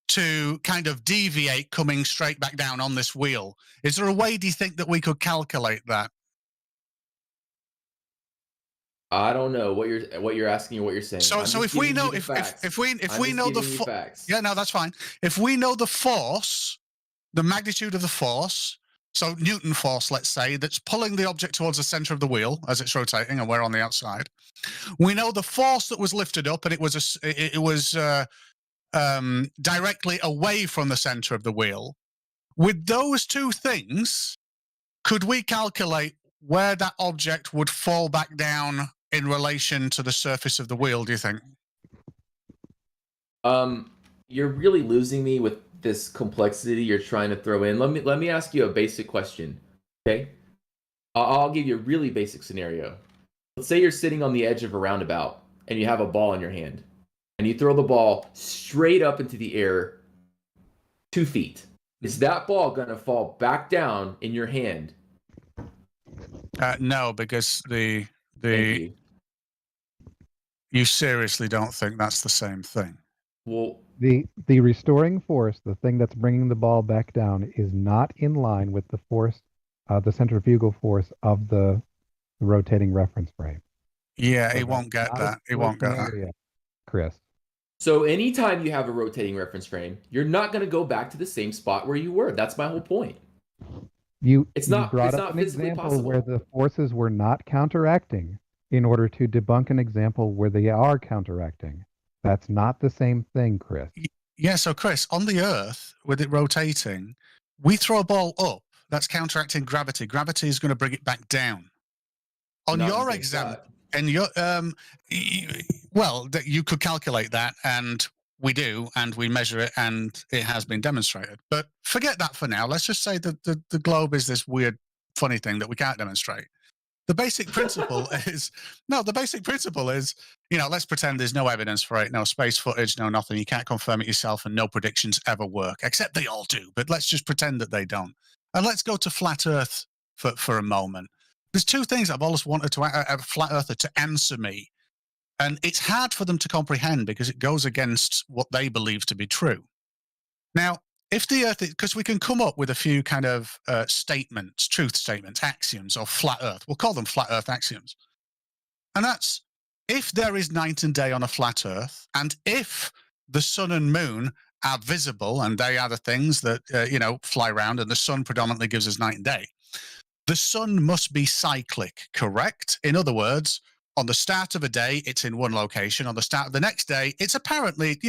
to kind of deviate coming straight back down on this wheel? Is there a way, do you think, that we could calculate that? I don't know what you're asking or what you're saying. So if we know if we know the facts. Yeah, no, that's fine. If we know the force, the magnitude of the force, so Newton force, let's say, that's pulling the object towards the center of the wheel as it's rotating, and we're on the outside. We know the force that was lifted up, and it was directly away from the center of the wheel. With those two things, could we calculate where that object would fall back down in relation to the surface of the wheel, do you think? You're really losing me with this complexity you're trying to throw in. Let me ask you a basic question, okay? I'll give you a really basic scenario. Let's say you're sitting on the edge of a roundabout and you have a ball in your hand, and you throw the ball straight up into the air 2 feet. Is that ball gonna fall back down in your hand? No, because you seriously don't think that's the same thing? Well, the restoring force, the thing that's bringing the ball back down, is not in line with the force, the centrifugal force of the rotating reference frame. Yeah, so it won't get that. It won't get that, Chris. So anytime you have a rotating reference frame, you're not going to go back to the same spot where you were. That's my whole point. You brought up an example possible. where the forces were not counteracting in order to debunk an example where they are counteracting. That's not the same thing, Chris. Yeah, so Chris, on the Earth, with it rotating, we throw a ball up, that's counteracting gravity. Gravity is going to bring it back down. On your example, and your you could calculate that, and we do, and we measure it, and it has been demonstrated. But forget that for now. Let's just say that the globe is this weird, funny thing that we can't demonstrate. The basic principle is let's pretend there's no evidence for it, no space footage, no nothing. You can't confirm it yourself, and no predictions ever work, except they all do. But let's just pretend that they don't. And let's go to flat Earth for a moment. There's two things I've always wanted to a flat earther to answer me, and it's hard for them to comprehend because it goes against what they believe to be true. Now, if the Earth, because we can come up with a few kind of statements, truth statements, axioms of flat Earth. We'll call them flat Earth axioms. And that's if there is night and day on a flat Earth, and if the sun and moon are visible, and they are the things that, fly around, and the sun predominantly gives us night and day, the sun must be cyclic, correct? In other words, on the start of a day, it's in one location. On the start of the next day, it's apparently,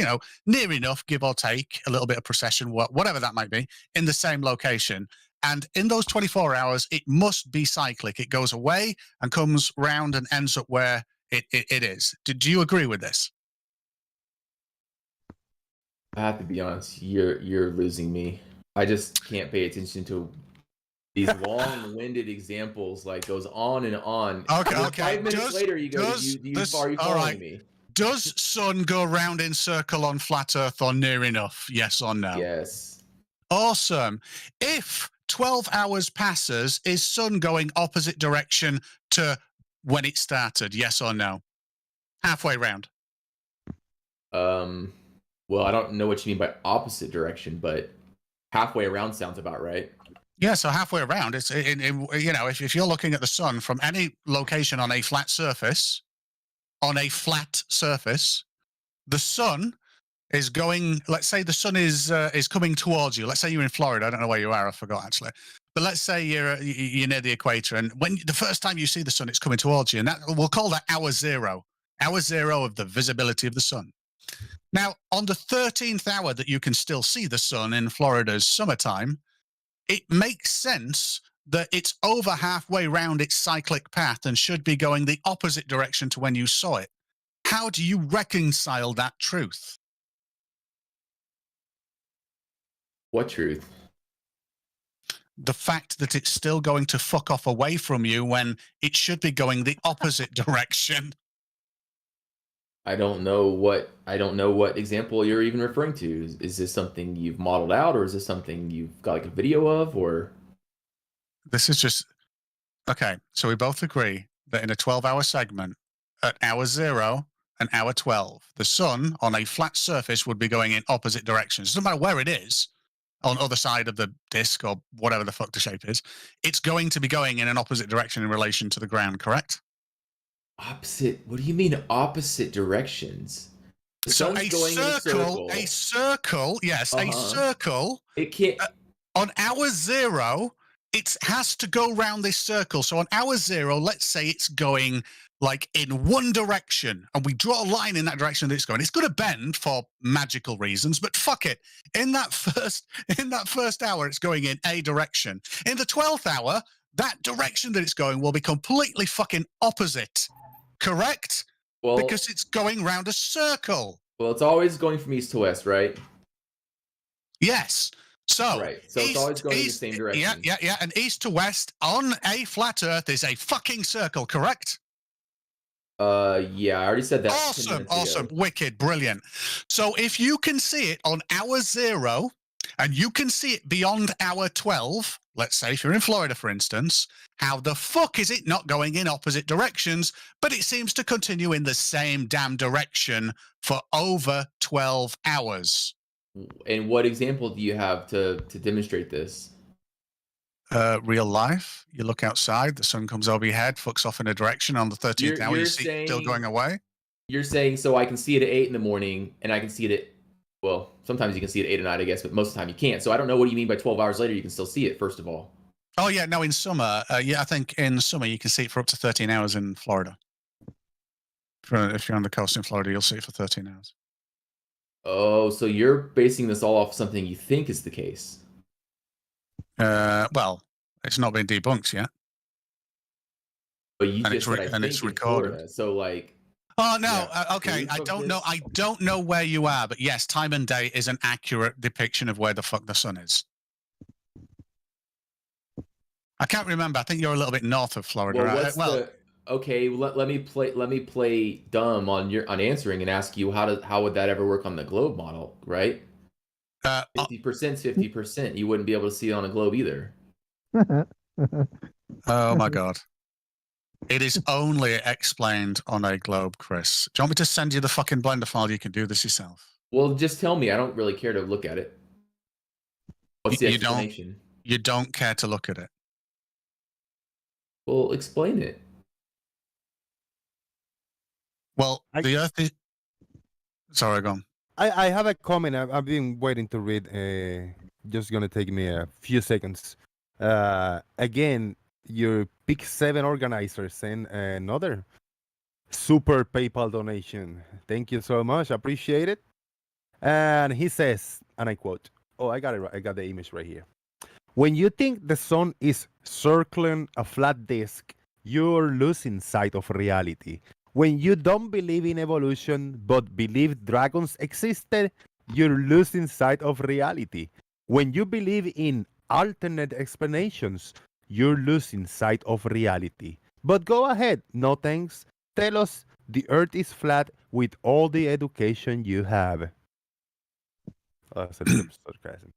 near enough, give or take, a little bit of precession, whatever that might be, in the same location. And in those 24 hours, it must be cyclic. It goes away and comes round and ends up where it is. Do you agree with this? I have to be honest, you're losing me. I just can't pay attention to these long-winded examples, like goes on and on. Okay. 5 minutes later, you go, are you following me? Does sun go round in circle on flat Earth or near enough? Yes or no? Yes. Awesome. If 12 hours passes, is sun going opposite direction to when it started? Yes or no? Halfway round. Well, I don't know what you mean by opposite direction, but halfway around sounds about right. Yeah, so halfway around, it's if you're looking at the sun from any location on a flat surface, the sun is going. Let's say the sun is coming towards you. Let's say you're in Florida. I don't know where you are. I forgot actually. But let's say you're near the equator, and when the first time you see the sun, it's coming towards you, and we'll call that hour zero of the visibility of the sun. Now, on the 13th hour that you can still see the sun in Florida's summertime, it makes sense that it's over halfway round its cyclic path and should be going the opposite direction to when you saw it. How do you reconcile that truth? What truth? The fact that it's still going to fuck off away from you when it should be going the opposite direction. I don't know what example you're even referring to. Is this something you've modeled out, or is this something you've got like a video of, or? This is just okay. So we both agree that in a 12-hour segment, at hour 0 and hour 12, the sun on a flat surface would be going in opposite directions. No matter where it is, on the other side of the disk or whatever the fuck the shape is, it's going to be going in an opposite direction in relation to the ground, correct? Opposite? What do you mean opposite directions? The sun's going in a circle. A circle, yes, a circle. It can't. On hour 0, it has to go round this circle. So on hour 0, let's say it's going like in one direction, and we draw a line in that direction that it's going. It's going to bend for magical reasons, but fuck it. In that first hour, it's going in a direction. In the 12th hour, that direction that it's going will be completely fucking opposite. Correct? Well, because it's going round a circle. Well, it's always going from east to west, right? Yes. So, right. So it's always going in the same direction. Yeah. And east to west on a flat Earth is a fucking circle, correct? Yeah, I already said that. Awesome. Wicked. Brilliant. So if you can see it on hour 0 and you can see it beyond hour 12, let's say if you're in Florida, for instance, how the fuck is it not going in opposite directions, but it seems to continue in the same damn direction for over 12 hours? And what example do you have to demonstrate this? Real life. You look outside, the sun comes over your head, fucks off in a direction. On the 13th hour, you see it still going away. You're saying, so I can see it at 8 in the morning, and I can see it at, well, sometimes you can see it at 8 at night, I guess, but most of the time you can't. So I don't know what you mean by 12 hours later you can still see it, first of all. Oh, yeah, no, in summer, I think in summer you can see it for up to 13 hours in Florida. If you're on the coast in Florida, you'll see it for 13 hours. Oh, so you're basing this all off something you think is the case. Well, it's not been debunked yet. But you just said, and it's recorded. Florida, so like. Oh no! Yeah. Okay, I don't know. I don't know where you are, but yes, time and day is an accurate depiction of where the fuck the sun is. I can't remember. I think you're a little bit north of Florida. Well, Right? what's the okay? Let me play dumb on answering and ask you how would that ever work on the globe model, right? 50% 50%. You wouldn't be able to see it on a globe either. Oh my god! It is only explained on a globe, Chris. Do you want me to send you the fucking Blender file? You can do this yourself. Well, just tell me. I don't really care to look at it. What's the explanation? You don't care to look at it. Well, explain it. Well, the Earth is... Sorry, go on. I have a comment. I've been waiting to read. Just gonna take me a few seconds. Again, your Pick 7 organizers send another super PayPal donation. Thank you so much. Appreciate it. And he says, and I quote, oh, I got it right. I got the image right here. When you think the sun is circling a flat disk, you're losing sight of reality. When you don't believe in evolution but believe dragons existed, you're losing sight of reality. When you believe in alternate explanations, you're losing sight of reality. But go ahead, no thanks. Tell us the earth is flat with all the education you have. Oh, that's a bit of sarcasm.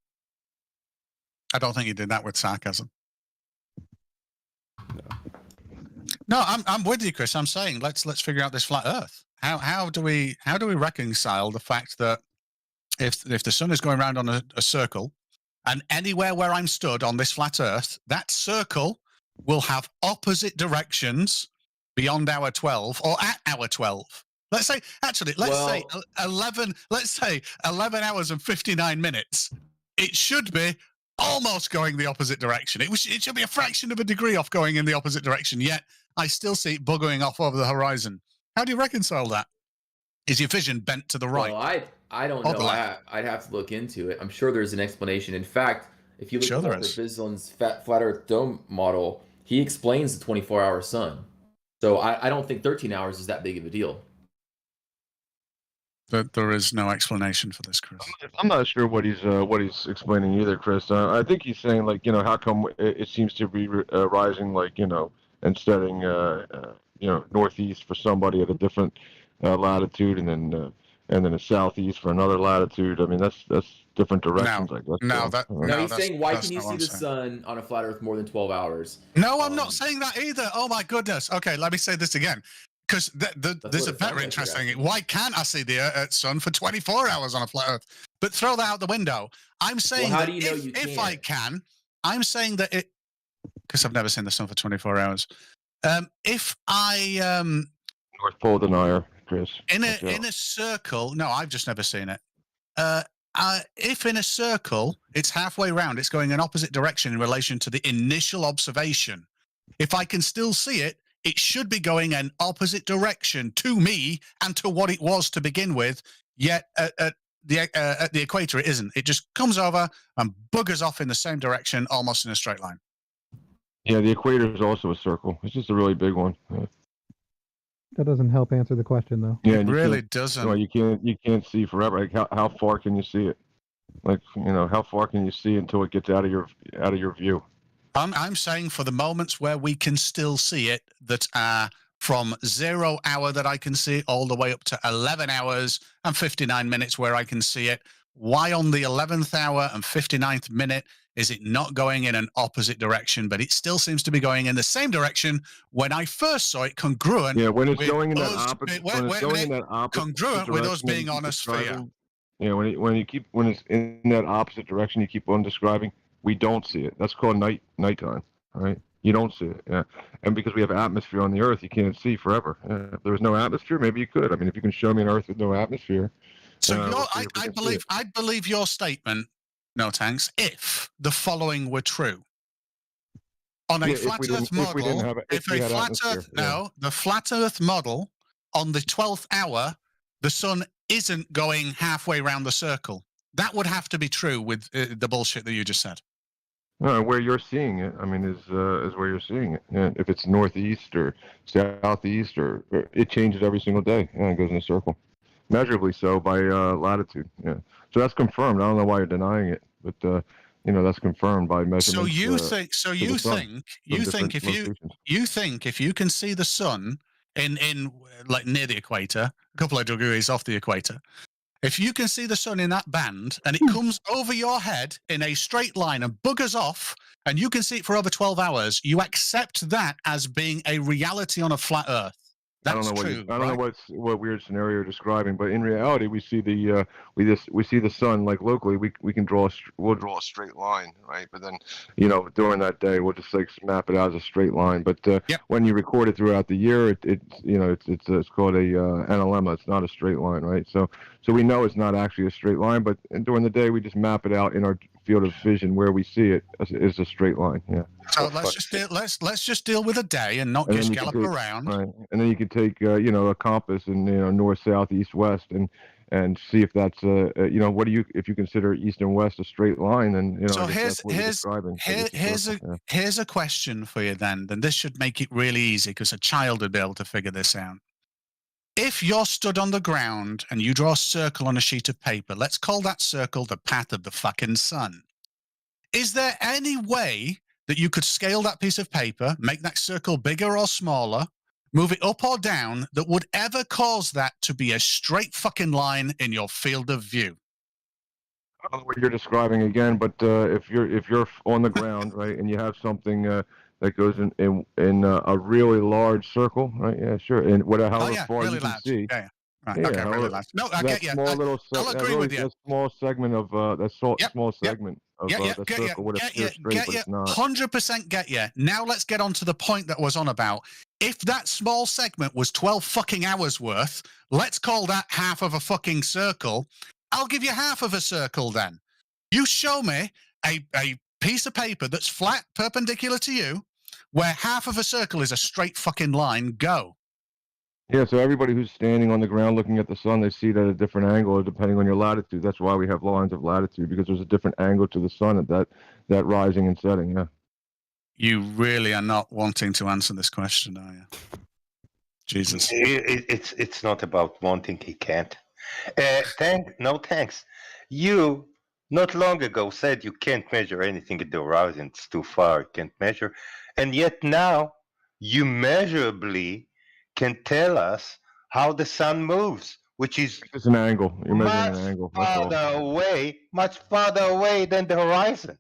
I don't think you did that with sarcasm. No, I'm with you, Chris. I'm saying let's figure out this flat Earth. How do we reconcile the fact that if the sun is going around on a circle, and anywhere where I'm stood on this flat Earth, that circle will have opposite directions beyond hour 12 or at hour 12. Let's say 11 hours and 59 minutes. It should be almost going the opposite direction. It should be a fraction of a degree off going in the opposite direction, yet I still see it buggering off over the horizon. How do you reconcile that? Is your vision bent to the right? Well, I don't know. I'd have to look into it. I'm sure there's an explanation. In fact, if you look at Walter Bislin's flat Earth dome model, he explains the 24-hour sun. So I don't think 13 hours is that big of a deal. There is no explanation for this, Chris. I'm not sure what he's explaining either, Chris. I think he's saying, like, how come it seems to be rising, like, and setting northeast for somebody at a different latitude, and then a southeast for another latitude. I mean, that's different directions, I guess. No, he's saying, why can you see the sun on a flat Earth more than 12 hours? No, I'm not saying that either. Oh my goodness. Okay, let me say this again. Because there's a very interesting. Why can't I see the sun for 24 hours on a flat Earth? But throw that out the window. I'm saying that if I can, I'm saying that it, because I've never seen the sun for 24 hours. If I North Pole denier, Chris. In a circle, no, I've just never seen it. If in a circle, it's halfway round, it's going in opposite direction in relation to the initial observation. If I can still see it, it should be going an opposite direction to me and to what it was to begin with. Yet at the equator, it isn't. It just comes over and buggers off in the same direction, almost in a straight line. Yeah, the equator is also a circle. It's just a really big one. Yeah. That doesn't help answer the question, though. Yeah, it really doesn't. No, you can't see forever. Like how far can you see it? Like, how far can you see until it gets out of your view? I'm saying for the moments where we can still see it, that are from 0 hour that I can see all the way up to 11 hours and 59 minutes where I can see it. Why on the 11th hour and 59th minute is it not going in an opposite direction, but it still seems to be going in the same direction when I first saw it congruent? Yeah, when it's going in that opposite, congruent with us being on a sphere. Yeah, when it's in that opposite direction, you keep on describing. We don't see it. That's called nighttime. All right, you don't see it. Yeah, and because we have atmosphere on the Earth, you can't see forever. If there was no atmosphere, maybe you could. I mean, if you can show me an Earth with no atmosphere. So I believe your statement, no thanks, if the following were true. On a flat Earth model, the flat Earth model on the 12th hour, the sun isn't going halfway around the circle. That would have to be true with the bullshit that you just said. Where you're seeing it, I mean, is where you're seeing it. Yeah, if it's northeast or southeast, or it changes every single day. Yeah, it goes in a circle, measurably so by latitude. Yeah, so that's confirmed. I don't know why you're denying it, but that's confirmed by measurements. So you think? So to the you sun think? from You think different if locations. you think if you can see the sun in like near the equator, a couple of degrees off the equator, if you can see the sun in that band and it comes over your head in a straight line and buggers off, and you can see it for over 12 hours, you accept that as being a reality on a flat Earth. That's true. I don't know what weird scenario you're describing, but in reality, we see the we see the sun like locally. We can we'll draw a straight line, right? But then during that day, we'll just like map it out as a straight line. But when you record it throughout the year, it's called a analemma. It's not a straight line, right? So we know it's not actually a straight line, but during the day we just map it out in our field of vision where we see it is a straight line. Yeah. So let's just deal with a day and not just gallop around. Right, and then you could take a compass and north, south, east, west, and see if that's what do you if you consider east and west a straight line, then So that's what you're describing. here's a question for you then this should make it really easy because a child would be able to figure this out. If you're stood on the ground and you draw a circle on a sheet of paper, let's call that circle the path of the fucking sun. Is there any way that you could scale that piece of paper, make that circle bigger or smaller, move it up or down, that would ever cause that to be a straight fucking line in your field of view? I don't know what you're describing again, but if you're on the ground, right, and you have something that goes in a really large circle, right? Yeah, sure. And however far really you can large. see. Yeah. Right. Okay, really large. No, I get you. I'll agree with you. That small segment of small segment of the circle would appear straight, but it's not. 100% get you. Now let's get on to the point that was on about. If that small segment was 12 fucking hours worth, let's call that half of a fucking circle. I'll give you half of a circle then. You show me a piece of paper that's flat, perpendicular to you, where half of a circle is a straight fucking line. Go. Yeah, so everybody who's standing on the ground looking at the sun, they see it at a different angle depending on your latitude. That's why we have lines of latitude, because there's a different angle to the sun at that rising and setting. Yeah. You really are not wanting to answer this question, are you? Jesus. It's not about wanting. He can't. No thanks. You not long ago said you can't measure anything at the horizon. It's too far. You can't measure, and yet now you measurably can tell us how the sun moves, which is it's an angle. You're measuring an angle. Much farther away than the horizon.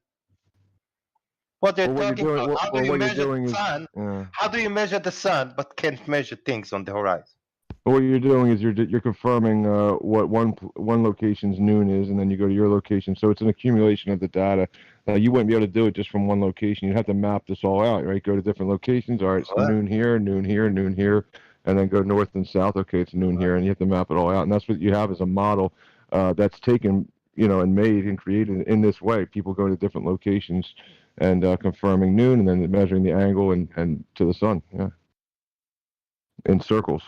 What they're talking about? How do you measure the sun? How do you measure the sun, but can't measure things on the horizon? What you're doing is you're confirming what one location's noon is, and then you go to your location. So it's an accumulation of the data. You wouldn't be able to do it just from one location. You'd have to map this all out, right? Go to different locations. All right, so noon here, noon here, noon here, and then go north and south. Okay, it's noon here, and you have to map it all out. And that's what you have as a model that's taken, and made and created in this way. People go to different locations and confirming noon, and then measuring the angle and to the sun. Yeah, in circles.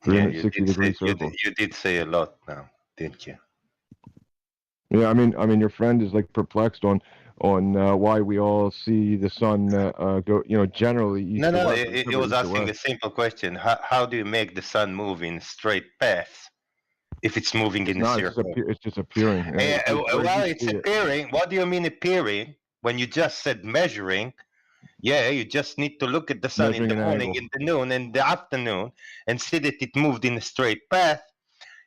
360-degree circle. You did say a lot now, didn't you? Yeah, I mean, your friend is like perplexed on why we all see the sun go, generally east to west. It was asking a simple question. How do you make the sun move in straight paths if it's moving in a circle? It's just appearing. It's appearing. What do you mean appearing when you just said measuring? Yeah, you just need to look at the sun in the morning, in the noon, and the afternoon, and see that it moved in a straight path.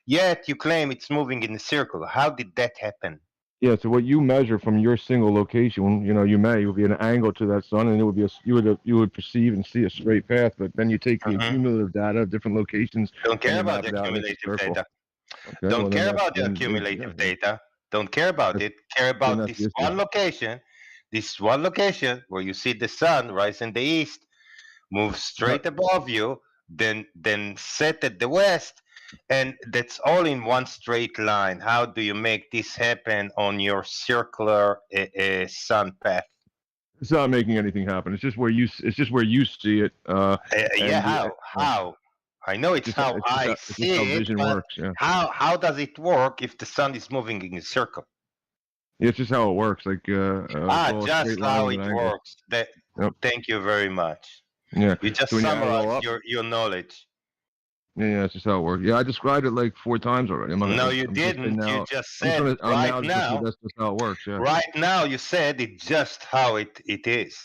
Yet you claim it's moving in a circle. How did that happen? Yeah, so what you measure from your single location, it would be an angle to that sun, and it would be you would perceive and see a straight path. But then you take the cumulative data of different locations. Don't care about the accumulative data. Don't care about the accumulative data. Don't care about it. Care about this one location. This one location where you see the sun rise in the east, move straight above you, then set at the west, and that's all in one straight line. How do you make this happen on your circular sun path? It's not making anything happen. It's just where you see it. How? I know it's how I see it. How vision works. Yeah. How does it work if the sun is moving in a circle? It's just how it works. Like just how it works. Thank you very much. Yeah. You just summarized your knowledge. Yeah, that's just how it works. Yeah, I described it like 4 times already. No, you I'm didn't. now, You just I'm said I'm right now just now. that's just how it works. Yeah. Right now, you said it's just how it is.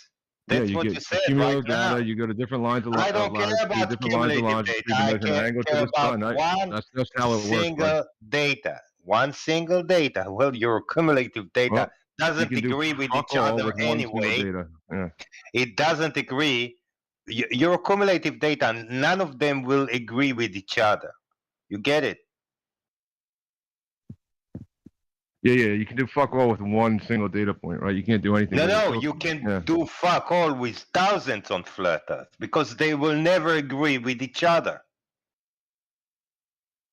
Yeah, That's you what get you said right cumulative now. data. You go to different lines of I don't care latitude, about different lines of cumulative longitude data. to I measure an angle to care the about sun. one That's just how it works, bud. single data. One single data. Well, your cumulative data Well, you doesn't can do agree with fuck each all other with one single anyway. data. Yeah. It doesn't agree. Your cumulative data, none of them will agree with each other. You get it? Yeah, you can do fuck all with one single data point, right? You can't do anything. No, with it. you can do fuck all with thousands on flat Earth because they will never agree with each other.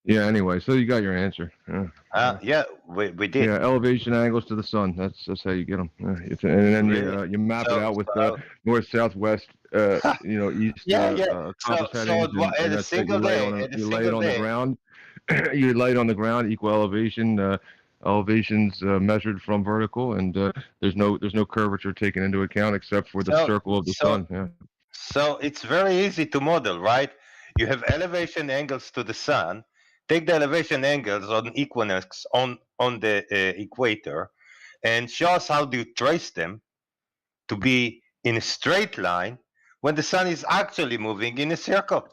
Yeah. Anyway, so you got your answer. Yeah, we did. Yeah, elevation angles to the sun. That's how you get them. And then Really? you map it out with So- north, southwest, east Yeah. compass So headings, at and a that's it. You single lay it day, on at a you lay it single on the day. ground. You lay it on the ground, equal elevation. Elevations measured from vertical, and there's no curvature taken into account except for the circle of the sun. Yeah. So it's very easy to model, right? You have elevation angles to the sun. Take the elevation angles on equinox on the equator, and show us how do you trace them to be in a straight line when the sun is actually moving in a circle.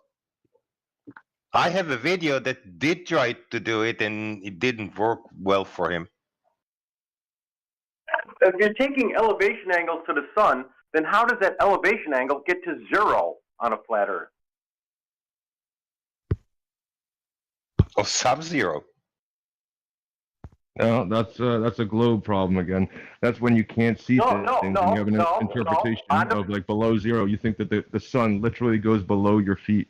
I have a video that did try to do it, and it didn't work well for him. If you're taking elevation angles to the sun, then how does that elevation angle get to 0 on a flat Earth? Or sub-zero. No, that's a globe problem again. That's when you can't see things and you have an interpretation of like below 0. You think that the sun literally goes below your feet.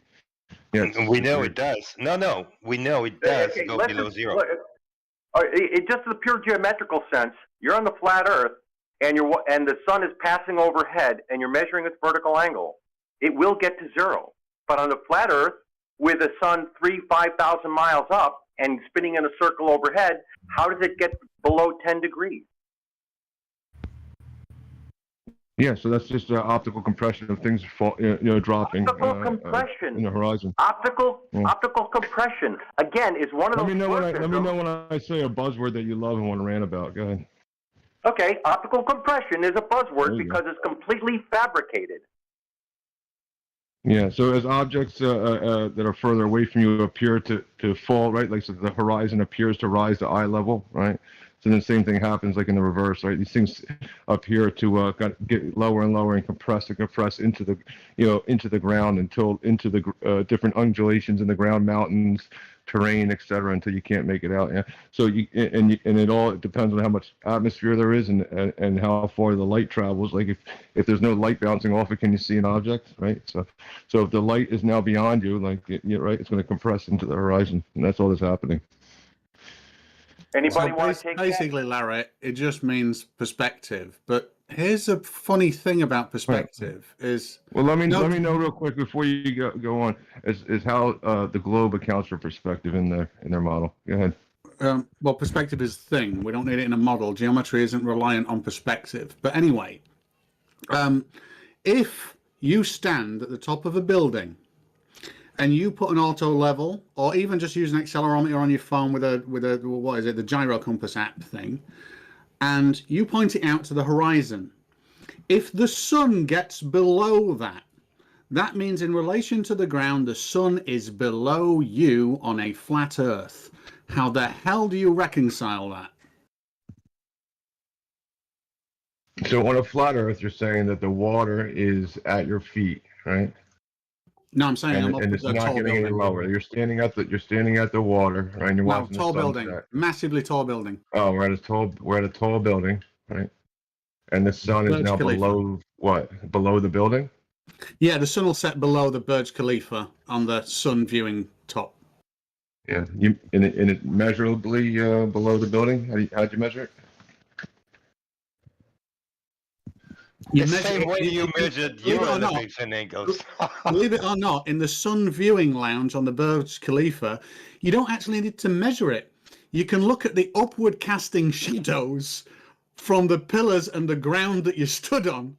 Yeah, We know it does. No, we know it does go below 0. Look, it just in a pure geometrical sense, you're on the flat Earth, and the sun is passing overhead, and you're measuring its vertical angle. It will get to 0. But on the flat Earth, with the sun 5,000 miles up and spinning in a circle overhead, how does it get below 10 degrees? Yeah, so that's just optical compression of things dropping compression in the horizon. Optical compression again is one of those. Let me know when I say a buzzword that you love and want to rant about. Go ahead. Okay, optical compression is a buzzword because it's completely fabricated. Yeah, so as objects that are further away from you appear to fall, right? Like so the horizon appears to rise to eye level, right? So then the same thing happens like in the reverse, right? These things appear to get lower and lower and compress into the, into the ground into the different undulations in the ground, mountains, terrain, etc., until you can't make it out. Yeah. So it depends on how much atmosphere there is and how far the light travels. Like if there's no light bouncing off it, can you see an object, right? So if the light is now beyond you, right, it's going to compress into the horizon, and that's all that's happening. Anybody want to take basically, Larry, it just means perspective. But here's a funny thing about perspective is. Well, let me know real quick before you go on is how the globe accounts for perspective in their model. Go ahead. Well, perspective is the thing. We don't need it in a model. Geometry isn't reliant on perspective. But anyway, if you stand at the top of a building and you put an auto level, or even just use an accelerometer on your phone with a what is it, the gyro compass app thing, and you point it out to the horizon. If the sun gets below that, that means in relation to the ground, the sun is below you on a flat Earth. How the hell do you reconcile that? So on a flat Earth, you're saying that the water is at your feet, right? No, I'm saying and it's not getting any lower. You're standing at the water, right? And you're watching tall the building, sunset. massively tall building. Oh, we're at a tall building, right? And the sun is now below what? Below the building? Yeah, the sun will set below the Burj Khalifa on the sun viewing top. Yeah, it measurably below the building. How'd you measure it? The same way you measured your elevation angles. Believe it or not, in the sun viewing lounge on the Burj Khalifa, you don't actually need to measure it. You can look at the upward casting shadows from the pillars and the ground that you stood on.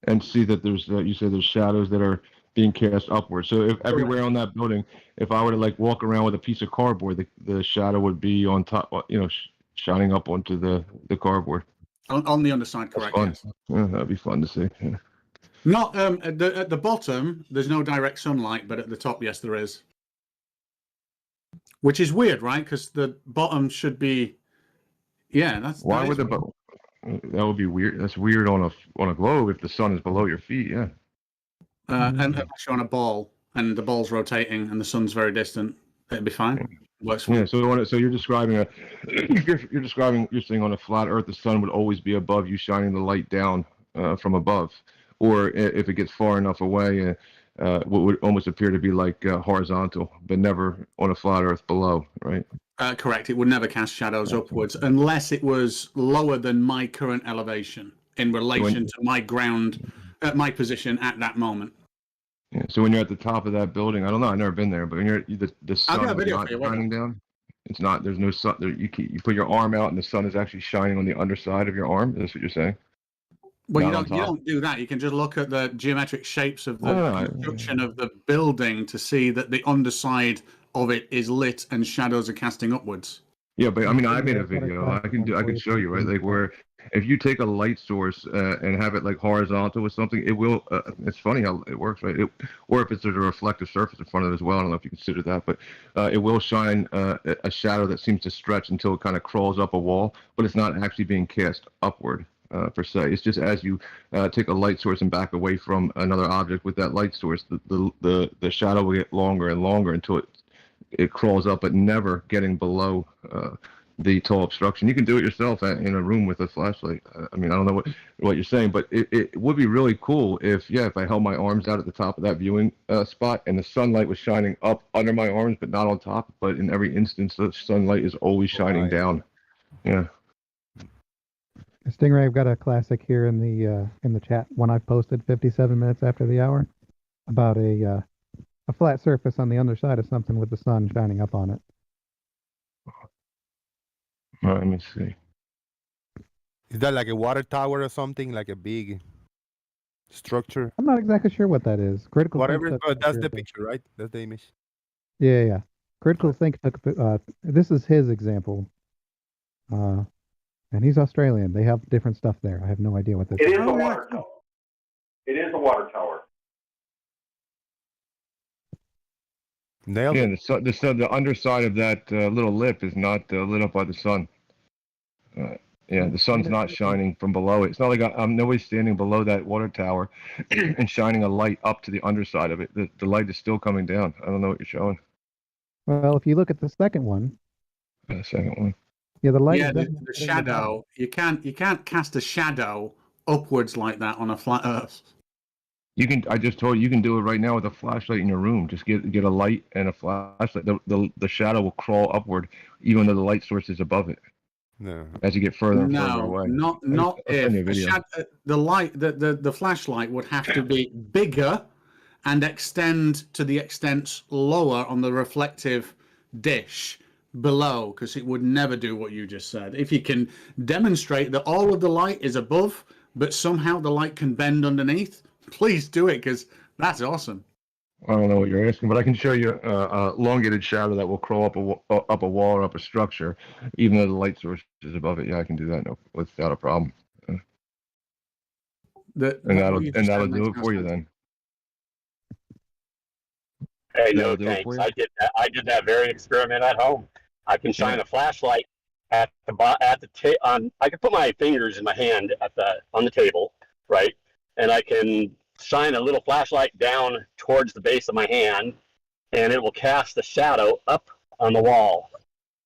and see that there's you said there's shadows that are being cast upward. So if everywhere on that building, if I were to like walk around with a piece of cardboard, the shadow would be on top, shining up onto the cardboard. On the underside, correct? Fun. Yes. Yeah, that'd be fun to see. Yeah. Not at the bottom. There's no direct sunlight, but at the top, yes, there is. Which is weird, right? Because the bottom should be. Yeah, that's. Why would that would be weird? That's weird on a globe if the sun is below your feet. Yeah. And unless you're on a ball and the ball's rotating and the sun's very distant, it'd be fine. Works for me. So you're describing you're saying on a flat Earth the sun would always be above you, shining the light down from above, or if it gets far enough away, what would almost appear to be like horizontal, but never on a flat Earth below, right? Correct. It would never cast shadows upwards unless it was lower than my current elevation in relation to my ground, my position at that moment. Yeah. So when you're at the top of that building, I don't know. I've never been there, but when the sun is not shining down, it's not. There's no sun. You put your arm out, and the sun is actually shining on the underside of your arm. Is that what you're saying? Well, you don't do that. You can just look at the geometric shapes of the construction of the building to see that the underside of it is lit and shadows are casting upwards. Yeah, but I mean, I made a video. I can show you, right? Like where if you take a light source and have it like horizontal with something, it will. It's funny how it works, right? Or if there's a reflective surface in front of it as well. I don't know if you consider that, but it will shine a shadow that seems to stretch until it kind of crawls up a wall, but it's not actually being cast upward. Per se, it's just as you take a light source and back away from another object with that light source, the shadow will get longer and longer until it crawls up, but never getting below the tall obstruction. You can do it yourself in a room with a flashlight. I mean, I don't know what you're saying, but it would be really cool if I held my arms out at the top of that viewing spot and the sunlight was shining up under my arms, but not on top. But in every instance, the sunlight is always shining down. Yeah. Stingray, I've got a classic here in the chat. One I've posted 57 minutes after the hour about a flat surface on the underside of something with the sun shining up on it. All right, let me see. Is that like a water tower or something? Like a big structure? I'm not exactly sure what that is. Critical. Whatever. That's the picture, right? That's the image. Yeah. Critical Think took. This is his example. And he's Australian. They have different stuff there. I have no idea what this is. It is a water tower. It is a water tower. Nailed it. The underside of that little lip is not lit up by the sun. The sun's not shining from below it. It's not like nobody's standing below that water tower and shining a light up to the underside of it. The light is still coming down. I don't know what you're showing. Well, if you look at the second one. The second one. Yeah, the light. Yeah, the shadow. You can't cast a shadow upwards like that on a flat Earth. I just told you, you can do it right now with a flashlight in your room. Just get a light and a flashlight. The shadow will crawl upward, even though the light source is above it. No. As you get further and further away. Not if the flashlight would have to be bigger and extend to the extent lower on the reflective dish below, because it would never do what you just said. If you can demonstrate that all of the light is above, but somehow the light can bend underneath, please do it, because that's awesome. I don't know what you're asking, but I can show you a elongated shadow that will crawl up a wall or up a structure, even though the light source is above it. Yeah, I can do that without a problem. And that'll do it for you then. Hey, no thanks. I did that very experiment at home. I can shine a flashlight at the I can put my fingers in my hand on the table, right? And I can shine a little flashlight down towards the base of my hand, and it will cast a shadow up on the wall.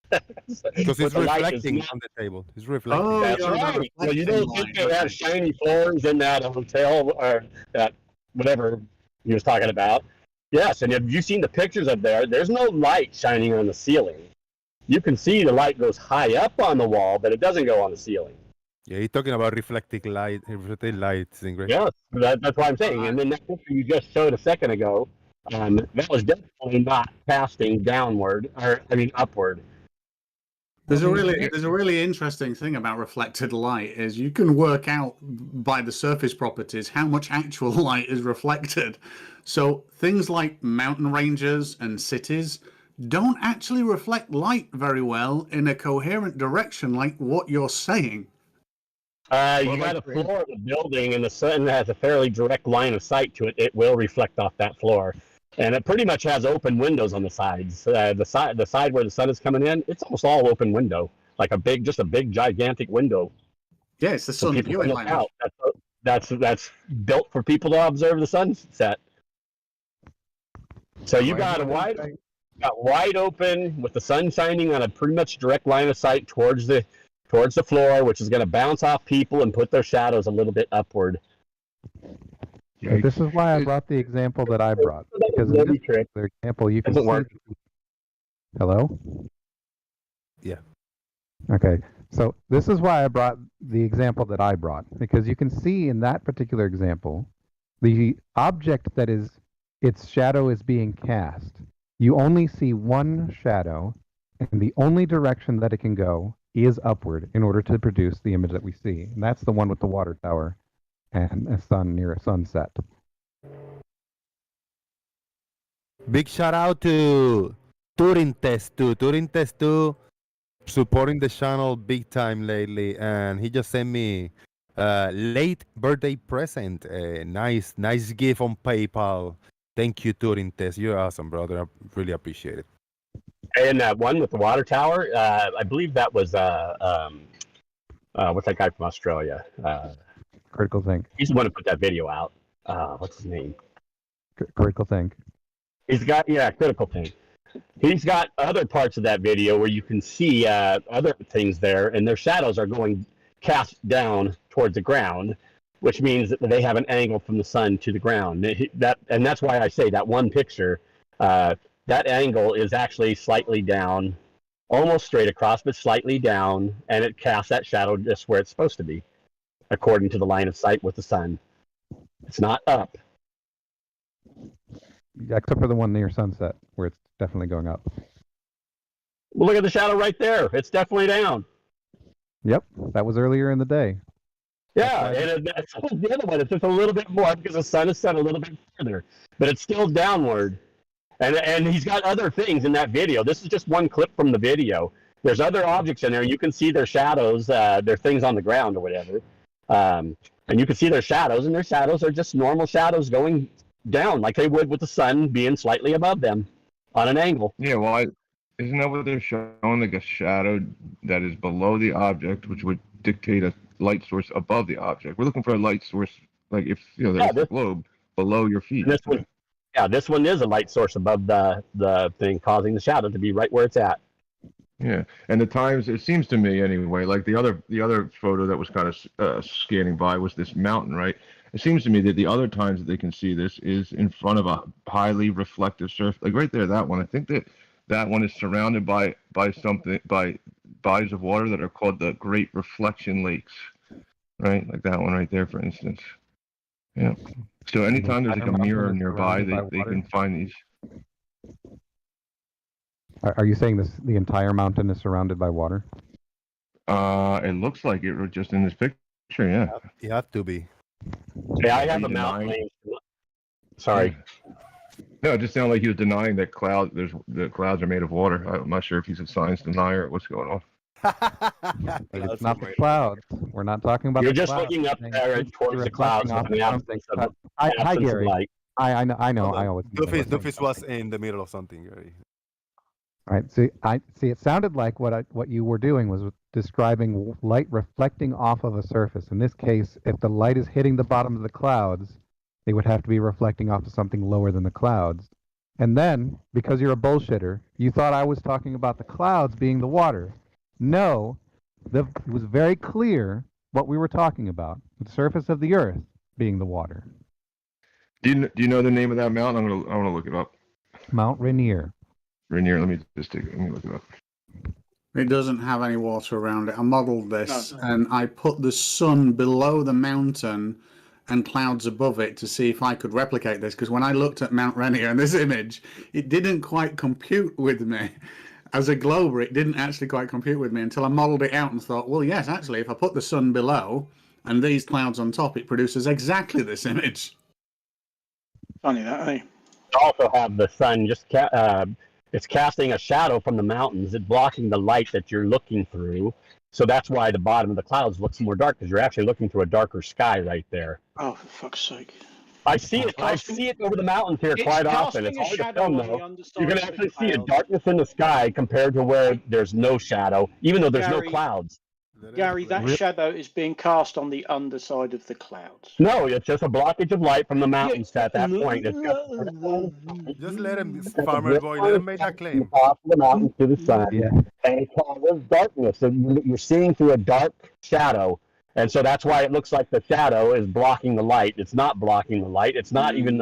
Because it's reflecting on the table. It's reflecting. Oh, that's right. Well, you don't think they have shiny floors in that hotel or that whatever he was talking about. Yes, and have you seen the pictures of there? There's no light shining on the ceiling. You can see the light goes high up on the wall, but it doesn't go on the ceiling. Yeah, you're talking about reflected light thing, right? Yes, that's what I'm saying. And then that picture you just showed a second ago, that was definitely not casting downward, upward. There's a really interesting thing about reflected light is you can work out by the surface properties how much actual light is reflected. So things like mountain ranges and cities don't actually reflect light very well in a coherent direction like what you're saying. You got a floor of the building, and the sun has a fairly direct line of sight to it. It will reflect off that floor, and it pretty much has open windows on the sides. The side where the sun is coming in, it's almost all open window, like a big gigantic window. Yeah, it's the sun viewing line. That's built for people to observe the sunset. So you got wide open with the sun shining on a pretty much direct line of sight towards the floor, which is going to bounce off people and put their shadows a little bit upward. This is why I brought the example that I brought, because in this particular example, you can see. Hello? Yeah. Okay, so this is why I brought the example that I brought, because you can see in that particular example, the object that is its shadow is being cast. You only see one shadow, and the only direction that it can go is upward in order to produce the image that we see. And that's the one with the water tower and a sun near a sunset. Big shout out to Turing Test 2. Turing Test 2 supporting the channel big time lately, and he just sent me a late birthday present. A nice gift on PayPal. Thank you, Turing Test. You're awesome, brother. I really appreciate it. And that one with the water tower, I believe that was what's that guy from Australia? Critical Think. He's the one who put that video out. What's his name? Critical Think. He's got Critical Think. He's got other parts of that video where you can see other things there, and their shadows are going cast down towards the ground, which means that they have an angle from the sun to the ground. And that's why I say that one picture. That angle is actually slightly down, almost straight across, but slightly down, and it casts that shadow just where it's supposed to be, according to the line of sight with the sun. It's not up. Except for the one near sunset, where it's definitely going up. Well, look at the shadow right there. It's definitely down. Yep, that was earlier in the day. Yeah, and that's the other one. It's just a little bit more because the sun is set a little bit further, but it's still downward. And he's got other things in that video. This is just one clip from the video. There's other objects in there. You can see their shadows. They're things on the ground or whatever. And you can see their shadows, and their shadows are just normal shadows going down like they would with the sun being slightly above them on an angle. Yeah, well, isn't that what they're showing? Like a shadow that is below the object, which would dictate a light source above the object. We're looking for a light source, like if there's a globe below your feet. This one is a light source above the thing, causing the shadow to be right where it's at. Yeah, and the times, it seems to me anyway, like the other photo that was kind of scanning by was this mountain, right? It seems to me that the other times that they can see this is in front of a highly reflective surface, like right there, that one. I think that one is surrounded by bodies of water that are called the Great Reflection Lakes, right? Like that one right there, for instance. Yeah. So anytime there's like a mirror nearby, they can find these. Are you saying the entire mountain is surrounded by water? It looks like it just in this picture, yeah. You have to be. Yeah, I have a mountain. Sorry. No, it just sounded like he was denying that the clouds are made of water. I'm not sure if he's a science denier or what's going on. It's not the clouds. We're not talking about. You're just looking up there towards the clouds. Hi, Gary. I know. I always. Doofus was in the middle of something, Gary. All right. See. It sounded like what you were doing was describing light reflecting off of a surface. In this case, if the light is hitting the bottom of the clouds, they would have to be reflecting off of something lower than the clouds. And then, because you're a bullshitter, you thought I was talking about the clouds being the water. No, it was very clear what we were talking about. The surface of the Earth being the water. Do you know the name of that mountain? I'm gonna look it up. Mount Rainier. Rainier. Let me look it up. It doesn't have any water around it. I modeled this and I put the sun below the mountain and clouds above it to see if I could replicate this. Because when I looked at Mount Rainier in this image, it didn't quite compute with me. as a glober, it didn't actually quite compute with me until I modelled it out and thought, well, yes, actually, if I put the sun below and these clouds on top, it produces exactly this image. Funny that, eh? You also have the sun just it's casting a shadow from the mountains. It's blocking the light that you're looking through. So that's why the bottom of the clouds looks more dark, because you're actually looking through a darker sky right there. Oh, for fuck's sake. I see it. I see it over the mountains here quite often. It's hard to film, though. You can actually see a darkness in the sky compared to where there's no shadow, even though there's no clouds. Gary, that shadow is being cast on the underside of the clouds. No, it's just a blockage of light from the mountains at that point. Just let him, farmer boy, let him make that claim. Off the mountains to the sun, and it's all this darkness. So you're seeing through a dark shadow, and so that's why it looks like the shadow is blocking the light. It's not blocking the light. It's not even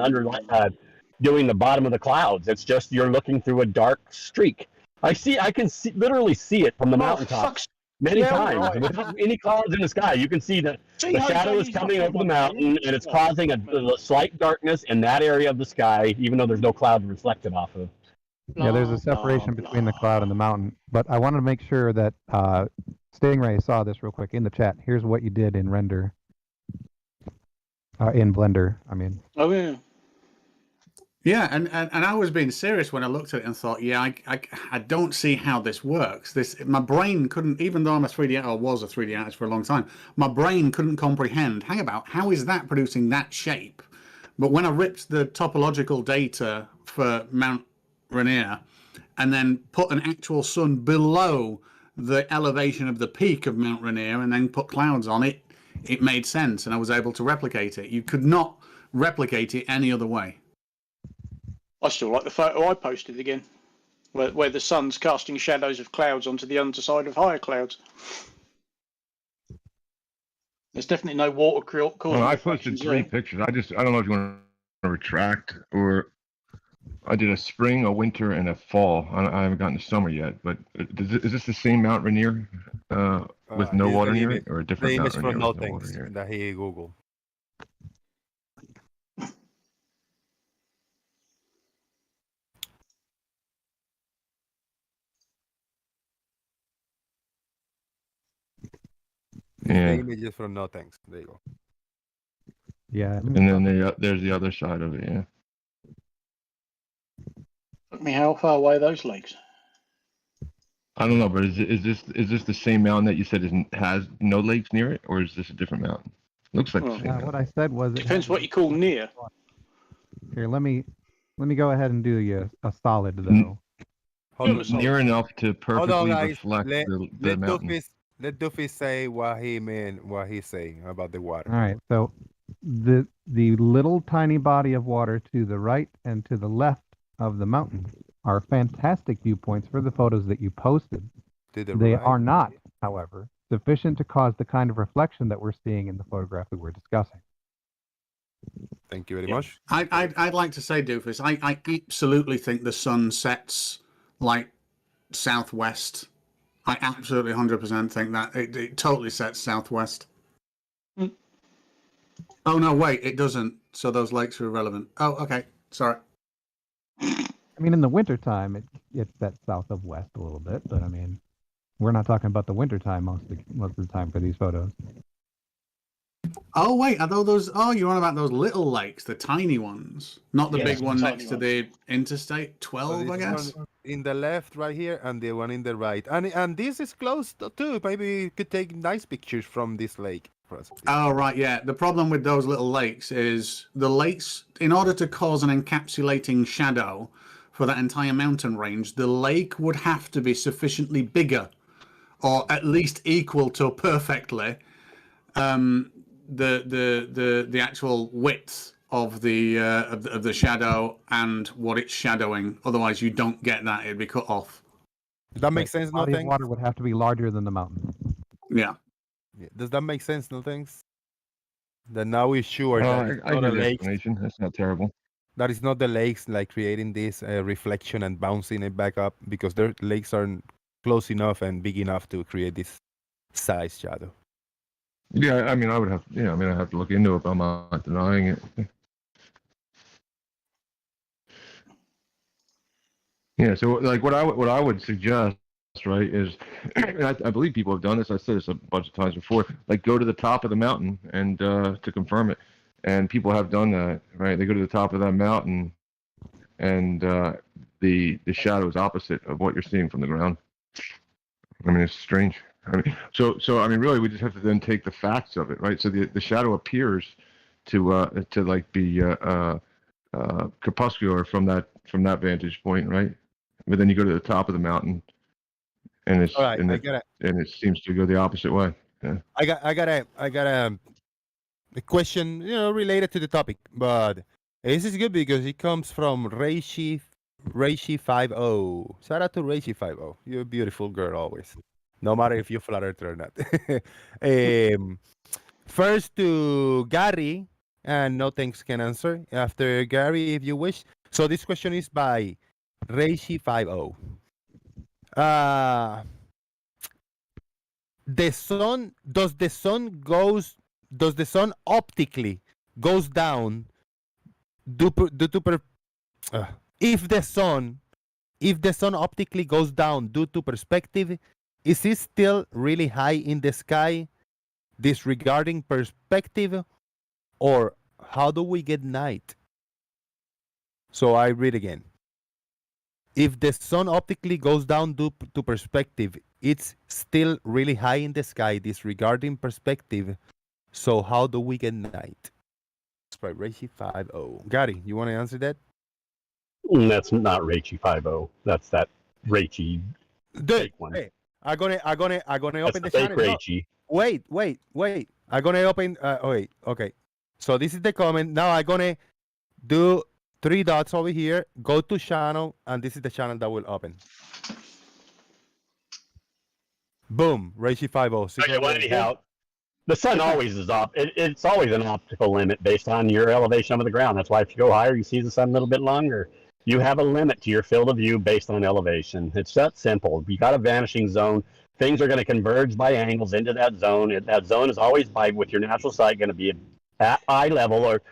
doing the bottom of the clouds. It's just you're looking through a dark streak. I can literally see it from the mountaintop. Many times, without any clouds in the sky, you can see that the shadow is coming over the mountain, and it's causing a slight darkness in that area of the sky, even though there's no cloud reflected off of. Yeah, there's a separation between the cloud and the mountain. But I wanted to make sure that Stingray saw this real quick in the chat. Here's what you did in render. In Blender, I mean. Oh, yeah. Yeah, and I was being serious when I looked at it and thought, yeah, I don't see how this works. My brain couldn't, even though I'm a 3D or was a 3D artist for a long time, my brain couldn't comprehend. Hang about, how is that producing that shape? But when I ripped the topological data for Mount Rainier and then put an actual sun below the elevation of the peak of Mount Rainier and then put clouds on it, it made sense, and I was able to replicate it. You could not replicate it any other way. I still like the photo I posted again, where the sun's casting shadows of clouds onto the underside of higher clouds. There's definitely no water causing. I posted 3 pictures. I don't know if you want to retract, or I did a spring, a winter, and a fall. I haven't gotten to summer yet, but is this the same Mount Rainier with no water near it, or a different Mount Rainier with no water near it? That he Google. Yeah. The images from no thanks. There you go. Yeah. And then there's the other side of it. Yeah. Look me, how far away are those lakes? I don't know, but is this the same mountain that you said has no lakes near it, or is this a different mountain? Looks like the same mountain. What I said was it Depends what you call near. Here, let me go ahead and do you a solid though. Near enough to perfectly reflect the mountain. Let Doofy say what he meant, what he's saying about the water. All right, so the little tiny body of water to the right and to the left of the mountain are fantastic viewpoints for the photos that you posted. They are not, however, sufficient to cause the kind of reflection that we're seeing in the photograph we were discussing. Thank you very much. I'd like to say, Doofus, I absolutely think the sun sets like southwest. I absolutely 100% think that it totally sets southwest. Oh no, wait, it doesn't. So those lakes are irrelevant. Oh, okay, sorry. I mean, in the wintertime, it's set south of west a little bit, but I mean, we're not talking about the wintertime most of the time for these photos. Oh wait, are those? Oh, you're on about those little lakes, the tiny ones, not the big one next to the Interstate 12, I guess. In the left, right here, and the one in the right, and this is close too. Maybe you could take nice pictures from this lake. Oh right, yeah. The problem with those little lakes is the lakes, in order to cause an encapsulating shadow for that entire mountain range, the lake would have to be sufficiently bigger, or at least equal to perfectly the actual width of the shadow and what it's shadowing. Otherwise, you don't get that; it'd be cut off. Does that make sense? The body of water would have to be larger than the mountain. Yeah. Does that make sense? No thanks. Then now we're sure that I get the explanation. That's not terrible. That is not the lakes like creating this reflection and bouncing it back up, because their lakes are close enough and big enough to create this size shadow. Yeah, I mean, I have to look into it, but I'm not denying it. Yeah. So like what I would suggest, right, is, and I believe people have done this. I said this a bunch of times before. Like go to the top of the mountain and to confirm it, and people have done that. Right. They go to the top of that mountain, and the shadow is opposite of what you're seeing from the ground. I mean, it's strange. I mean, so I mean, really, we just have to then take the facts of it, right? So the shadow appears to like be crepuscular from that vantage point, right? But then you go to the top of the mountain, and it's All right, and it seems to go the opposite way. Yeah. I got a question, related to the topic, but this is good because it comes from Reishi 50. Shout out to Reishi 50. You're a beautiful girl always, no matter if you flat earth or not. First to Gary, and no thanks can answer. After Gary, if you wish. So this question is by Reishi 50. Does the sun optically goes down if the sun optically goes down due to perspective, is it still really high in the sky disregarding perspective, or how do we get night? So I read again. If the sun optically goes down due to perspective, it's still really high in the sky disregarding perspective. So how do we get night? It's by Reishi 50. Gary, you want to answer that? That's not Reishi 50. That's that Reishi fake one. Hey, I'm gonna open the fake channel. Reishi. Wait. I'm gonna open. Wait. Okay. So this is the comment. Now I'm gonna do 3 dots over here. Go to channel, and this is the channel that will open. Boom. Reishi 50. Okay, well, anyhow, the sun always is up. It's always an optical limit based on your elevation over the ground. That's why if you go higher, you see the sun a little bit longer. You have a limit to your field of view based on elevation. It's that simple. You got a vanishing zone. Things are going to converge by angles into that zone. That zone is always with your natural sight going to be at eye level, or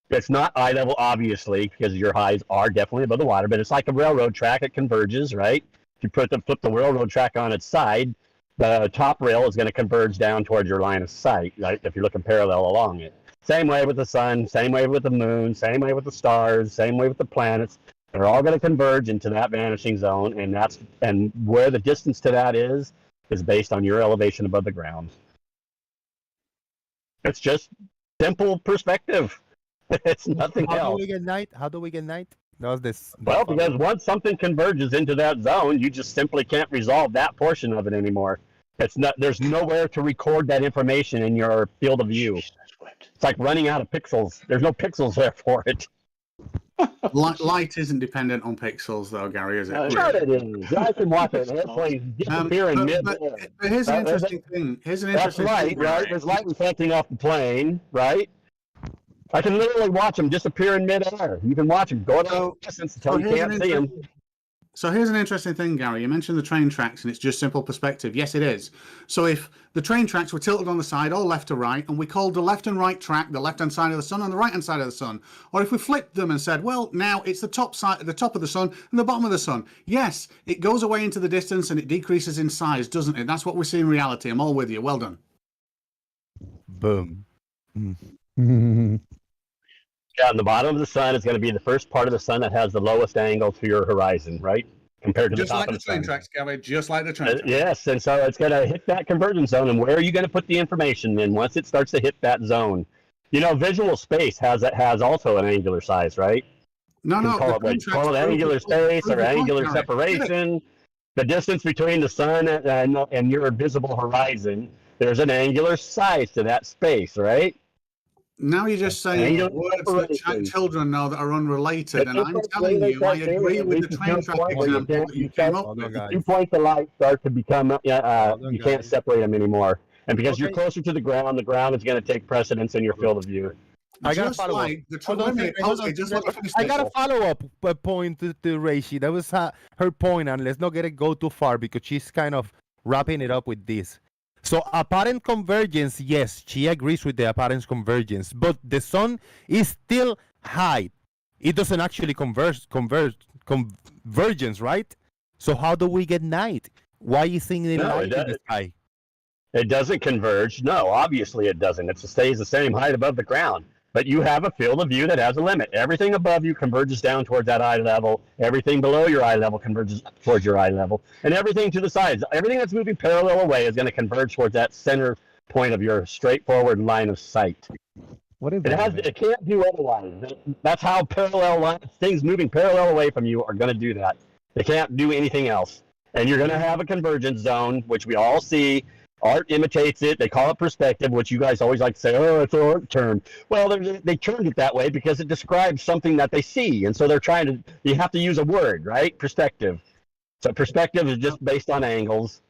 it's not eye level, obviously, because your highs are definitely above the water, but it's like a railroad track. It converges, right? If you flip the railroad track on its side, the top rail is going to converge down towards your line of sight, right? If you're looking parallel along it. Same way with the sun, same way with the moon, same way with the stars, same way with the planets. They're all going to converge into that vanishing zone, and where the distance to that is based on your elevation above the ground. It's just simple perspective. It's nothing else. How do we get night? Does this? Well, because once something converges into that zone, you just simply can't resolve that portion of it anymore. It's not. There's nowhere to record that information in your field of view. It's like running out of pixels. There's no pixels there for it. Light isn't dependent on pixels, though, Gary, is it? Sure it is. I can watch an airplane disappear in mid-air. But here's an interesting thing. That's right. There's light reflecting off the plane, right? I can literally watch them disappear in mid-air. You can watch them go down distance until you can't see them. So here's an interesting thing, Gary. You mentioned the train tracks, and it's just simple perspective. Yes, it is. So if the train tracks were tilted on the side, all left to right, and we called the left and right track the left-hand side of the sun and the right-hand side of the sun, or if we flipped them and said, well, now it's the top of the sun and the bottom of the sun. Yes, it goes away into the distance and it decreases in size, doesn't it? That's what we see in reality. I'm all with you. Well done. Boom. Yeah, and the bottom of the sun is going to be the first part of the sun that has the lowest angle to your horizon, right? Compared to just the top like of the the train sun. tracks, Gary. Just like the train tracks. Yes, and so it's going to hit that convergence zone, and where are you going to put the information? And once it starts to hit that zone, visual space has also an angular size, right? No. Call it angular space or angular separation. The distance between the sun and your visible horizon, there's an angular size to that space, right? Now you're just saying words that children know that are unrelated, and I'm telling you, I agree with the train track example that you came up with. 2 points of light start to become, you can't separate them anymore. And because you're closer to the ground is going to take precedence in your field of view. I got a follow up. I got a follow up point to Reishi. That was her point, and let's not go too far because she's kind of wrapping it up with this. So apparent convergence, yes, she agrees with the apparent convergence, but the sun is still high. It doesn't actually converge virgins, right? So how do we get night? Why are you seeing the light in the sky? It doesn't converge. No, obviously it doesn't. It stays the same height above the ground. But you have a field of view that has a limit. Everything above you converges down towards that eye level. Everything below your eye level converges towards your eye level. And everything to the sides, everything that's moving parallel away is going to converge towards that center point of your straightforward line of sight. What is it can't do otherwise. That's how things moving parallel away from you are going to do that. They can't do anything else. And you're going to have a convergence zone, which we all see. Art imitates it. They call it perspective, which you guys always like to say, oh, it's an art term. Well, they turned it that way because it describes something that they see. And so you have to use a word, right? Perspective. So perspective is just based on angles.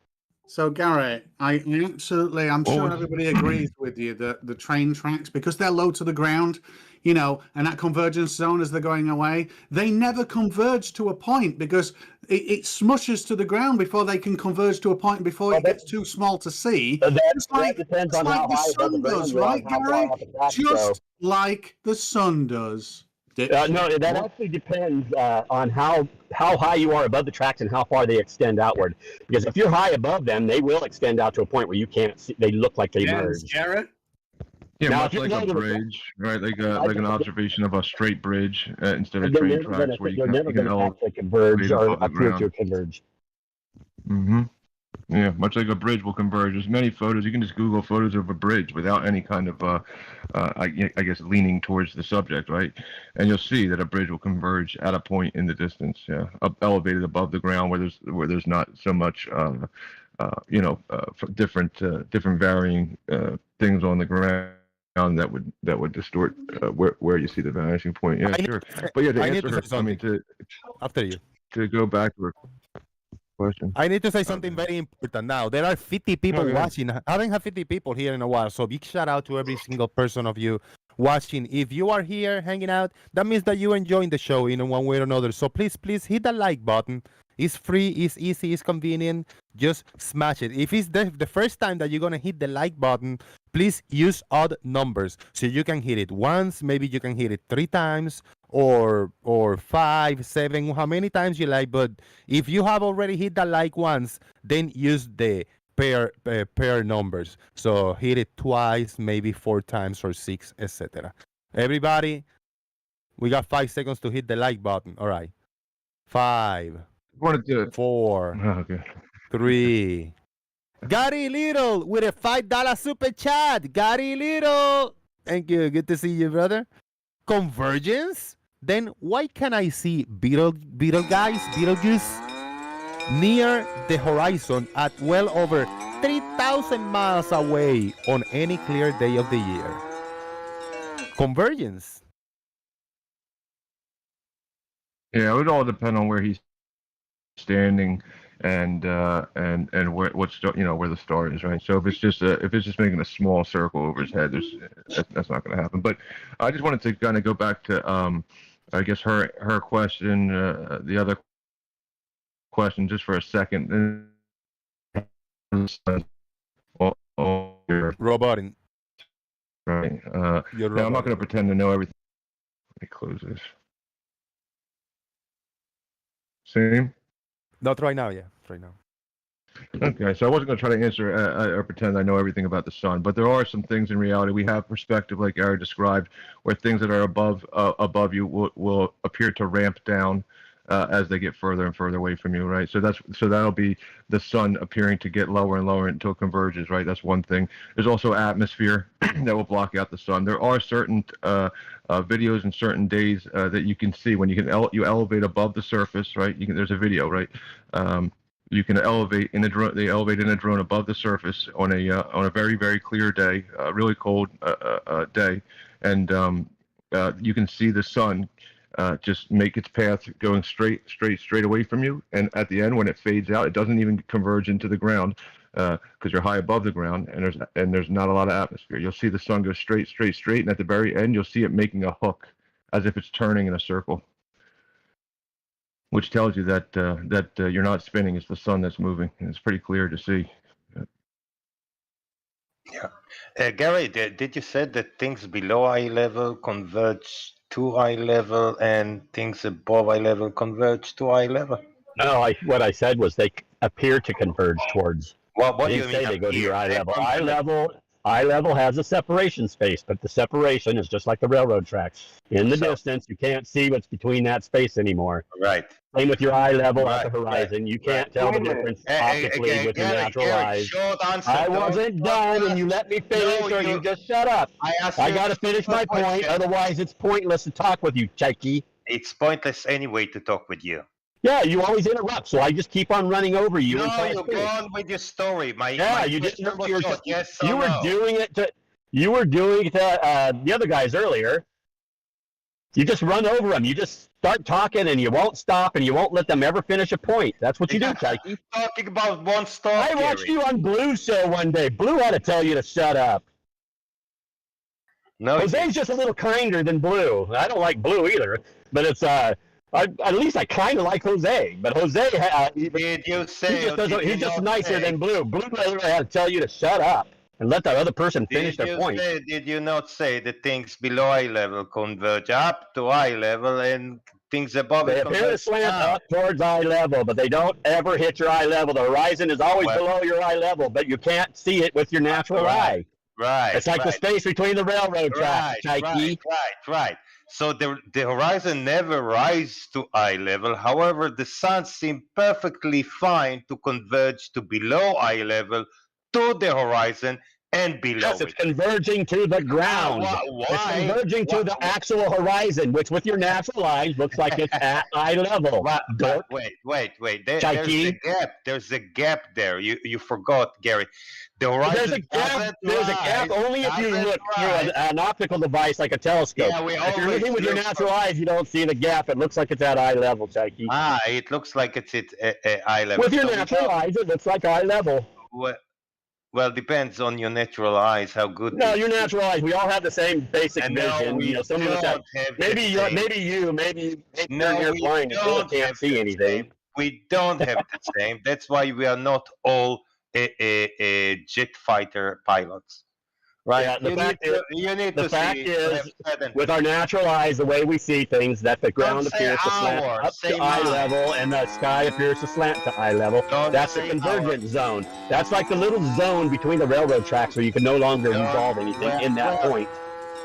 So, Garrett, I'm sure everybody agrees with you that the train tracks, because they're low to the ground, and that convergence zone as they're going away, they never converge to a point because it smushes to the ground before they can converge to a point before it gets too small to see. Just like the sun does, right, Gary? Just like the sun does. No, that actually depends on how high you are above the tracks and how far they extend outward. Because if you're high above them, they will extend out to a point where you can't see. They look like they merge. Jarrett? Yeah, Now, much if you're like a going to- bridge, right? Like an observation of a straight bridge instead of They're train never tracks gonna- where you they're can, never you can gonna elevate actually converge or above the appear to ground. converge. Mm-hmm. Yeah, much like a bridge will converge. There's many photos. You can just Google photos of a bridge without any kind of, I guess, leaning towards the subject, right? And you'll see that a bridge will converge at a point in the distance, elevated above the ground where there's not so much, different varying things on the ground that would distort where you see the vanishing point. Yeah, sure. But yeah, to answer her, I mean, after you. To go back to her question. I need to say something very important now. There are 50 people Okay. watching. I haven't had 50 people here in a while, so big shout out to every single person of you watching. If you are here hanging out, that means that you're enjoying the show in one way or another. So please hit that like button. It's free, it's easy, it's convenient. Just smash it. If it's the first time that you're going to hit the like button, please use odd numbers. So you can hit it once, maybe you can hit it 3 times, or 5, 7, how many times you like. But if you have already hit that like once, then use the pair numbers. So hit it twice, maybe 4 times or 6, etc. Everybody, we got 5 seconds to hit the like button. All right. 5, 4, 3. Gary Little with a $5 super chat. Gary Little. Thank you. Good to see you, brother. Convergence? Then why can I see Betelgeuse near the horizon at well over 3,000 miles away on any clear day of the year? Convergence. Yeah, it would all depend on where he's standing and where where the star is, right? So if it's just making a small circle over his head, that's not going to happen. But I just wanted to kind of go back to I guess her question, the other question, just for a second. Roboting. Right. You're now I'm not going to pretend to know everything. Let me close this. Same? Not right now, yeah. Right now. Okay, so I wasn't going to try to answer or pretend I know everything about the sun, but there are some things in reality. We have perspective, like Gary described, where things that are above you will appear to ramp down as they get further and further away from you, right? So that'll be the sun appearing to get lower and lower until it converges, right? That's one thing. There's also atmosphere that will block out the sun. There are certain videos and certain days that you can see when you elevate above the surface, right? There's a video, right? You can elevate in a drone. They elevate in a drone above the surface on a very, very clear day, really cold day, and you can see the sun just make its path going straight away from you. And at the end, when it fades out, it doesn't even converge into the ground because you're high above the ground, and there's not a lot of atmosphere. You'll see the sun go straight, and at the very end, you'll see it making a hook as if it's turning in a circle, which tells you that you're not spinning. It's the sun that's moving, and it's pretty clear to see. Yeah. Gary, did you say that things below eye level converge to eye level and things above eye level converge to eye level? No, what I said was they appear to converge towards. Well, what I do didn't you mean say they go to your eye appear? level. Eye level has a separation space, but the separation is just like the railroad tracks. In the distance, you can't see what's between that space anymore. Right. Same with your eye level at the horizon. You can't tell the difference optically with your natural eyes. I wasn't done, and you let me finish, or you just shut up. I got to finish my point, otherwise it's pointless to talk with you, Cheiki. It's pointless anyway to talk with you. Yeah, you always interrupt, so I just keep on running over you. No, you go on with your story. My you question didn't. was short. Yes or You were no? doing it to. You were doing it to the other guys earlier. You just run over them. You just start talking, and you won't stop, and you won't let them ever finish a point. That's what you do, Cheiki. Talking about one stop. I watched you on Blue show one day. Blue had to tell you to shut up. No, Jose's just a little kinder than Blue. I don't like Blue either, but it's at least I kind of like Jose. But Jose, did you say? He's just nicer than Blue. Blue literally had to tell you to shut up and let that other person finish their point. Did you not say that things below eye level converge up to eye level and things above They it appear to converge slant down? up towards eye level, but they don't ever hit your eye level. The horizon is always below your eye level, but you can't see it with your natural eye. Right. It's like the space between the railroad tracks, Cheiki. Right. So the horizon never rises to eye level. However, the sun seems perfectly fine to converge to below eye level to the horizon and below Yes, it's converging to the ground. Why? It's converging to the actual horizon, which with your natural eyes looks like it's at eye level. But wait. There's a gap. There's a gap there. You forgot, Gary. The horizon There's a gap only if you look through an optical device like a telescope. Yeah, if you're looking with your look natural eyes, you don't see the gap. It looks like it's at eye level, Cheiki. It looks like it's at eye level. With your natural eyes, it looks like eye level. Well, depends on your natural eyes how good. No, your natural eyes. We all have the same basic vision. Some of us have. Maybe you. Maybe you're blind and still can't see anything. We don't have the same. That's why we are not all jet fighter pilots, right? Yeah, the fact is, with our natural eyes, the way we see things, that the ground appears to slant up to eye level, and the sky appears to slant to eye level. That's the convergent zone. That's like the little zone between the railroad tracks where you can no longer resolve anything in that point.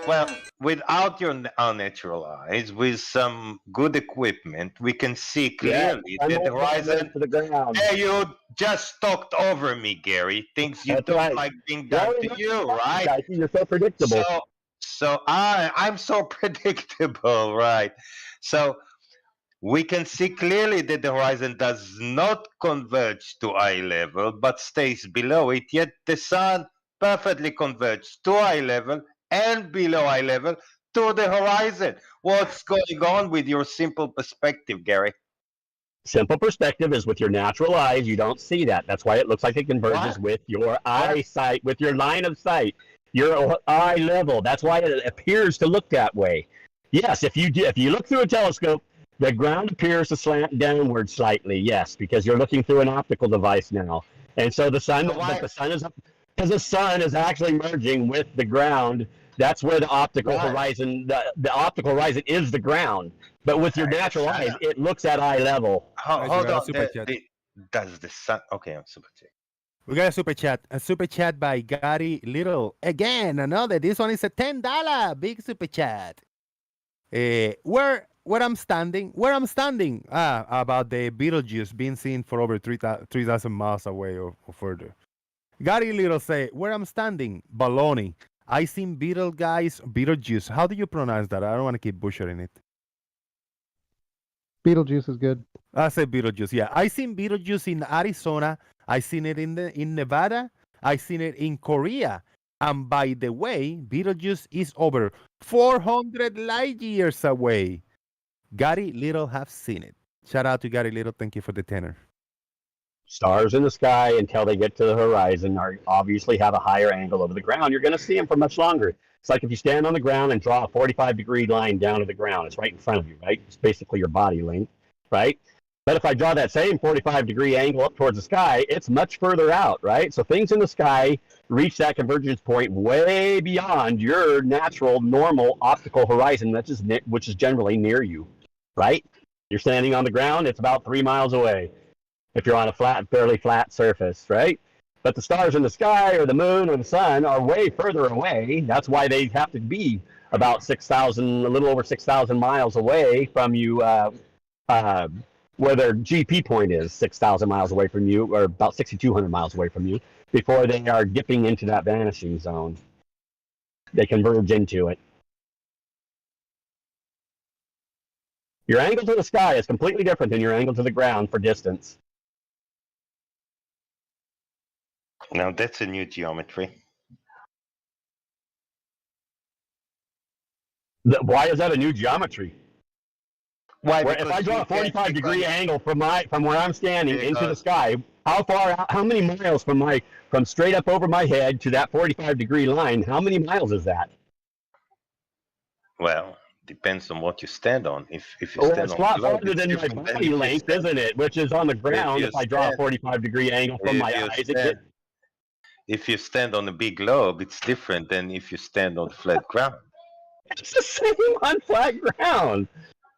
Well, without our natural eyes, with some good equipment, we can see clearly that the horizon. To the ground. Yeah, you just talked over me, Gary. Things you don't like being done to you, right? You're so predictable. So I'm so predictable, right? So we can see clearly that the horizon does not converge to eye level, but stays below it. Yet the sun perfectly converges to eye level and below eye level to the horizon. What's going on with your simple perspective, Gary? Simple perspective is with your natural eyes, you don't see that. That's why it looks like it converges with your eyesight, with your line of sight, your eye level. That's why it appears to look that way. Yes, if you look through a telescope, the ground appears to slant downward slightly. Yes, because you're looking through an optical device now, and so the sun, because the sun is actually merging with the ground. That's where the optical horizon, the optical horizon is the ground. But with your natural eyes, it looks at eye level. Hold on. Does the sun? Okay, I'm super chat. We got a super chat. A super chat by Gary Little. Again, another. This one is a $10 big super chat. Where I'm standing. About the Beetlejuice being seen for over 3,000 miles away or further. Gary Little say, where I'm standing, baloney. I seen Beetlejuice. How do you pronounce that? I don't want to keep butchering it. Beetlejuice is good. I say Beetlejuice. Yeah, I seen Beetlejuice in Arizona. I seen it in Nevada. I seen it in Korea. And by the way, Beetlejuice is over 400 light years away. Gary Little have seen it. Shout out to Gary Little. Thank you for the tenor. Stars in the sky until they get to the horizon are obviously have a higher angle over the ground. You're going to see them for much longer. It's like if you stand on the ground and draw a 45-degree line down to the ground. It's right in front of you, right? It's basically your body length, right? But if I draw that same 45-degree angle up towards the sky, it's much further out, right? So things in the sky reach that convergence point way beyond your natural, normal optical horizon, which is generally near you, right? You're standing on the ground, it's about 3 miles away if you're on a fairly flat surface, right? But the stars in the sky or the moon or the sun are way further away. That's why they have to be about 6,000, a little over 6,000 miles away from you, where their GP point is 6,000 miles away from you, or about 6,200 miles away from you, before they are dipping into that vanishing zone. They converge into it. Your angle to the sky is completely different than your angle to the ground for distance. Now that's a new geometry. Why is that a new geometry? Why? If I draw a 45-degree angle from where I'm standing into the sky, how many miles from straight up over my head to that 45-degree line? How many miles is that? Well, depends on what you stand on. If you Well, stand it's on a lot globe, farther than my body length, isn't it? Which is on the ground. If I draw a 45-degree angle from my eyes, if you stand on a big globe, it's different than if you stand on flat ground. It's the same on flat ground.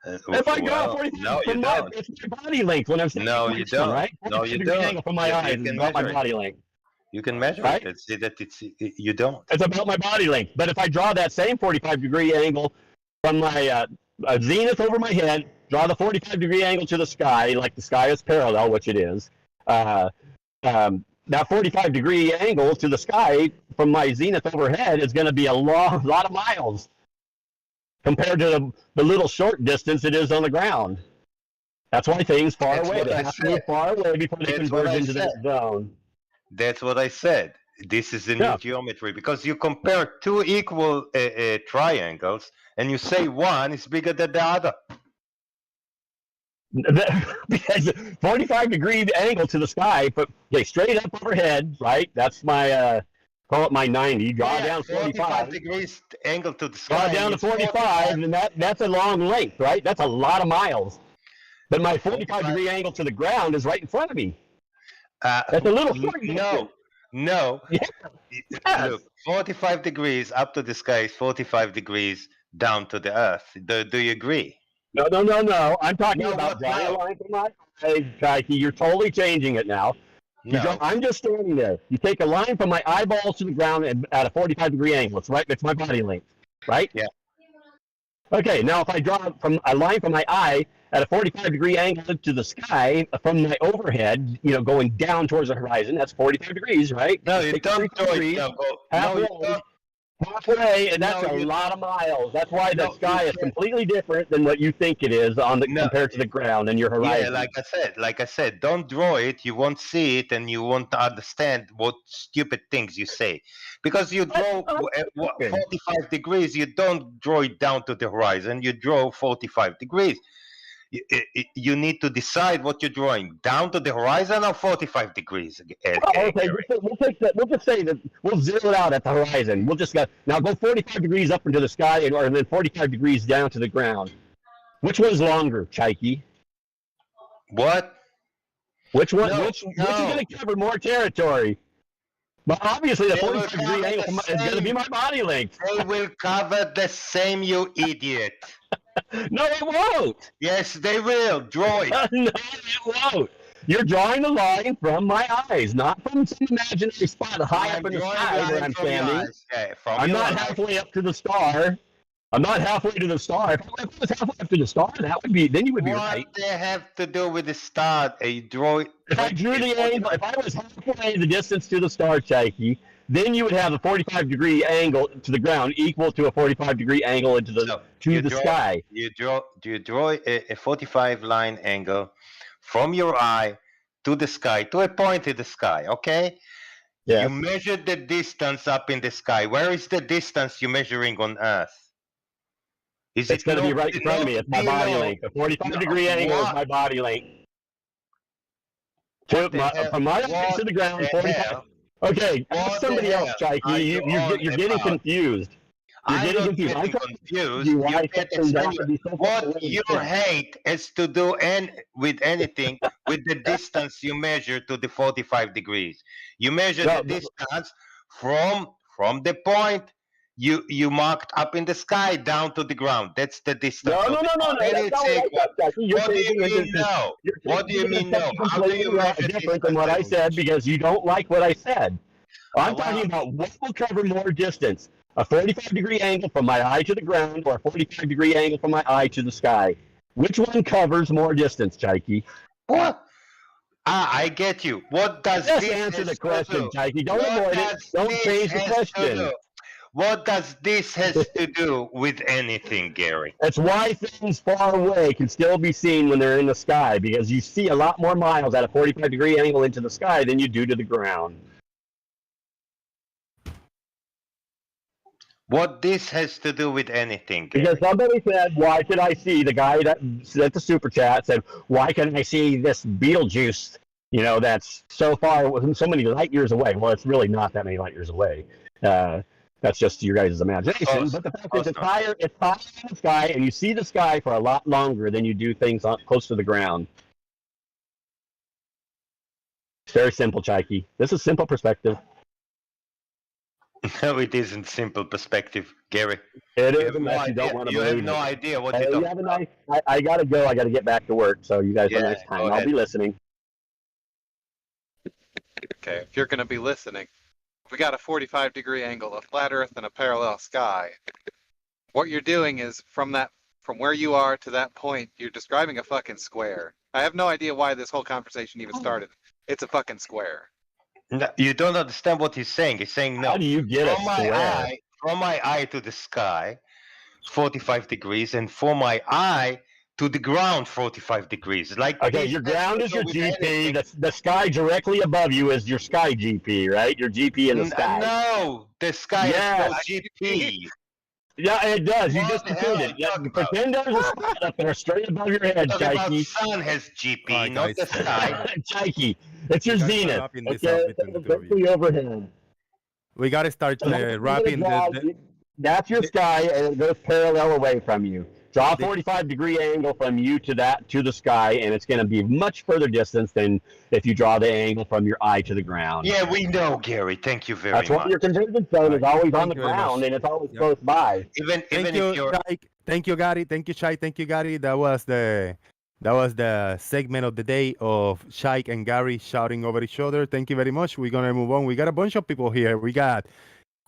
If I draw a 45 from it's my body length when I'm standing on the ground, right? No, you 45-degree don't. angle from my eyes is about my body length. You can measure Right? it and say that you don't. It's about my body length. But if I draw that same 45-degree angle from my zenith over my head, draw the 45-degree angle to the sky, like the sky is parallel, which it is, that 45-degree angle to the sky from my zenith overhead is going to be a lot of miles compared to the little short distance it is on the ground. That's why things far away, they have to move far away before they converge into that zone. That's what I said. This is a new geometry because you compare two equal triangles and you say one is bigger than the other. Because 45-degree angle to the sky, straight up overhead, right? That's my call it my 90. Draw down 45 degrees angle to the sky. Draw down to 45, and that's a long length, right? That's a lot of miles. But my 45-degree angle to the ground is right in front of me. That's a little short. No. Yes. Look, 45 degrees up to the sky is 45 degrees down to the earth. Do you agree? No. I'm talking about drawing a line from my eye, Pikey. You're totally changing it now. No. I'm just standing there. You take a line from my eyeballs to the ground at a 45-degree angle. It's my body length, right? Yeah. Okay, now if I draw from a line from my eye at a 45-degree angle to the sky from my overhead, going down towards the horizon, that's 45 degrees, right? No, you don't draw it. Halfway, and that's a lot of miles. That's why the sky is completely different than what you think it is compared to the ground and your horizon. Yeah, like I said, don't draw it. You won't see it, and you won't understand what stupid things you say. Because you draw 45 degrees, you don't draw it down to the horizon. You draw 45 degrees. You need to decide what you're drawing, down to the horizon or 45 degrees. Okay, we'll take that. We'll just say that we'll zero it out at the horizon. We'll just now go 45 degrees up into the sky, and then 45 degrees down to the ground. Which one's longer, Chaiki? What? Which one? Which is going to cover more territory? But obviously, the 45-degree angle is going to be my body length. They will cover the same, you idiot. No, it won't. Yes, they will. Draw it. No, it won't. You're drawing the line from my eyes, not from some imaginary spot high up in the sky where I'm standing. I'm not halfway up to the star. I'm not halfway to the star. If I was halfway up to the star, then you would be right. What they have to do with the star? You draw it. If I drew the angle, if I was halfway the distance to the star, Chaiki, then you would have a 45-degree angle to the ground equal to a 45-degree angle into the sky. You draw a 45 line angle from your eye to the sky, to a point in the sky, okay? Yeah. You measure the distance up in the sky. Where is the distance you're measuring on Earth? It's going to be right in front of me. It's my body length. A 45-degree angle is my body length. From my eyes to the ground, 45. Okay, ask somebody else, Chaiki. You're getting confused. I'm not getting confused. You can't explain what your hate has to do with anything with the distance you measure to the 45 degrees. You measure the distance from the point you marked up in the sky down to the ground. That's the distance. No. That's not what I said. What do you mean no? What do you mean no? How do you measure different than what I said because you don't like what I said. I'm talking about what will cover more distance. A 45-degree angle from my eye to the ground or a 45-degree angle from my eye to the sky. Which one covers more distance, Chaiki? What? I get you. What does Just this answer the has question, to do? Chaiki. Don't avoid it. Don't change the question. What does this has to do with anything, Gary? That's why things far away can still be seen when they're in the sky, because you see a lot more miles at a 45-degree angle into the sky than you do to the ground. What this has to do with anything, Gary? Because somebody said, why should I see, the guy that sent the super chat said, why can't I see this Beetlejuice, that's so far, so many light years away? Well, it's really not that many light years away. That's just your guys' imagination. But the fact is, it's higher in the sky, and you see the sky for a lot longer than you do things close to the ground. It's very simple, Chaiki. This is simple perspective. No, it isn't simple perspective, Gary. It is unless you don't want to You believe have no it. idea what you're talking have a nice. I gotta go. I gotta get back to work. So you guys have a nice time. I'll be listening. Okay, if you're going to be listening, we got a 45-degree angle, a flat Earth, and a parallel sky. What you're doing is from where you are to that point, you're describing a fucking square. I have no idea why this whole conversation even started. It's a fucking square. No, you don't understand what he's saying. He's saying no. How do you get from a square? From my eye to the sky, 45 degrees, and from my eye to the ground, 45 degrees. Okay, your ground is your GP. The sky directly above you is your sky GP, right? Your GP in the sky. No, the sky has no GP. Yeah, it does. You just pretended. Pretend there's a spot up there straight above your head, Chaiki. Sun has GP, not the sky. Chaiki, it's your zenith. Okay, it's overhead. We got to start wrapping the... That's your sky, and it goes parallel away from you. Draw a 45-degree angle from you to the sky, and it's going to be much further distance than if you draw the angle from your eye to the ground. Yeah, we know, Gary. Thank you very much. That's why your convergence zone is always on the ground, and it's always close by. Thank you, Thank you, Gary. Thank you, Shai. Thank you, Gary. That was the segment of the day of Shai and Gary shouting over each other. Thank you very much. We're gonna move on. We got a bunch of people here. We got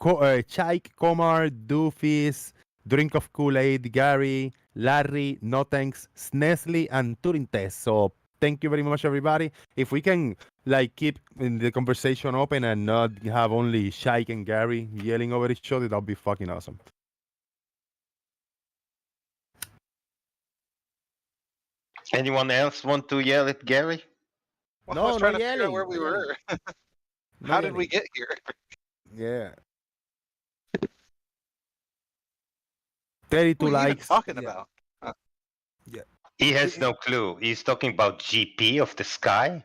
Shai, Komar, Doofus, Drink of Koolaid, Gary, Larry, No Thanks, Snesley, and Turing Test. So thank you very much, everybody. If we can keep the conversation open and not have only Shai and Gary yelling over each other, that'll be fucking awesome. Anyone else want to yell at Gary? Well, I was trying to figure out where we were. How did we get here? Yeah. 32 what are you likes. Talking about? Yeah. He has no clue. He's talking about GP of the sky.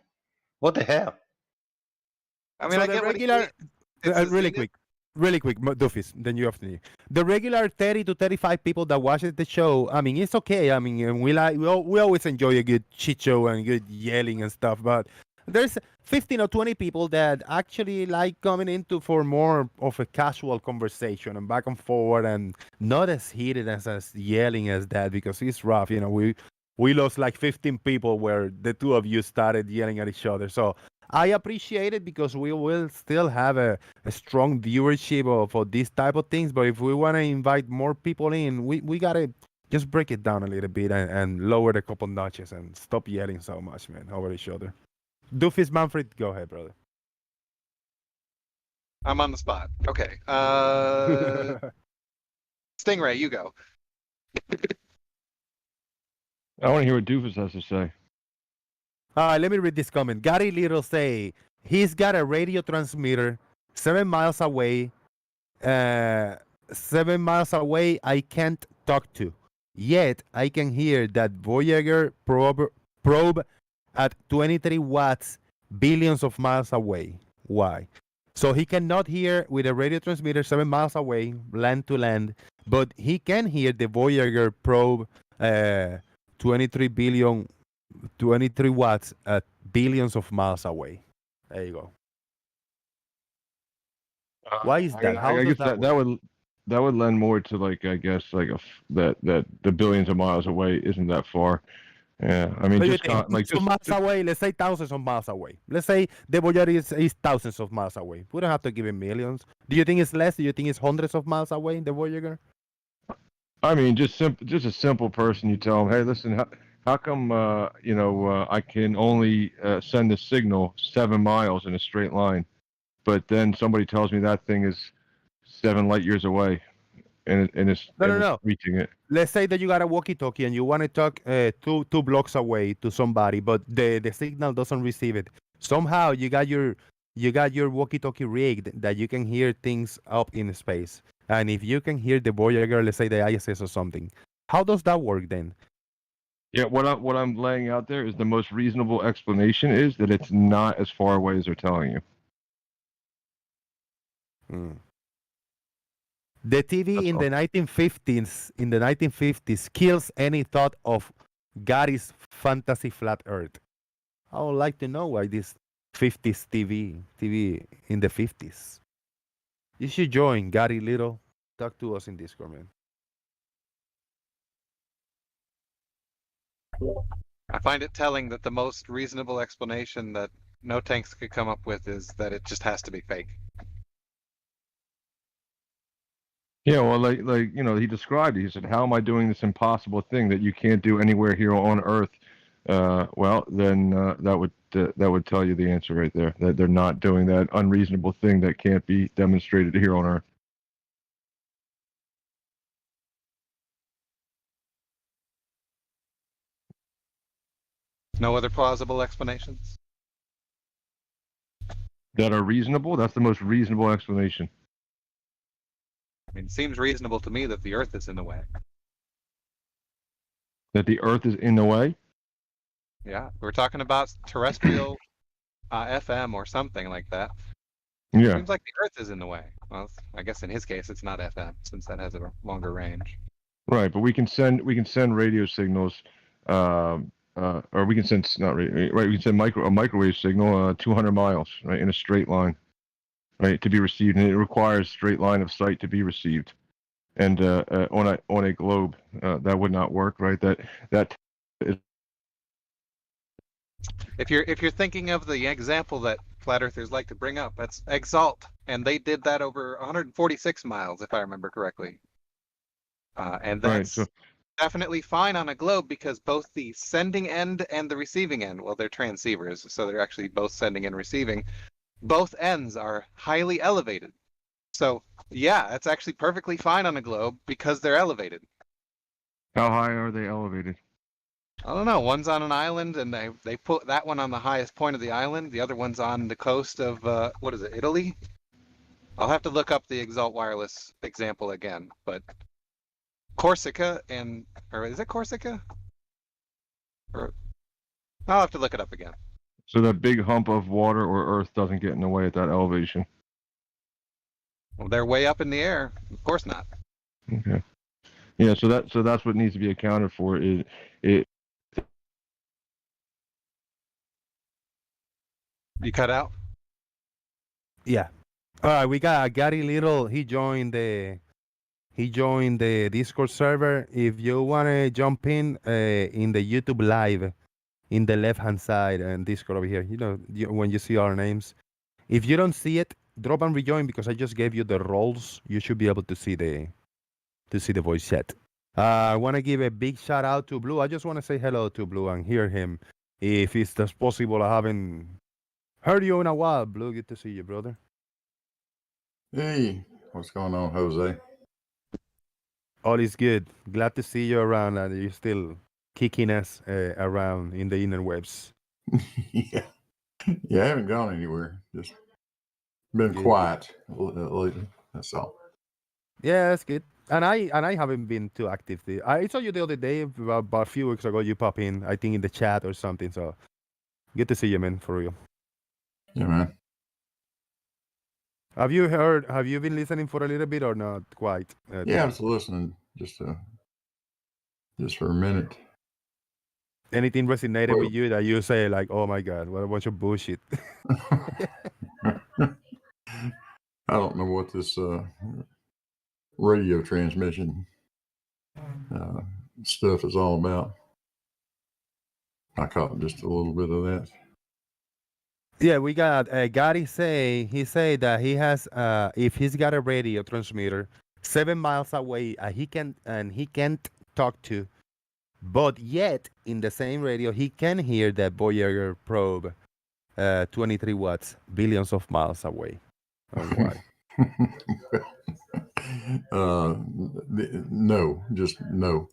What the hell? I mean, So I get regular. Really quick, Doofus, then you have to. The regular 30 to 35 people that watch the show, I mean, it's okay. I mean, we always enjoy a good shit show and good yelling and stuff, but there's 15 or 20 people that actually like coming into for more of a casual conversation and back and forward and not as heated as yelling as that, because it's rough. We lost like 15 people where the two of you started yelling at each other. So I appreciate it because we will still have a strong viewership for these type of things. But if we want to invite more people in, we got to just break it down a little bit and lower the couple notches and stop yelling so much, man, over each other. Doofus, Manfred, go ahead, brother. I'm on the spot. Okay. Stingray, you go. I want to hear what Doofus has to say. All right, let me read this comment. Gary Little say he's got a radio transmitter 7 miles away. 7 miles away, I can't talk to. Yet I can hear that Voyager probe at 23 watts, billions of miles away. Why? So he cannot hear with a radio transmitter 7 miles away, land to land, but he can hear the Voyager probe 23 watts at billions of miles away. There you go. Why is that? How I does guess that that would lend more to like I guess like that the billions of miles away isn't that far. Yeah, I mean, just miles away. Let's say thousands of miles away. Let's say the Voyager is thousands of miles away. We don't have to give it millions. Do you think it's less? Do you think it's hundreds of miles away, the Voyager? I mean, just a simple person. You tell them, hey, listen, how come I can only send a signal 7 miles in a straight line, but then somebody tells me that thing is 7 light years away, and it's reaching it. Let's say that you got a walkie-talkie and you want to talk two blocks away to somebody, but the signal doesn't receive it. Somehow you got your walkie-talkie rigged that you can hear things up in space. And if you can hear the Voyager, let's say the ISS or something, how does that work then? Yeah, what I'm laying out there is the most reasonable explanation is that it's not as far away as they're telling you. The TV in the 1950s kills any thought of Gary's fantasy flat Earth. I would like to know why this 50s TV in the 50s. You should join Gary Little. Talk to us in Discord, man. I find it telling that the most reasonable explanation that No Tanks could come up with is that it just has to be fake. Yeah, well, like he described it. He said, "How am I doing this impossible thing that you can't do anywhere here on Earth?" Well, then that would tell you the answer right there. That they're not doing that unreasonable thing that can't be demonstrated here on Earth. No other plausible explanations? That are reasonable. That's the most reasonable explanation. I mean, it seems reasonable to me that the Earth is in the way. That the Earth is in the way? Yeah, we're talking about terrestrial FM or something like that. Yeah. Seems like the Earth is in the way. Well, I guess in his case, it's not FM since that has a longer range. Right, but we can send radio signals, or we can send not radio, right? We can send a microwave signal 200 miles, right, in a straight line, right, to be received, and it requires straight line of sight to be received, and on a globe that would not work, right? That is. If you're thinking of the example that flat earthers like to bring up, that's Exalt, and they did that over 146 miles, if I remember correctly. And that's definitely fine on a globe because both the sending end and the receiving end, well, they're transceivers, so they're actually both sending and receiving. Both ends are highly elevated. So yeah, it's actually perfectly fine on a globe because they're elevated. How high are they elevated? I don't know. One's on an island, and they put that one on the highest point of the island. The other one's on the coast of what is it, Italy? I'll have to look up the Exalt Wireless example again, but Corsica or is it Corsica? Or I'll have to look it up again. So that big hump of water or earth doesn't get in the way at that elevation. Well, they're way up in the air. Of course not. Okay. Yeah. So that's what needs to be accounted for. Is it? You cut out? Yeah. All right, we got Gary Little. He joined the Discord server. If you want to jump in the YouTube live, in the left-hand side and Discord over here, when you see our names, if you don't see it, drop and rejoin because I just gave you the roles. You should be able to see the voice chat. I want to give a big shout out to Blue. I just want to say hello to Blue and hear him. If it's just possible, I haven't heard you in a while, Blue. Good to see you, brother. Hey, what's going on, Jose? All is good. Glad to see you around and you're still kicking us around in the interwebs. Yeah, I haven't gone anywhere. Just been quiet lately. That's all. Yeah, that's good. And I haven't been too active. I saw you the other day, about a few weeks ago. You pop in, I think, in the chat or something. So good to see you, man. For real. Yeah, man. Have you heard? Have you been listening for a little bit or not quite? Yeah, I was listening just for a minute. Anything resonated with you that you say like, "Oh my God, what a bunch of bullshit"? I don't know what this radio transmission stuff is all about. I caught just a little bit of that. Yeah, we got Gary he said that he has if he's got a radio transmitter 7 miles away, he can't talk to, but yet in the same radio he can hear the Voyager probe 23 watts billions of miles away. Why? No, just no.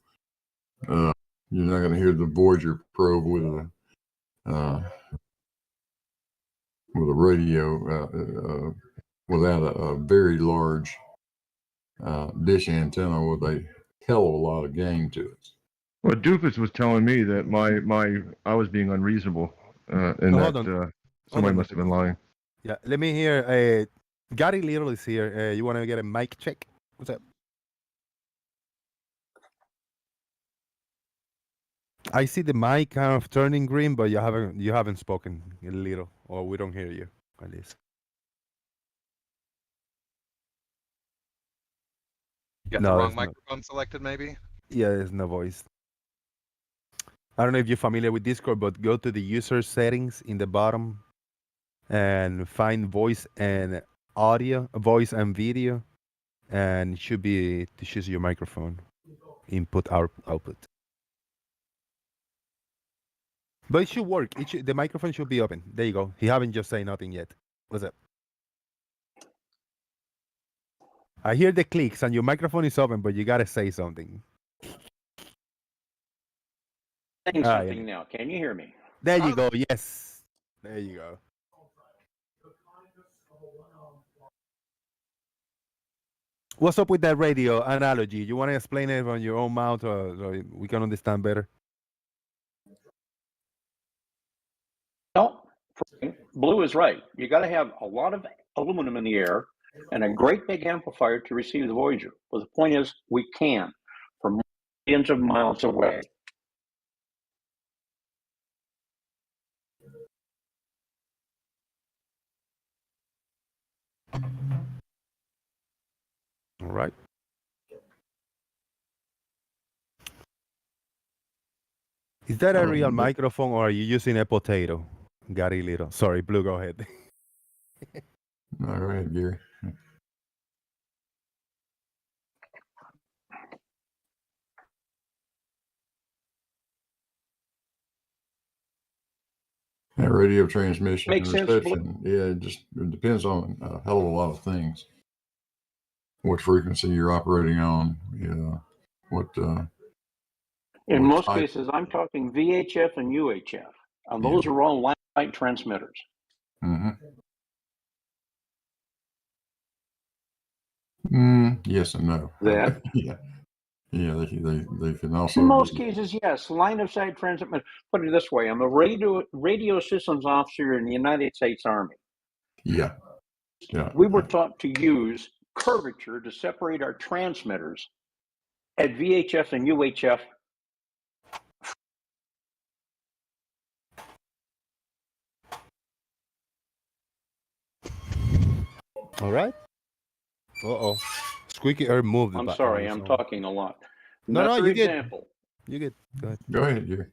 You're not going to hear the Voyager probe with a radio without a very large dish antenna with a hell of a lot of gain to it. Well, Doofus was telling me that I was being unreasonable, and that somebody must have been lying. Yeah, let me hear. Gary Little is here. You want to get a mic check? What's up? I see the mic kind of turning green, but you haven't spoken a little, or we don't hear you at least. You got the wrong microphone selected, maybe? Yeah, there's no voice. I don't know if you're familiar with Discord, but go to the user settings in the bottom and find voice and audio, voice and video, and it should be to choose your microphone, input, output. But it should work. The microphone should be open. There you go. He haven't just said nothing yet. What's up? I hear the clicks and your microphone is open, but you gotta say something. Saying something now. Can you hear me? There you go. Yes. There you go. What's up with that radio analogy? You want to explain it on your own mouth so we can understand better? No, Blue is right. You got to have a lot of aluminum in the air and a great big amplifier to receive the Voyager. But the point is, we can from millions of miles away. All right. Is that a real microphone or are you using a potato? Gary Little. Sorry, Blue, go ahead. No, go ahead, Gary. That radio transmission and reception, it depends on a hell of a lot of things. What frequency you're operating on, what. In most cases, I'm talking VHF and UHF, and those are all light transmitters. Yes and no. That they can also. In most cases, yes, line of sight transmit. Put it this way: I'm a radio systems officer in the United States Army. Yeah. We were taught to use curvature to separate our transmitters at VHF and UHF. All right. Uh-oh. Squeaky Earth moved. I'm sorry, I'm talking a lot. No, you example. You get. Go ahead. Go ahead, Gary.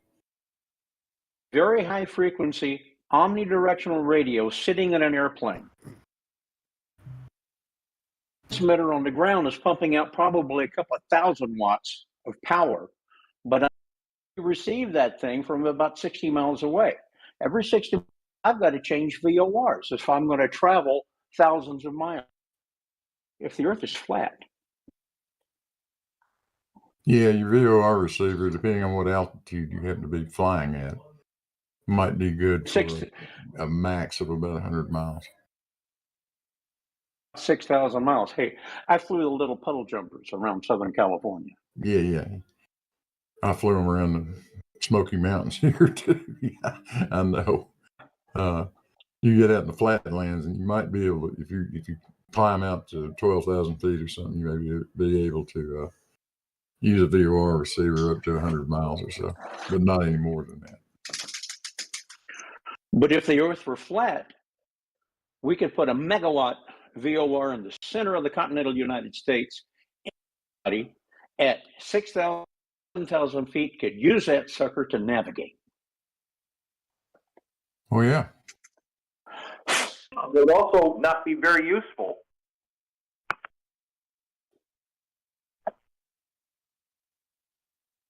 Very high frequency omnidirectional radio sitting in an airplane. Transmitter on the ground is pumping out probably a couple of 1,000 watts of power, but I receive that thing from about 60 miles away. Every 60, I've got to change VORs if I'm going to travel thousands of miles. If the Earth is flat. Yeah, your VOR receiver, depending on what altitude you happen to be flying at, might be good for a max of about 100 miles. 6,000 miles. Hey, I flew the little puddle jumpers around Southern California. Yeah. I flew them around the Smoky Mountains here too. Yeah, I know. You get out in the flatlands, and you might be able to, if you climb out to 12,000 feet or something, you may be able to use a VOR receiver up to 100 miles or so, but not any more than that. But if the Earth were flat, we could put a megawatt VOR in the center of the continental United States. Anybody at 6,000, 7,000 feet could use that sucker to navigate. Oh, yeah. It would also not be very useful.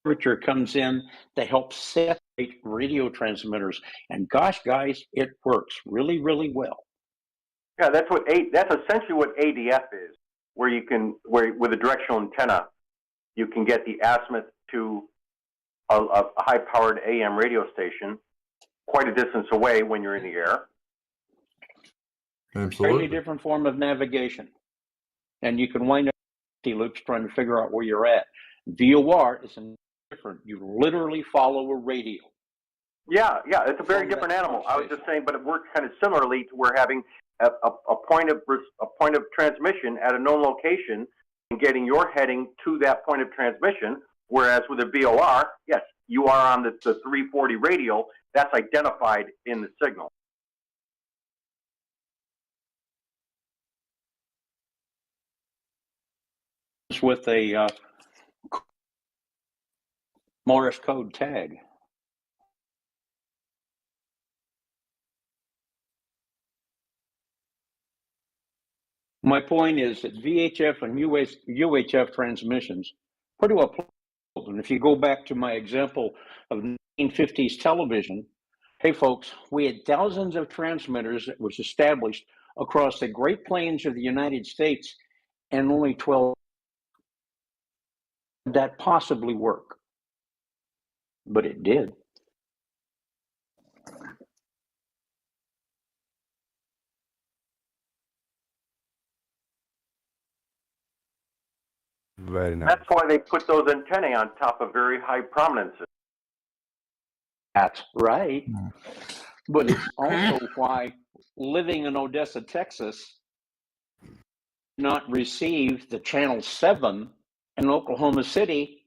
Temperature comes in to help separate radio transmitters. And gosh, guys, it works really, really well. Yeah, that's essentially what ADF is, where you can, with a directional antenna, you can get the azimuth to a high-powered AM radio station quite a distance away when you're in the air. Absolutely. Very different form of navigation. And you can wind up loops trying to figure out where you're at. VOR is different. You literally follow a radio. Yeah, it's a very different animal. I was just saying, but it works kind of similarly to where having a point of transmission at a known location and getting your heading to that point of transmission. Whereas with a VOR, yes, you are on the 340 radial. That's identified in the signal. With a Morse code tag. My point is that VHF and UHF transmissions pretty well play. And if you go back to my example of 1950s television, hey folks, we had thousands of transmitters that was established across the Great Plains of the United States, and only 12 that possibly work. But it did. Very nice. That's why they put those antennae on top of very high prominences. That's right. But it's also why living in Odessa, Texas, not receive the Channel 7 in Oklahoma City,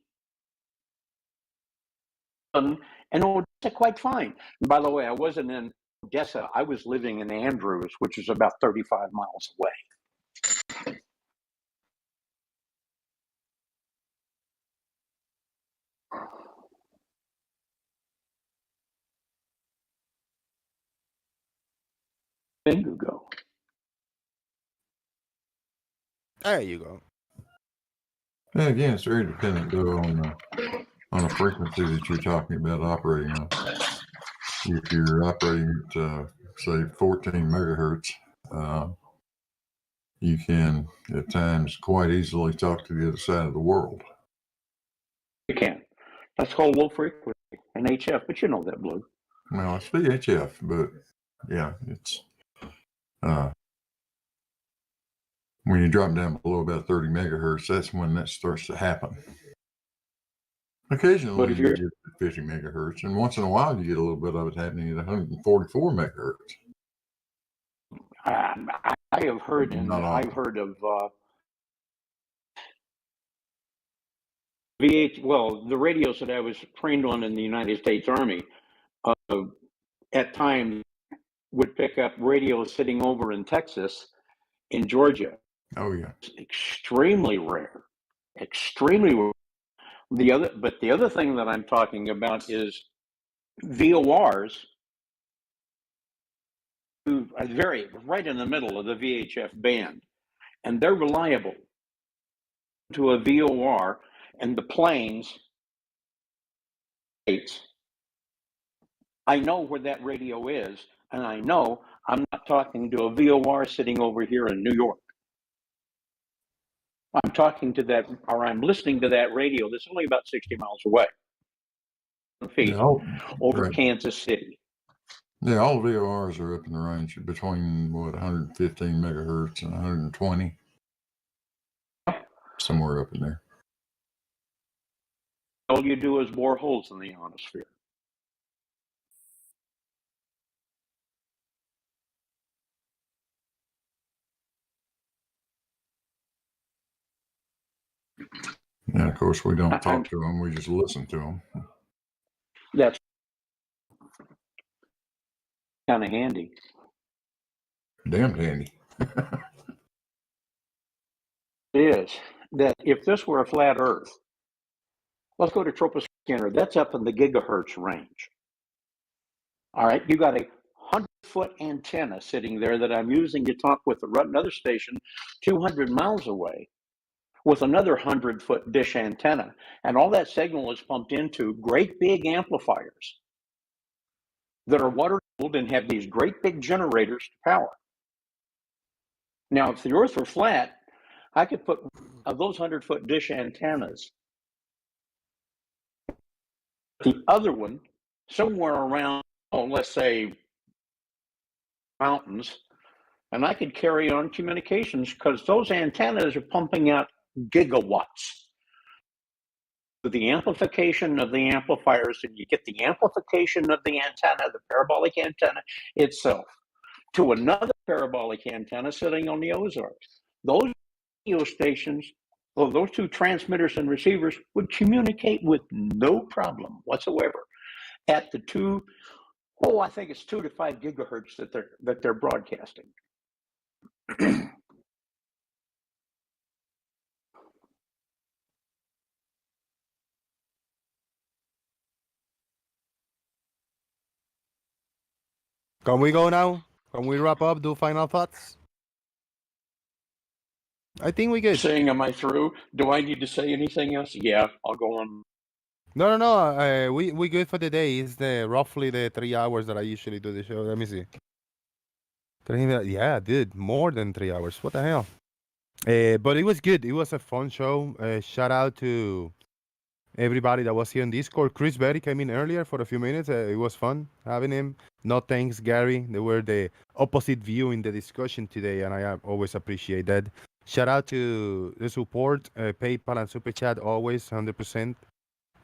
and Odessa quite fine. And by the way, I wasn't in Odessa. I was living in Andrews, which is about 35 miles away. Bingo go. There you go. Yeah, again, it's very dependent though on the frequency that you're talking about operating on. If you're operating at say 14 megahertz, you can at times quite easily talk to the other side of the world. You can. That's called low frequency and HF, but you know that, Blue. Well, it's VHF, but yeah, it's when you drop down below about 30 megahertz, that's when that starts to happen. Occasionally, you get 50 megahertz, and once in a while, you get a little bit of it happening at 144 megahertz. I have heard, and I've heard of the radios that I was trained on in the United States Army, at times would pick up radios sitting over in Texas, in Georgia. Oh yeah, it's extremely rare. Extremely rare. The other thing that I'm talking about is VORs. Are very right in the middle of the VHF band, and they're reliable to a VOR, and the planes. I know where that radio is, and I know I'm not talking to a VOR sitting over here in New York. I'm talking to that, or I'm listening to that radio that's only about 60 miles away, over Kansas City. Yeah, all VORs are up in the range between 115 megahertz and 120, somewhere up in there. All you do is bore holes in the ionosphere. And of course, we don't talk to them; we just listen to them. That's kind of handy. Damn handy. It is that if this were a flat Earth, let's go to troposcatter. That's up in the gigahertz range. All right, you got a 100-foot antenna sitting there that I'm using to talk with another station 200 miles away with another 100-foot dish antenna. And all that signal is pumped into great big amplifiers that are water-cooled and have these great big generators to power. Now, if the Earth were flat, I could put those 100-foot dish antennas, the other one, somewhere around, let's say, mountains, and I could carry on communications because those antennas are pumping out gigawatts. With the amplification of the amplifiers, and you get the amplification of the antenna, the parabolic antenna itself, to another parabolic antenna sitting on the Ozarks. Those radio stations, well, those two transmitters and receivers would communicate with no problem whatsoever at the I think it's 2 to 5 gigahertz that they're broadcasting. Can we go now? Can we wrap up? Do final thoughts? I think we good. Saying, am I through? Do I need to say anything else? Yeah, I'll go on. No. We good for the day. It's roughly the 3 hours that I usually do the show. Let me see. Yeah, dude, more than 3 hours. What the hell? But it was good. It was a fun show. Shout out to everybody that was here on Discord. Chris Berry came in earlier for a few minutes. It was fun having him. No thanks, Gary. They were the opposite view in the discussion today, and I always appreciate that. Shout out to the support, PayPal and Super Chat, always 100%.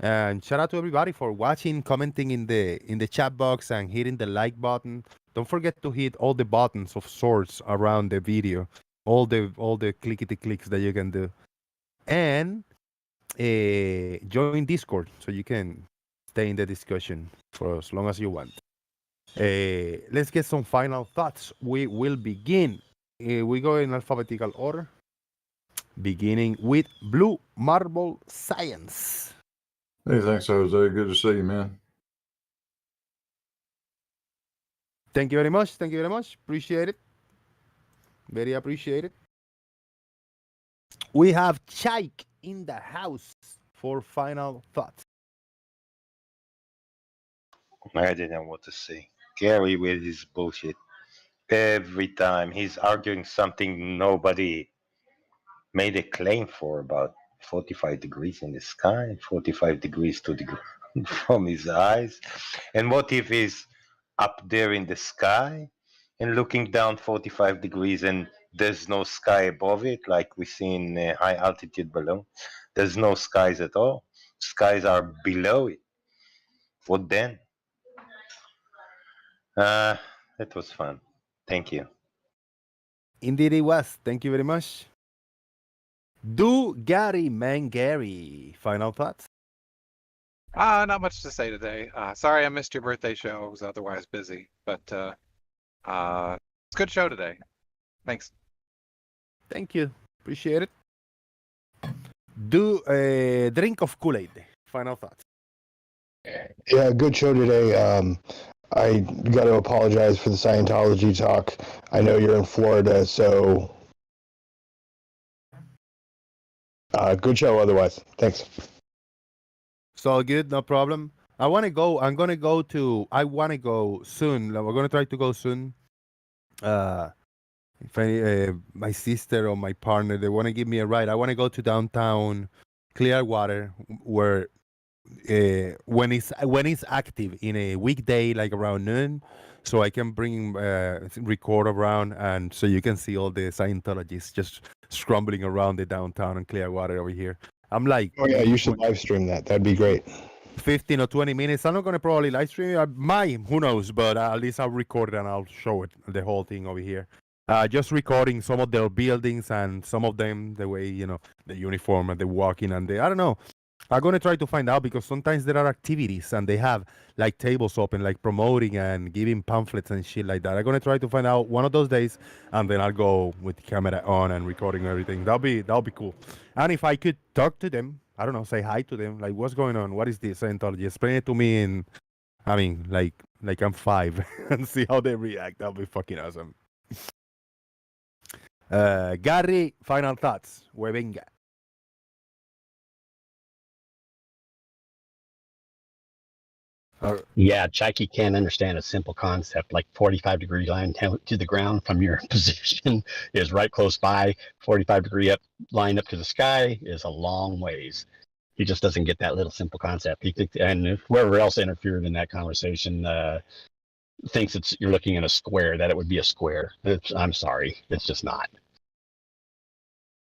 And shout out to everybody for watching, commenting in the chat box, and hitting the like button. Don't forget to hit all the buttons of sorts around the video, all the clickety clicks that you can do, and join Discord so you can stay in the discussion for as long as you want. Let's get some final thoughts. We will begin. We go in alphabetical order, beginning with Blue Marble Science. Hey, thanks, Jose. Good to see you, man. Thank you very much. Thank you very much. Appreciate it. Very appreciated. We have Chaik in the house for final thoughts. I didn't know what to say. Gary with his bullshit. Every time he's arguing something nobody made a claim for, about 45 degrees in the sky, 45 degrees to the ground from his eyes. And what if he's up there in the sky and looking down 45 degrees and there's no sky above it, like we see in a high altitude balloon? There's no skies at all. Skies are below it. What then? That was fun. Thank you. Indeed it was. Thank you very much. Do Gary Mangary. Final thoughts? Not much to say today. Sorry I missed your birthday show. I was otherwise busy. But it's a good show today. Thanks. Thank you. Appreciate it. Do a drink of Koolaid. Final thoughts? Yeah, good show today. I got to apologize for the Scientology talk. I know you're in Florida, so good show otherwise. Thanks. It's all good, no problem. I want to go soon. We're going to try to go soon. If my sister or my partner, they want to give me a ride, I want to go to downtown Clearwater, where when it's active in a weekday, like around noon, so I can bring record around, and so you can see all the Scientologists just scrambling around the downtown and Clearwater over here. I'm like, oh yeah, you should live stream that. That'd be great. 15 or 20 minutes. I'm not going to probably live stream it. I might, who knows, but at least I'll record it and I'll show it, the whole thing over here. just recording some of their buildings and some of them the way the uniform and the walking and I don't know. I'm gonna try to find out because sometimes there are activities and they have like tables open, like promoting and giving pamphlets and shit like that. I'm gonna try to find out one of those days, and then I'll go with the camera on and recording everything. That'll be cool. And if I could talk to them, I don't know, say hi to them, like what's going on, what is this Scientology? Explain it to me in, I mean, like I'm 5, and see how they react. That'll be fucking awesome. Gary, final thoughts. Venga. Yeah, Chaiki can't understand a simple concept like 45-degree line to the ground from your position is right close by. 45-degree line up to the sky is a long ways. He just doesn't get that little simple concept. He thinks, and whoever else interfered in that conversation thinks you're looking at a square, that it would be a square. I'm sorry, it's just not.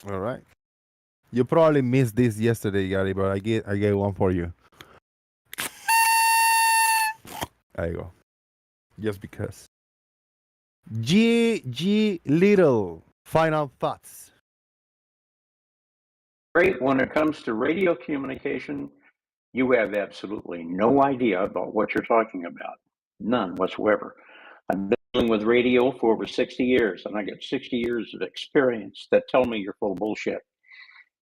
All right. You probably missed this yesterday, Gary, but I get one for you. There you go. Just because. G Little, final thoughts. Great. When it comes to radio communication, you have absolutely no idea about what you're talking about. None whatsoever. I've been dealing with radio for over 60 years, and I got 60 years of experience that tell me you're full of bullshit.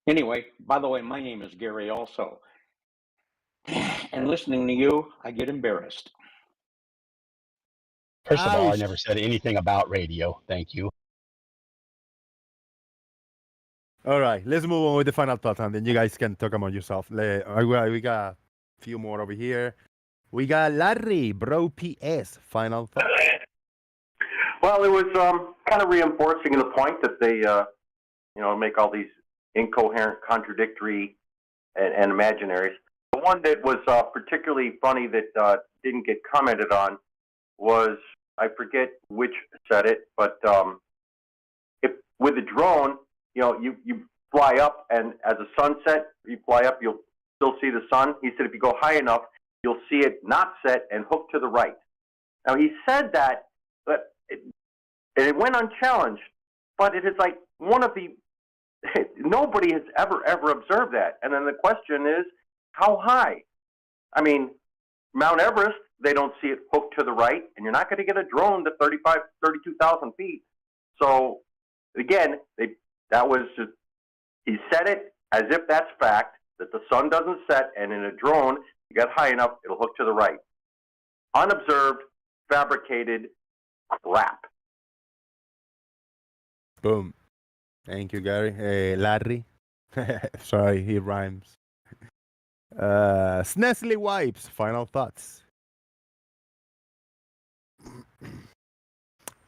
Anyway, by the way, my name is Gary also. And listening to you, I get embarrassed. First of all, I never said anything about radio. Thank you. All right, let's move on with the final thoughts, and then you guys can talk among yourself. We got a few more over here. We got Larry, Bro PS, final thoughts. Well, it was kind of reinforcing the point that they, make all these incoherent, contradictory, and imaginaries. The one that was particularly funny that didn't get commented on was, I forget which said it, but if with a drone, you fly up, and as the sun sets, you fly up, you'll still see the sun. He said if you go high enough, you'll see it not set and hook to the right. Now, he said that, but it went unchallenged, but it is like one of the, nobody has ever observed that. And then the question is, how high? I mean, Mount Everest, they don't see it hooked to the right, and you're not going to get a drone to 32,000 feet. So, again, he said it as if that's fact, that the sun doesn't set, and in a drone, you get high enough, it'll hook to the right. Unobserved, fabricated crap. Boom. Thank you, Gary. Larry. Sorry, he rhymes. Snesley Wipes, final thoughts.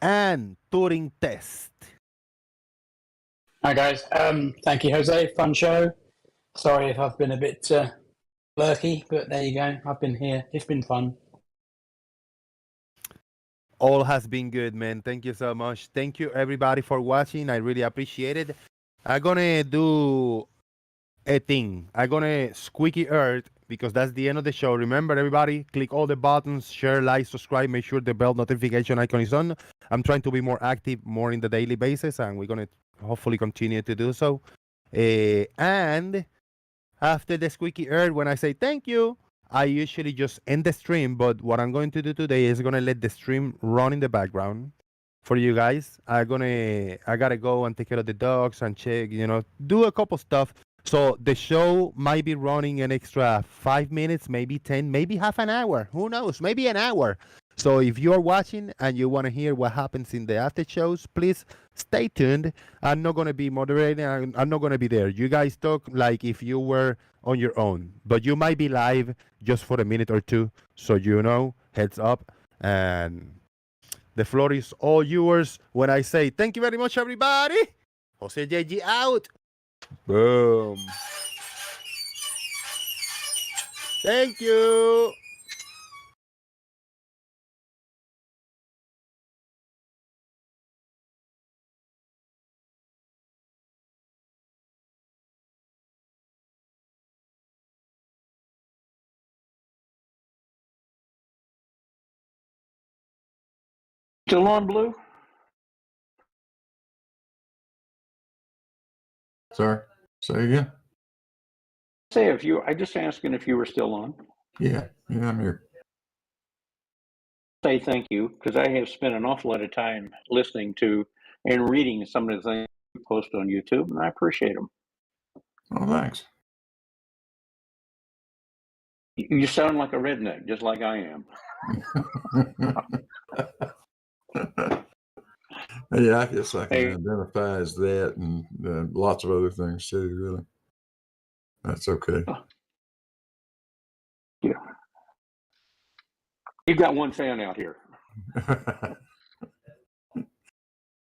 And Turing Test. Hi, guys. Thank you, Jose. Fun show. Sorry if I've been a bit lurky, but there you go. I've been here. It's been fun. All has been good, man. Thank you so much. Thank you, everybody, for watching. I really appreciate it. I'm going to do a thing. I'm going to squeaky earth because that's the end of the show. Remember, everybody, click all the buttons, share, like, subscribe, make sure the bell notification icon is on. I'm trying to be more active, more in the daily basis, and we're going to hopefully continue to do so. And after the squeaky earth, when I say thank you, I usually just end the stream, but what I'm going to do today is going to let the stream run in the background for you guys. I gotta go and take care of the dogs and check, do a couple stuff. So the show might be running an extra 5 minutes, maybe 10, maybe half an hour. Who knows? Maybe an hour. So if you're watching and you want to hear what happens in the after shows, please stay tuned. I'm not going to be moderating. I'm not going to be there. You guys talk like if you were on your own, but you might be live just for a minute or two. So, heads up. And the floor is all yours when I say thank you very much, everybody. Jose JG out. Boom. Thank you. Still on, Blue? Sorry, say again. Say if you, I just asking if you were still on. Yeah, I'm here. Say thank you, because I have spent an awful lot of time listening to and reading some of the things you post on YouTube, and I appreciate them. Oh, thanks. You sound like a redneck, just like I am. Yeah, I guess I can identify as that and lots of other things too, really. That's okay. Yeah. You've got one fan out here.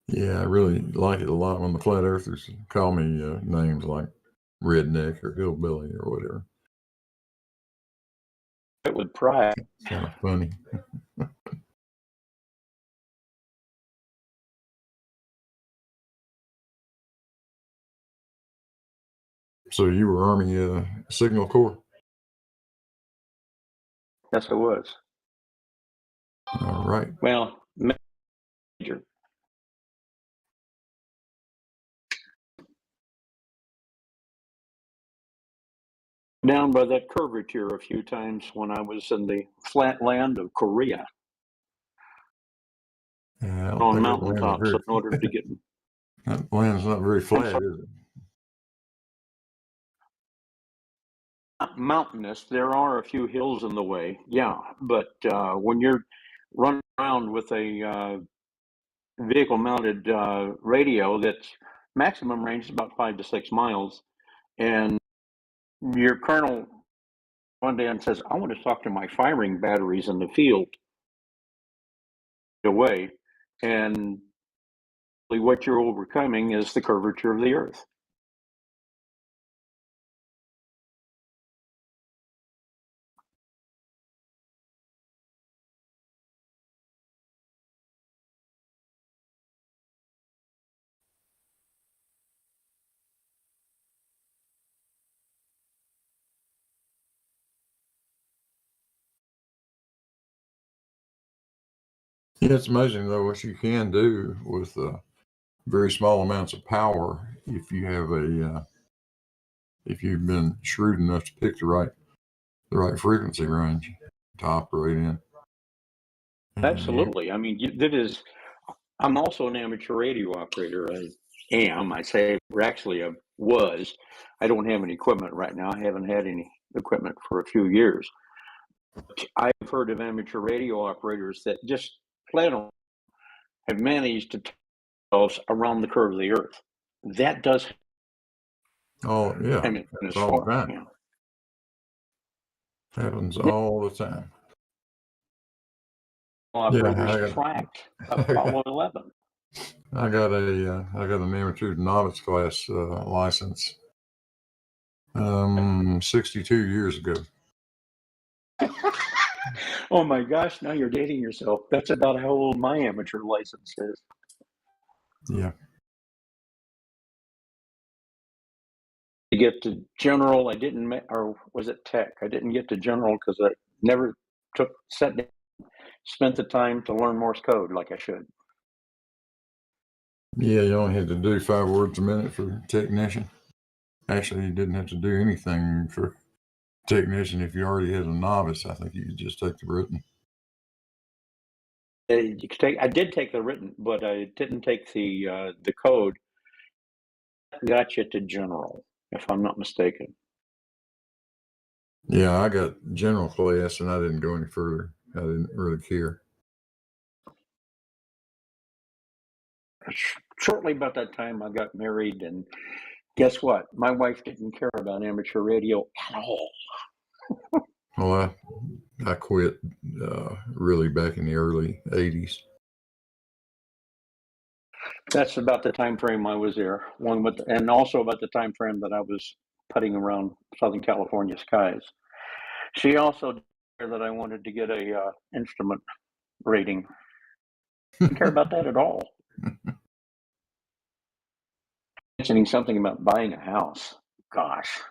Yeah, I really like it a lot when the flat earthers call me names like redneck or hillbilly or whatever. It with pride. It's kind of funny. So you were Army Signal Corps? Yes, I was. All right. Well, major. Down by that curvature a few times when I was in the flat land of Korea. Yeah, on mountaintops in order to get. That land's not very flat, is it? Not mountainous. There are a few hills in the way, yeah. But when you're running around with a vehicle-mounted radio, that's maximum range is about 5 to 6 miles, and your colonel one day and says, "I want to talk to my firing batteries in the field away," and what you're overcoming is the curvature of the Earth. Yeah, it's amazing though what you can do with very small amounts of power if you have if you've been shrewd enough to pick the right frequency range to operate in. Absolutely. I mean, that is. I'm also an amateur radio operator. I say, actually, I was. I don't have any equipment right now. I haven't had any equipment for a few years. I've heard of amateur radio operators that just flat on have managed to turn themselves around the curve of the Earth. That does. Oh, yeah. I mean, it's all the time. Yeah. Happens all the time. Operators tracked Apollo 11. I got an amateur novice class license 62 years ago. Oh my gosh, now you're dating yourself. That's about how old my amateur license is. Yeah. To get to general, I didn't, or was it tech? I didn't get to general because I never spent the time to learn Morse code like I should. Yeah, you only had to do 5 words a minute for technician. Actually, you didn't have to do anything for technician if you already had a novice. I think you could just take the written. You could take. I did take the written, but I didn't take the code. Got you to general, if I'm not mistaken. Yeah, I got general class, and I didn't go any further. I didn't really care. Shortly about that time, I got married, and guess what? My wife didn't care about amateur radio at all. Well, I quit really back in the early 80s. That's about the time frame I was there, and also about the time frame that I was putting around Southern California skies. She also cared that I wanted to get a instrument rating. Didn't care about that at all. Mentioning something about buying a house. Gosh.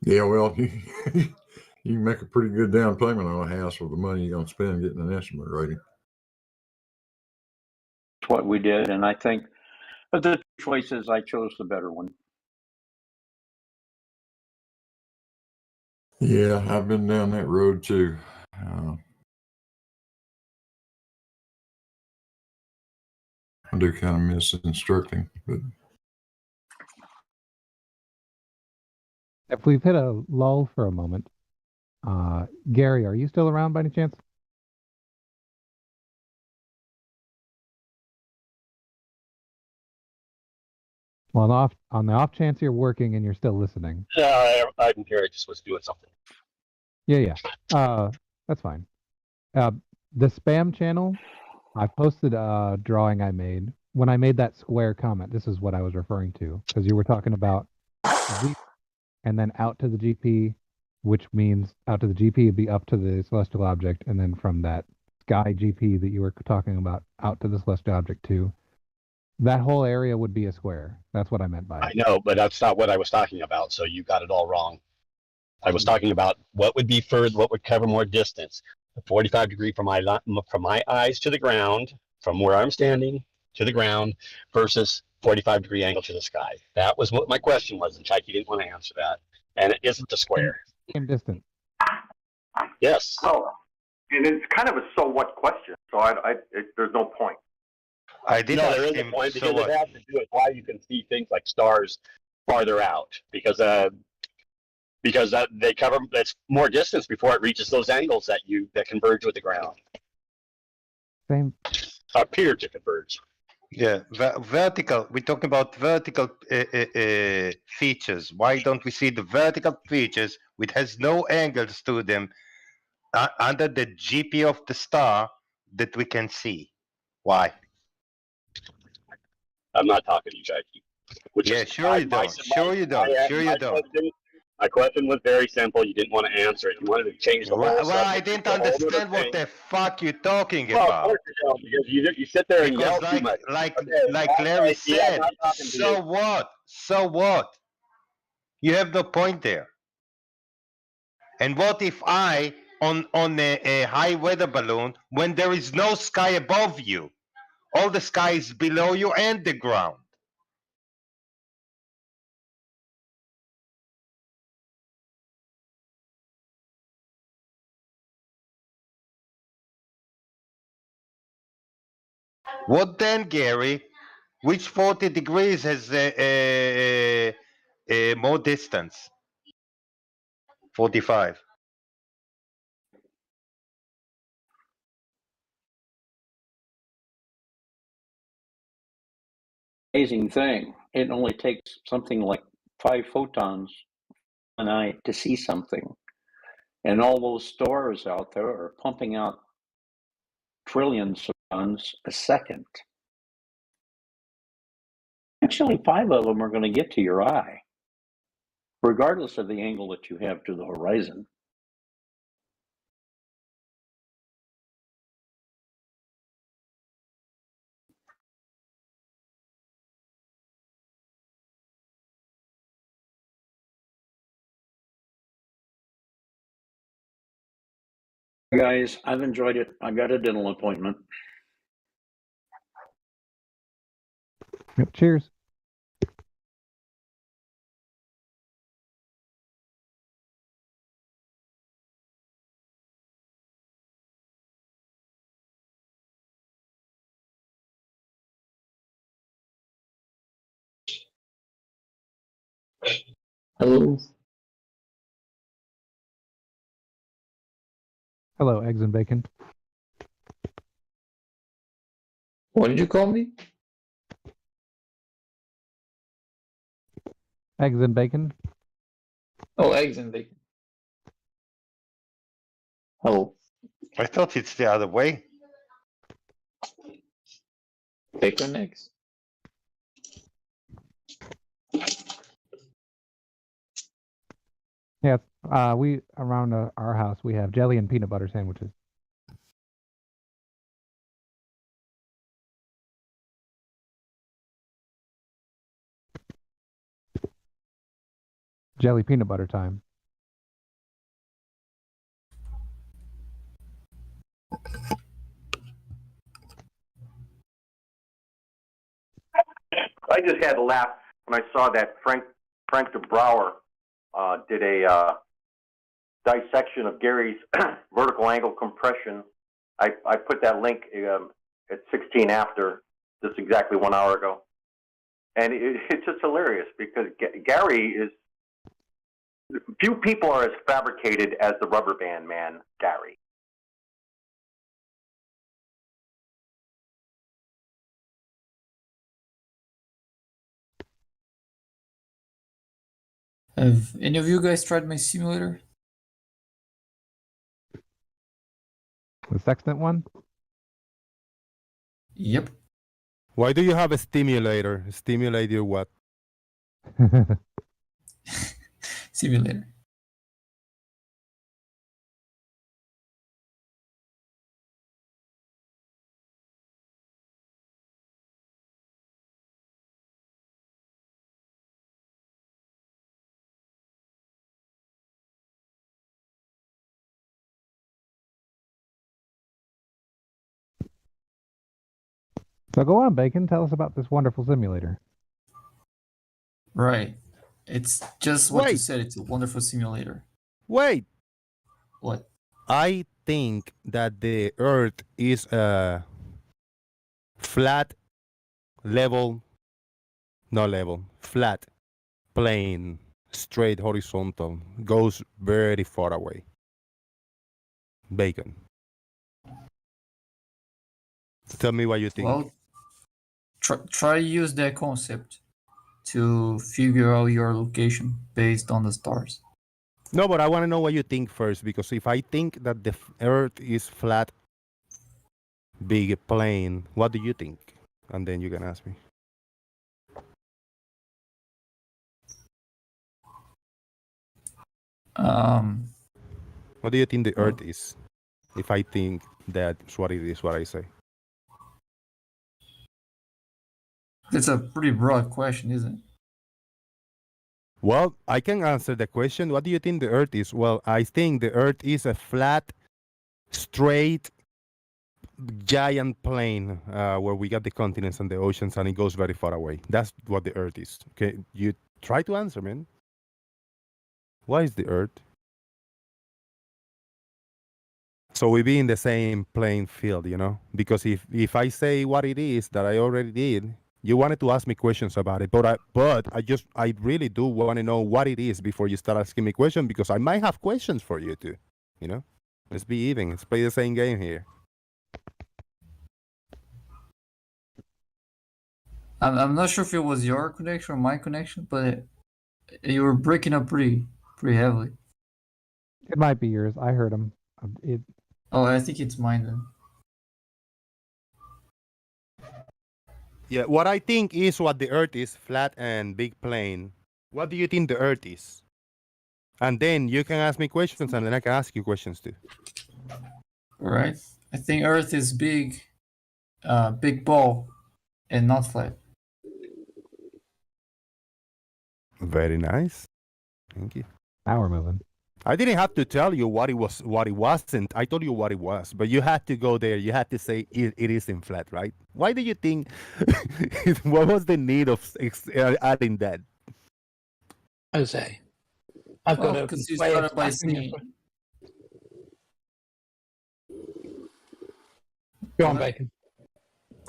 Yeah, well, you can make a pretty good down payment on a house with the money you're going to spend getting an instrument rating. That's what we did, and I think, but the choices, I chose the better one. Yeah, I've been down that road too. I do kind of miss instructing, but if we've hit a lull for a moment, Gary, are you still around by any chance? Well, on the off chance you're working and you're still listening. I'm here. I just was doing something. Yeah. That's fine. The spam channel, I posted a drawing I made. When I made that square comment, this is what I was referring to, because you were talking about G and then out to the GP, which means out to the GP would be up to the celestial object, and then from that sky GP that you were talking about out to the celestial object too. That whole area would be a square. That's what I meant by it. I know, but that's not what I was talking about. So you got it all wrong. I was talking about what would be further, what would cover more distance. A 45 degree from my eyes to the ground, from where I'm standing to the ground, versus 45-degree angle to the sky. That was what my question was, and Chaiki didn't want to answer that. And it isn't a square. Same distance. Yes. Oh, and it's kind of a so what question. So there's no point. I did. No, there is a point because it has to do with why you can see things like stars farther out, because that they cover that's more distance before it reaches those angles that converge with the ground. Same. Appear to converge. Yeah, vertical. We're talking about vertical features. Why don't we see the vertical features which has no angles to them under the GP of the star that we can see? Why? I'm not talking to you, Jackie. Yeah, sure you don't. Sure you don't. Sure you don't. My question was very simple. You didn't want to answer it. You wanted to change the whole subject. Well, I didn't understand what the fuck you're talking about. Of course you don't, because you sit there and yell too much. Like Larry said, so what? So what? You have no point there. And what if I, on a high weather balloon, when there is no sky above you, all the sky is below you and the ground? What then, Gary? Which 40 degrees has more distance? 45. Amazing thing. It only takes something like 5 photons an eye to see something. And all those stars out there are pumping out trillions of photons a second. Actually, 5 of them are going to get to your eye, regardless of the angle that you have to the horizon. Guys, I've enjoyed it. I've got a dental appointment. Yep, cheers. Hello. Hello, eggs and bacon. What did you call me? Eggs and bacon. Oh, eggs and bacon. Hello. I thought it's the other way. Bacon eggs. Yeah, we around our house we have jelly and peanut butter sandwiches. Jelly peanut butter time. I just had to laugh when I saw that Frank de Brouwer did a dissection of Gary's vertical angle compression. I put that link at 16 after, just exactly 1 hour ago. And it's just hilarious because Gary is, few people are as fabricated as the rubber band man, Gary. Have any of you guys tried my simulator? The sextant one? Yep. Why do you have a stimulator? Stimulate your what? Simulator. So go on, Bacon. Tell us about this wonderful simulator. Right. It's just what you Wait. said. It's a wonderful simulator. Wait. What? I think that the Earth is a flat, flat, plane, straight, horizontal, goes very far away. Bacon. Tell me what you think. Well, try to use that concept to figure out your location based on the stars. No, but I want to know what you think first, because if I think that the Earth is flat, big plane, what do you think? And then you can ask me. What do you think the Earth is? If I think that's what it is, what I say. That's a pretty broad question, isn't it? Well, I can answer the question. What do you think the Earth is? Well, I think the Earth is a flat, straight, giant plane where we got the continents and the oceans, and it goes very far away. That's what the Earth is. Okay, you try to answer, man. What is the Earth? So we be in the same playing field, you know? Because if I say what it is that I already did, you wanted to ask me questions about it, but I really do want to know what it is before you start asking me questions, because I might have questions for you too, you know? Let's be even. Let's play the same game here. I'm not sure if it was your connection or my connection, but you were breaking up pretty heavily. It might be yours. I heard him. Oh, I think it's mine then. Yeah, what I think is what the Earth is, flat and big plane. What do you think the Earth is? And then you can ask me questions, and then I can ask you questions too. All right. I think Earth is big ball, and not flat. Very nice. Thank you. Now we're moving. I didn't have to tell you what it was, what it wasn't. I told you what it was, but you had to go there. You had to say it isn't flat, right? Why do you think? What was the need of adding that? Jose, I've got a because you way started of by asking saying. Go on, Bacon.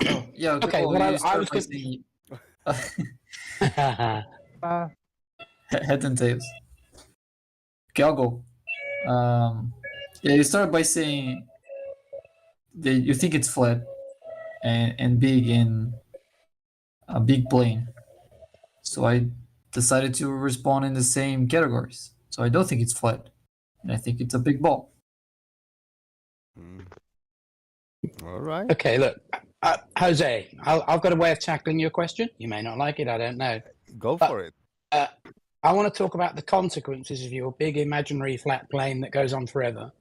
Oh, yeah. Okay. Well, Well, you I was started by saying head and tails. Okay, I'll go. Yeah, you started by saying that you think it's flat and big in a big plane. So I decided to respond in the same categories. So I don't think it's flat, and I think it's a big ball. All right. Okay, look, Jose, I've got a way of tackling your question. You may not like it, I don't know. Go for it. I want to talk about the consequences of your big imaginary flat plane that goes on forever.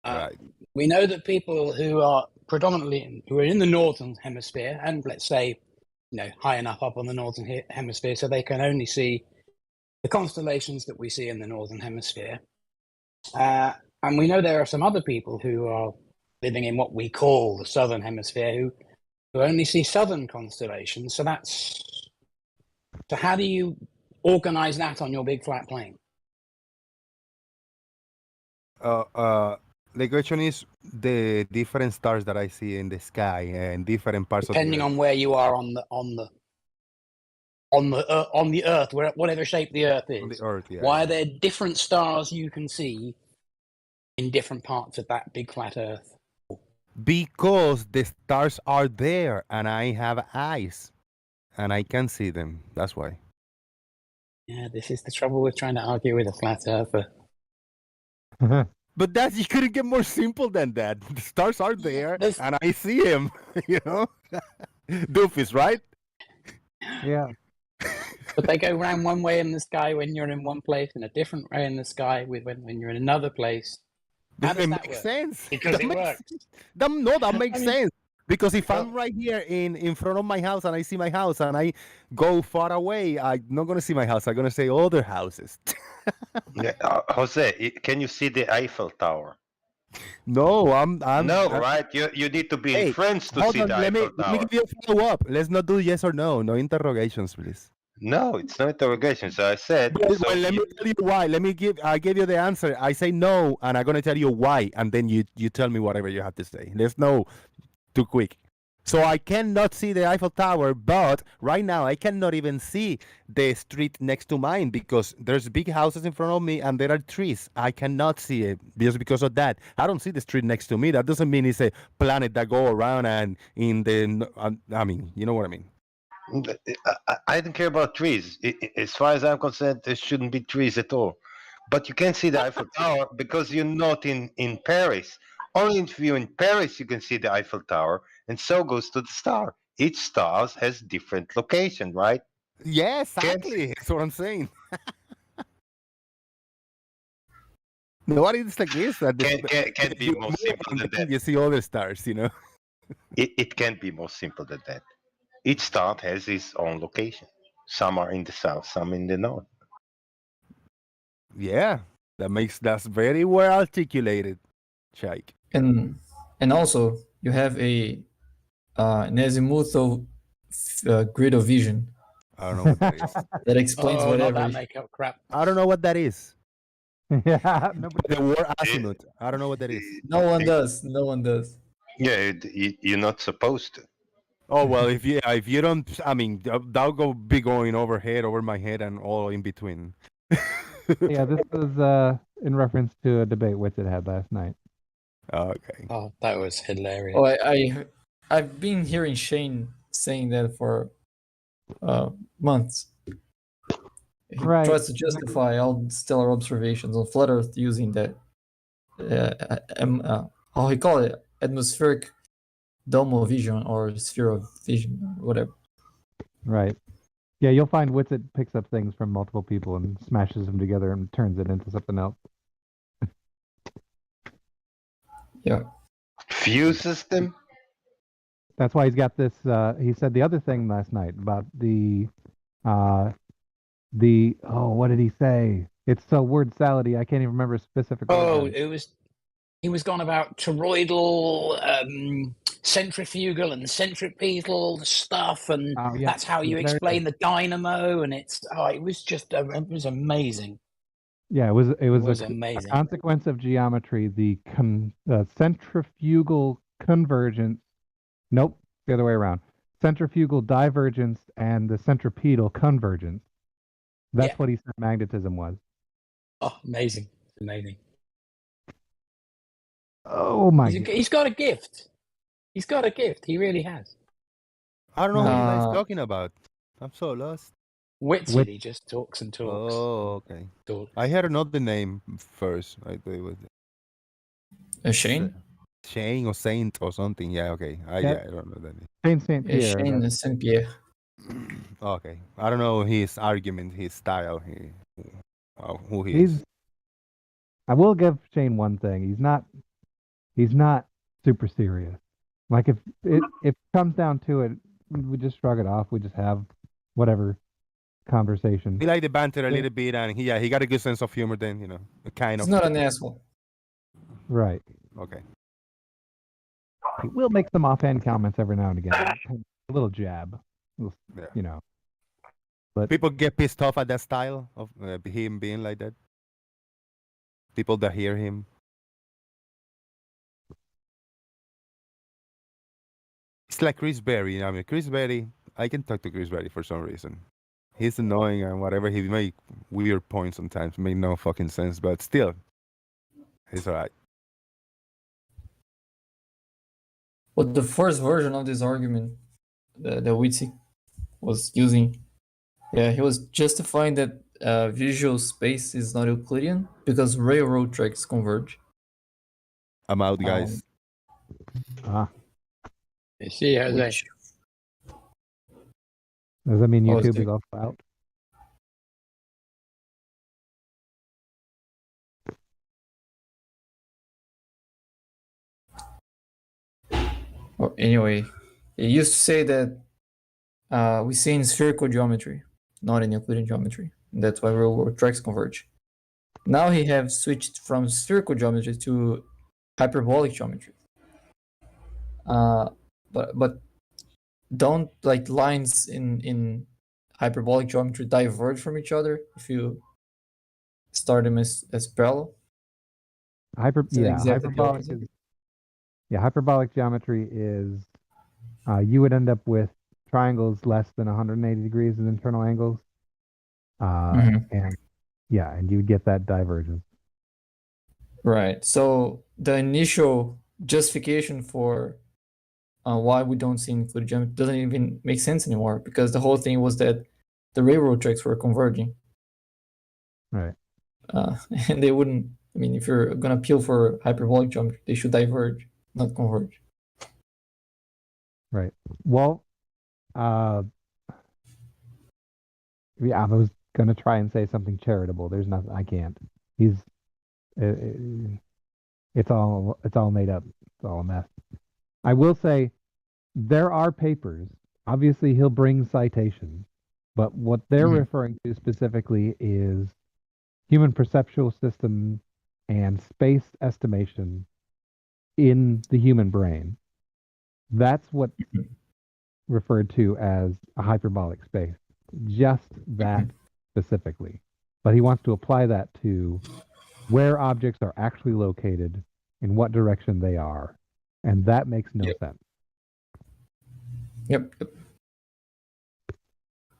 Right. We know that people who are predominantly who are in the northern hemisphere, and let's say, high enough up on the northern hemisphere, so they can only see the constellations that we see in the northern hemisphere. And we know there are some other people who are living in what we call the southern hemisphere who only see southern constellations. So that's So how do you organize that on your big flat plane? The question is the different stars that I see in the sky and different parts Depending of the on where you are on the Earth, whatever shape the Earth is. on the Earth. Yeah. Why are there different stars you can see in different parts of that big flat Earth? Because the stars are there and I have eyes and I can see them. That's why. Yeah, this is the trouble with trying to argue with a flat earther. But you couldn't get more simple than that. The stars are there and I see them, you know? Doofus, right? Yeah. But they go round one way in the sky when you're in one place and a different way in the sky when you're in another place. How does that makes work? sense. Because it works. That makes sense. Because if I'm right here in front of my house and I see my house and I go far away, I'm not going to see my house. I'm going to say other houses. Yeah, Jose, can you see the Eiffel Tower? No, I'm right. You need to be in France to hold see on, the let me Eiffel give you a follow-up. Let's not do yes or no. No interrogations, please. No, it's no interrogation. So I said. Well, let me tell you why. I gave you the answer. I say no, and I'm gonna tell you why, and then you tell me whatever you have to say. Let's no too quick. So I cannot see the Eiffel Tower, but right now I cannot even see the street next to mine because there's big houses in front of me and there are trees. I cannot see it just because of that. I don't see the street next to me. That doesn't mean it's a planet that go around and in the. I mean, you know what I mean. I don't care about trees. As far as I'm concerned, there shouldn't be trees at all. But you can see the Eiffel Tower because you're not in Paris. Only if you're in Paris you can see the Eiffel Tower, and so goes to the star. Each star has different location, right? Yeah, exactly. That's what I'm saying. Nobody disagrees that can't be more simple than that. You see all the stars, you know. It can't be more simple than that. Each star has its own location. Some are in the south, some in the north. Yeah, that's very well articulated, Shaik. And also you have an azimuthal grid of vision. I don't know what that is. That explains whatever. Not that makeup crap. I don't know what that is. Yeah, the word azimuth. I don't know what that is. No one does. No one does. Yeah, you're not supposed to. Oh well, if you don't, I mean, that'll be going over my head, and all in between. Yeah, this was in reference to a debate Witsit had last night. Okay. Oh, that was hilarious. Oh, I've been hearing Shane saying that for months. He tries to justify all stellar observations on flat Earth using that how he call it, atmospheric dome of vision or sphere of vision or whatever. Right. Yeah, you'll find Witsit picks up things from multiple people and smashes them together and turns it into something else. Yeah. Fuses them? That's why he's got this. He said the other thing last night about the what did he say? It's so word salady. I can't even remember a specific. Oh, he was gone about toroidal, centrifugal, and centripetal stuff, and that's how you explain the dynamo. And it was amazing. Yeah, it was amazing. A consequence of geometry. The centrifugal convergence. Nope, the other way around. Centrifugal divergence and the centripetal convergence. That's what he said magnetism was. Oh, amazing. Amazing. Oh my! He's got a gift. He's got a gift. He really has. I don't know what you guys talking about. I'm so lost. Witsit, he just talks and talks. Oh, okay. I heard another name first. I thought it was Shane? Shane or Saint or something. Yeah, okay. I don't know that name. Shane St. Pierre. Shane St. Pierre. Okay. I don't know his argument, his style, who he is. I will give Shane one thing. He's not super serious. Like if it comes down to it, we just shrug it off. We just have whatever conversation. He like the banter a little bit, and he got a good sense of humor. Then kind of. He's not an asshole. Right. Okay. He will make some offhand comments every now and again. A little jab. But people get pissed off at that style of him being like that. People that hear him. It's like Chris Berry. I mean, Chris Berry. I can talk to Chris Berry for some reason. He's annoying and whatever. He make weird points sometimes. Make no fucking sense, but still, he's alright. But the first version of this argument that Witsi was using, yeah, he was justifying that visual space is not Euclidean because railroad tracks converge. I'm out, guys. You see, Jose. Does that mean Oh, YouTube is also out? Well, anyway, it used to say that we see in spherical geometry, not in Euclidean geometry. That's why railroad tracks converge. Now he have switched from spherical geometry to hyperbolic geometry. But don't like lines in hyperbolic geometry diverge from each other if you start them as parallel? Hyperbolic geometry is you would end up with triangles less than 180 degrees as internal angles. And you would get that divergence. Right. So the initial justification for why we don't see included geometry doesn't even make sense anymore because the whole thing was that the railroad tracks were converging. Right. And they wouldn't. I mean, if you're gonna appeal for hyperbolic geometry, they should diverge, not converge. Right. Well, I was gonna try and say something charitable. There's nothing. I can't. It's all made up. It's all a mess. I will say there are papers. Obviously, he'll bring citations, but what they're referring to specifically is human perceptual system and space estimation in the human brain. That's what referred to as a hyperbolic space. Just that specifically. But he wants to apply that to where objects are actually located, in what direction they are. And that makes no sense. Yep.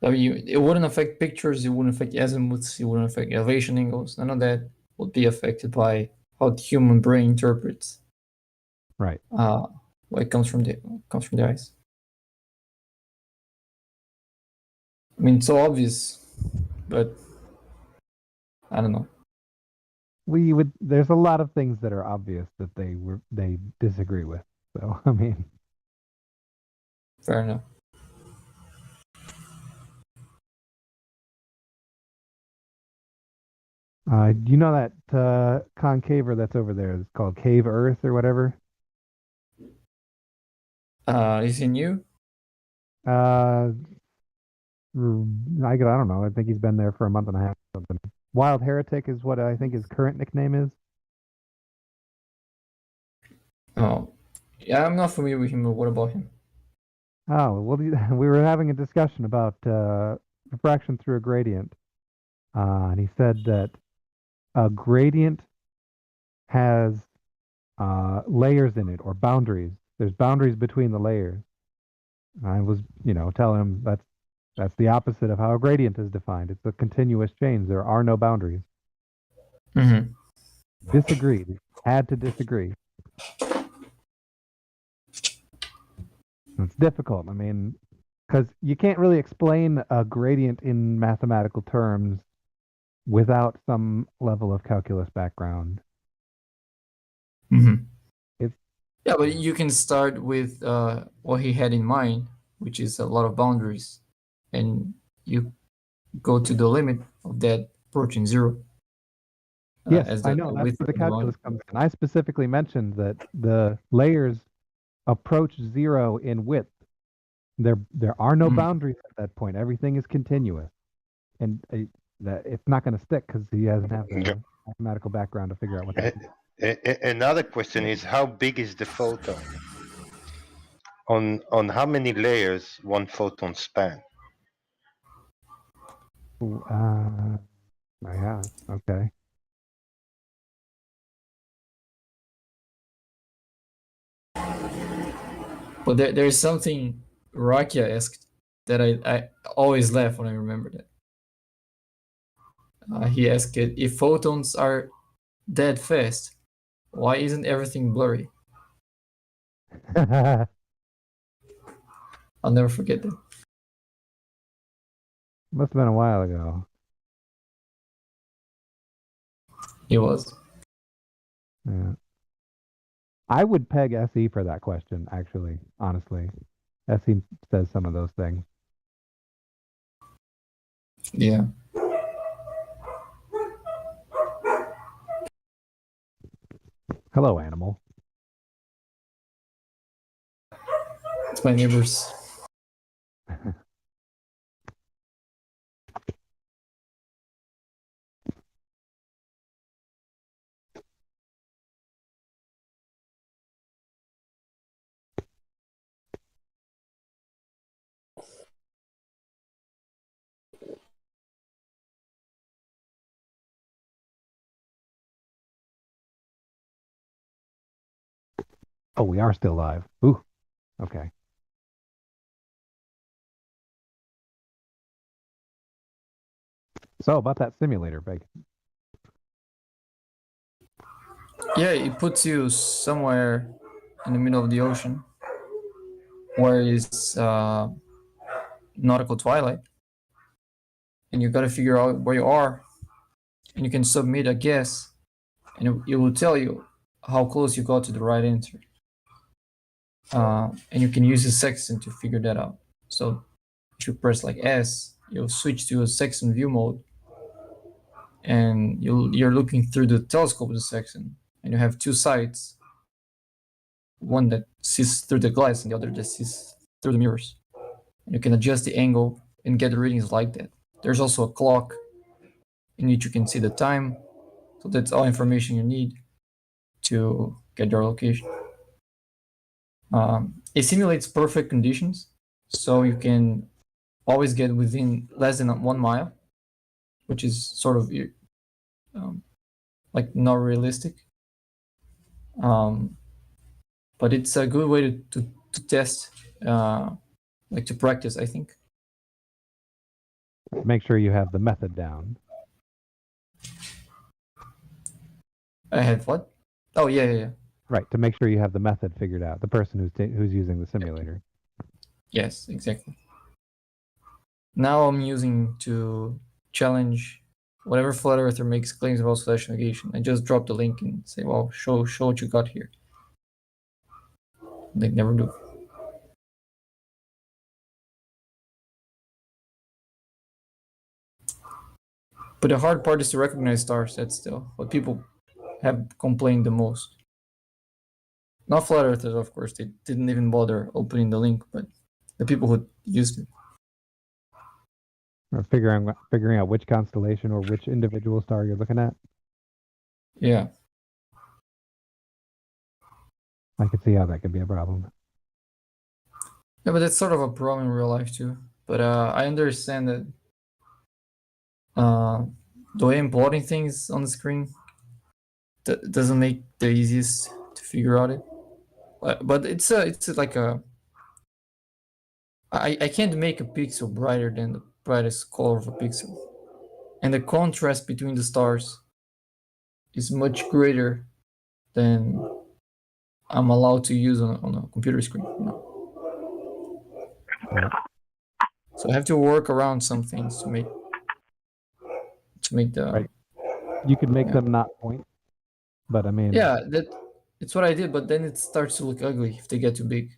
I mean, it wouldn't affect pictures, it wouldn't affect azimuths, it wouldn't affect elevation angles. None of that would be affected by how the human brain interprets. Right. What comes from the eyes. I mean, it's so obvious, but I don't know. There's a lot of things that are obvious that they disagree with. So I mean, fair enough. Do you know that concaver that's over there is called Cave Earth or whatever? Is he new? I don't know. I think he's been there for a month and a half or something. Wild Heretic is what I think his current nickname is. Oh, yeah, I'm not familiar with him, but what about him? Oh, well, we were having a discussion about refraction through a gradient. And he said that a gradient has layers in it or boundaries. There's boundaries between the layers. I was, telling him that's the opposite of how a gradient is defined. It's a continuous change. There are no boundaries. Disagreed. Had to disagree. It's difficult. I mean, because you can't really explain a gradient in mathematical terms without some level of calculus background. Yeah, but you can start with what he had in mind, which is a lot of boundaries, and you go to the limit of that approaching zero. Yes, I know. That's where the calculus comes in. I specifically mentioned that the layers approach zero in width. There are no boundaries at that point. Everything is continuous, and that it's not going to stick because he doesn't have the mathematical background to figure out what that is. Another question is, how big is the photon? On how many layers one photon span? Yeah, okay. But there's something Rakia asked that I always laugh when I remember that. He asked if photons are dead fast, why isn't everything blurry? I'll never forget that. Must have been a while ago. It was. Yeah. I would peg SE for that question, actually, honestly. SE says some of those things. Yeah. Hello, animal. It's my neighbors. Oh, we are still live. Ooh, okay. So about that simulator, Big. Yeah, it puts you somewhere in the middle of the ocean where is nautical twilight, and you got to figure out where you are, and you can submit a guess, and it will tell you how close you got to the right answer. And you can use a sextant to figure that out. So if you press like S, you'll switch to a sextant view mode, and you're looking through the telescope of the sextant, and you have two sides, one that sees through the glass and the other that sees through the mirrors. And you can adjust the angle and get readings like that. There's also a clock in which you can see the time. So that's all information you need to get your location. It simulates perfect conditions, so you can always get within less than 1 mile, which is sort of like not realistic. But it's a good way to test, like to practice, I think. Make sure you have the method down. I have what? Oh, yeah. Right, to make sure you have the method figured out. The person who's using the simulator. Yes, exactly. Now I'm using to challenge whatever flat earther makes claims about slash negation. I just drop the link and say, well, show what you got here. They never do. But the hard part is to recognize stars. That's still what people have complained the most. Not flat earthers, of course. They didn't even bother opening the link, but the people who used it. Or figuring out which constellation or which individual star you're looking at. Yeah. I could see how that could be a problem. Yeah, but that's sort of a problem in real life too. But I understand that the way I'm plotting things on the screen doesn't make the easiest to figure out it. But it's like a I can't make a pixel brighter than the brightest color of a pixel, and the contrast between the stars is much greater than I'm allowed to use on a computer screen. So I have to work around some things to make the. Right. You could make them not point, but I mean. Yeah, it's what I did, but then it starts to look ugly if they get too big.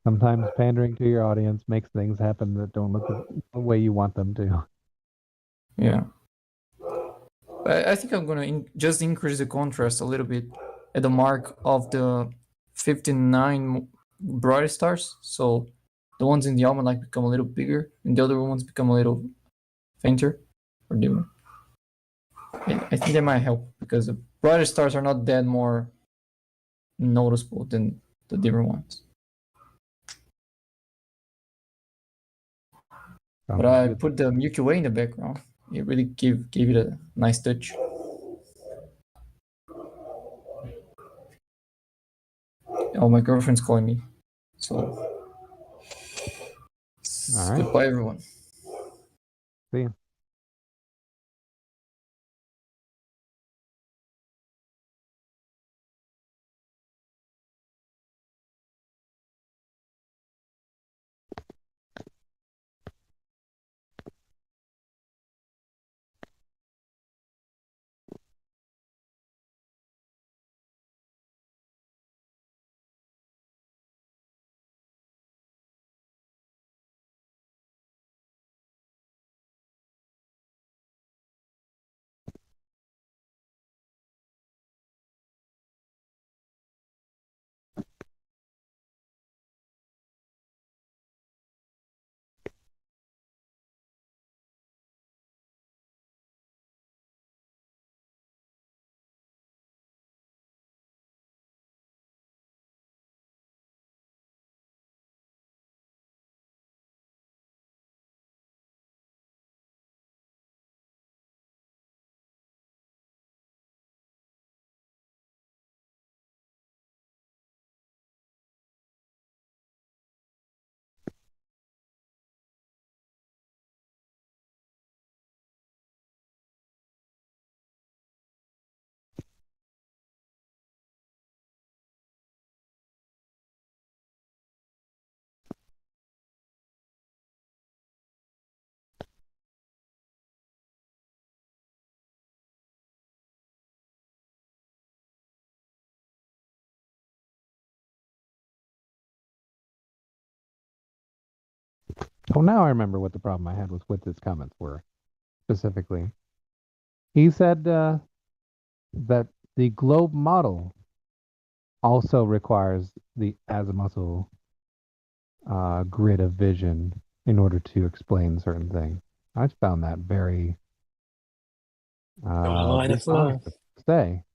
Sometimes pandering to your audience makes things happen that don't look the way you want them to. Yeah. I think I'm gonna just increase the contrast a little bit at the mark of the 59 brightest stars. So the ones in the almanac become a little bigger, and the other ones become a little fainter or dimmer. I think that might help because the brightest stars are not that more noticeable than the dimmer ones. But I put the Milky Way in the background. It really gave it a nice touch. Oh, my girlfriend's calling me. So All right. goodbye, everyone. See you. Oh, now I remember what the problem I had was with his comments were specifically. He said that the globe model also requires the azimuthal grid of vision in order to explain certain things. I found that very line of dishonest to say.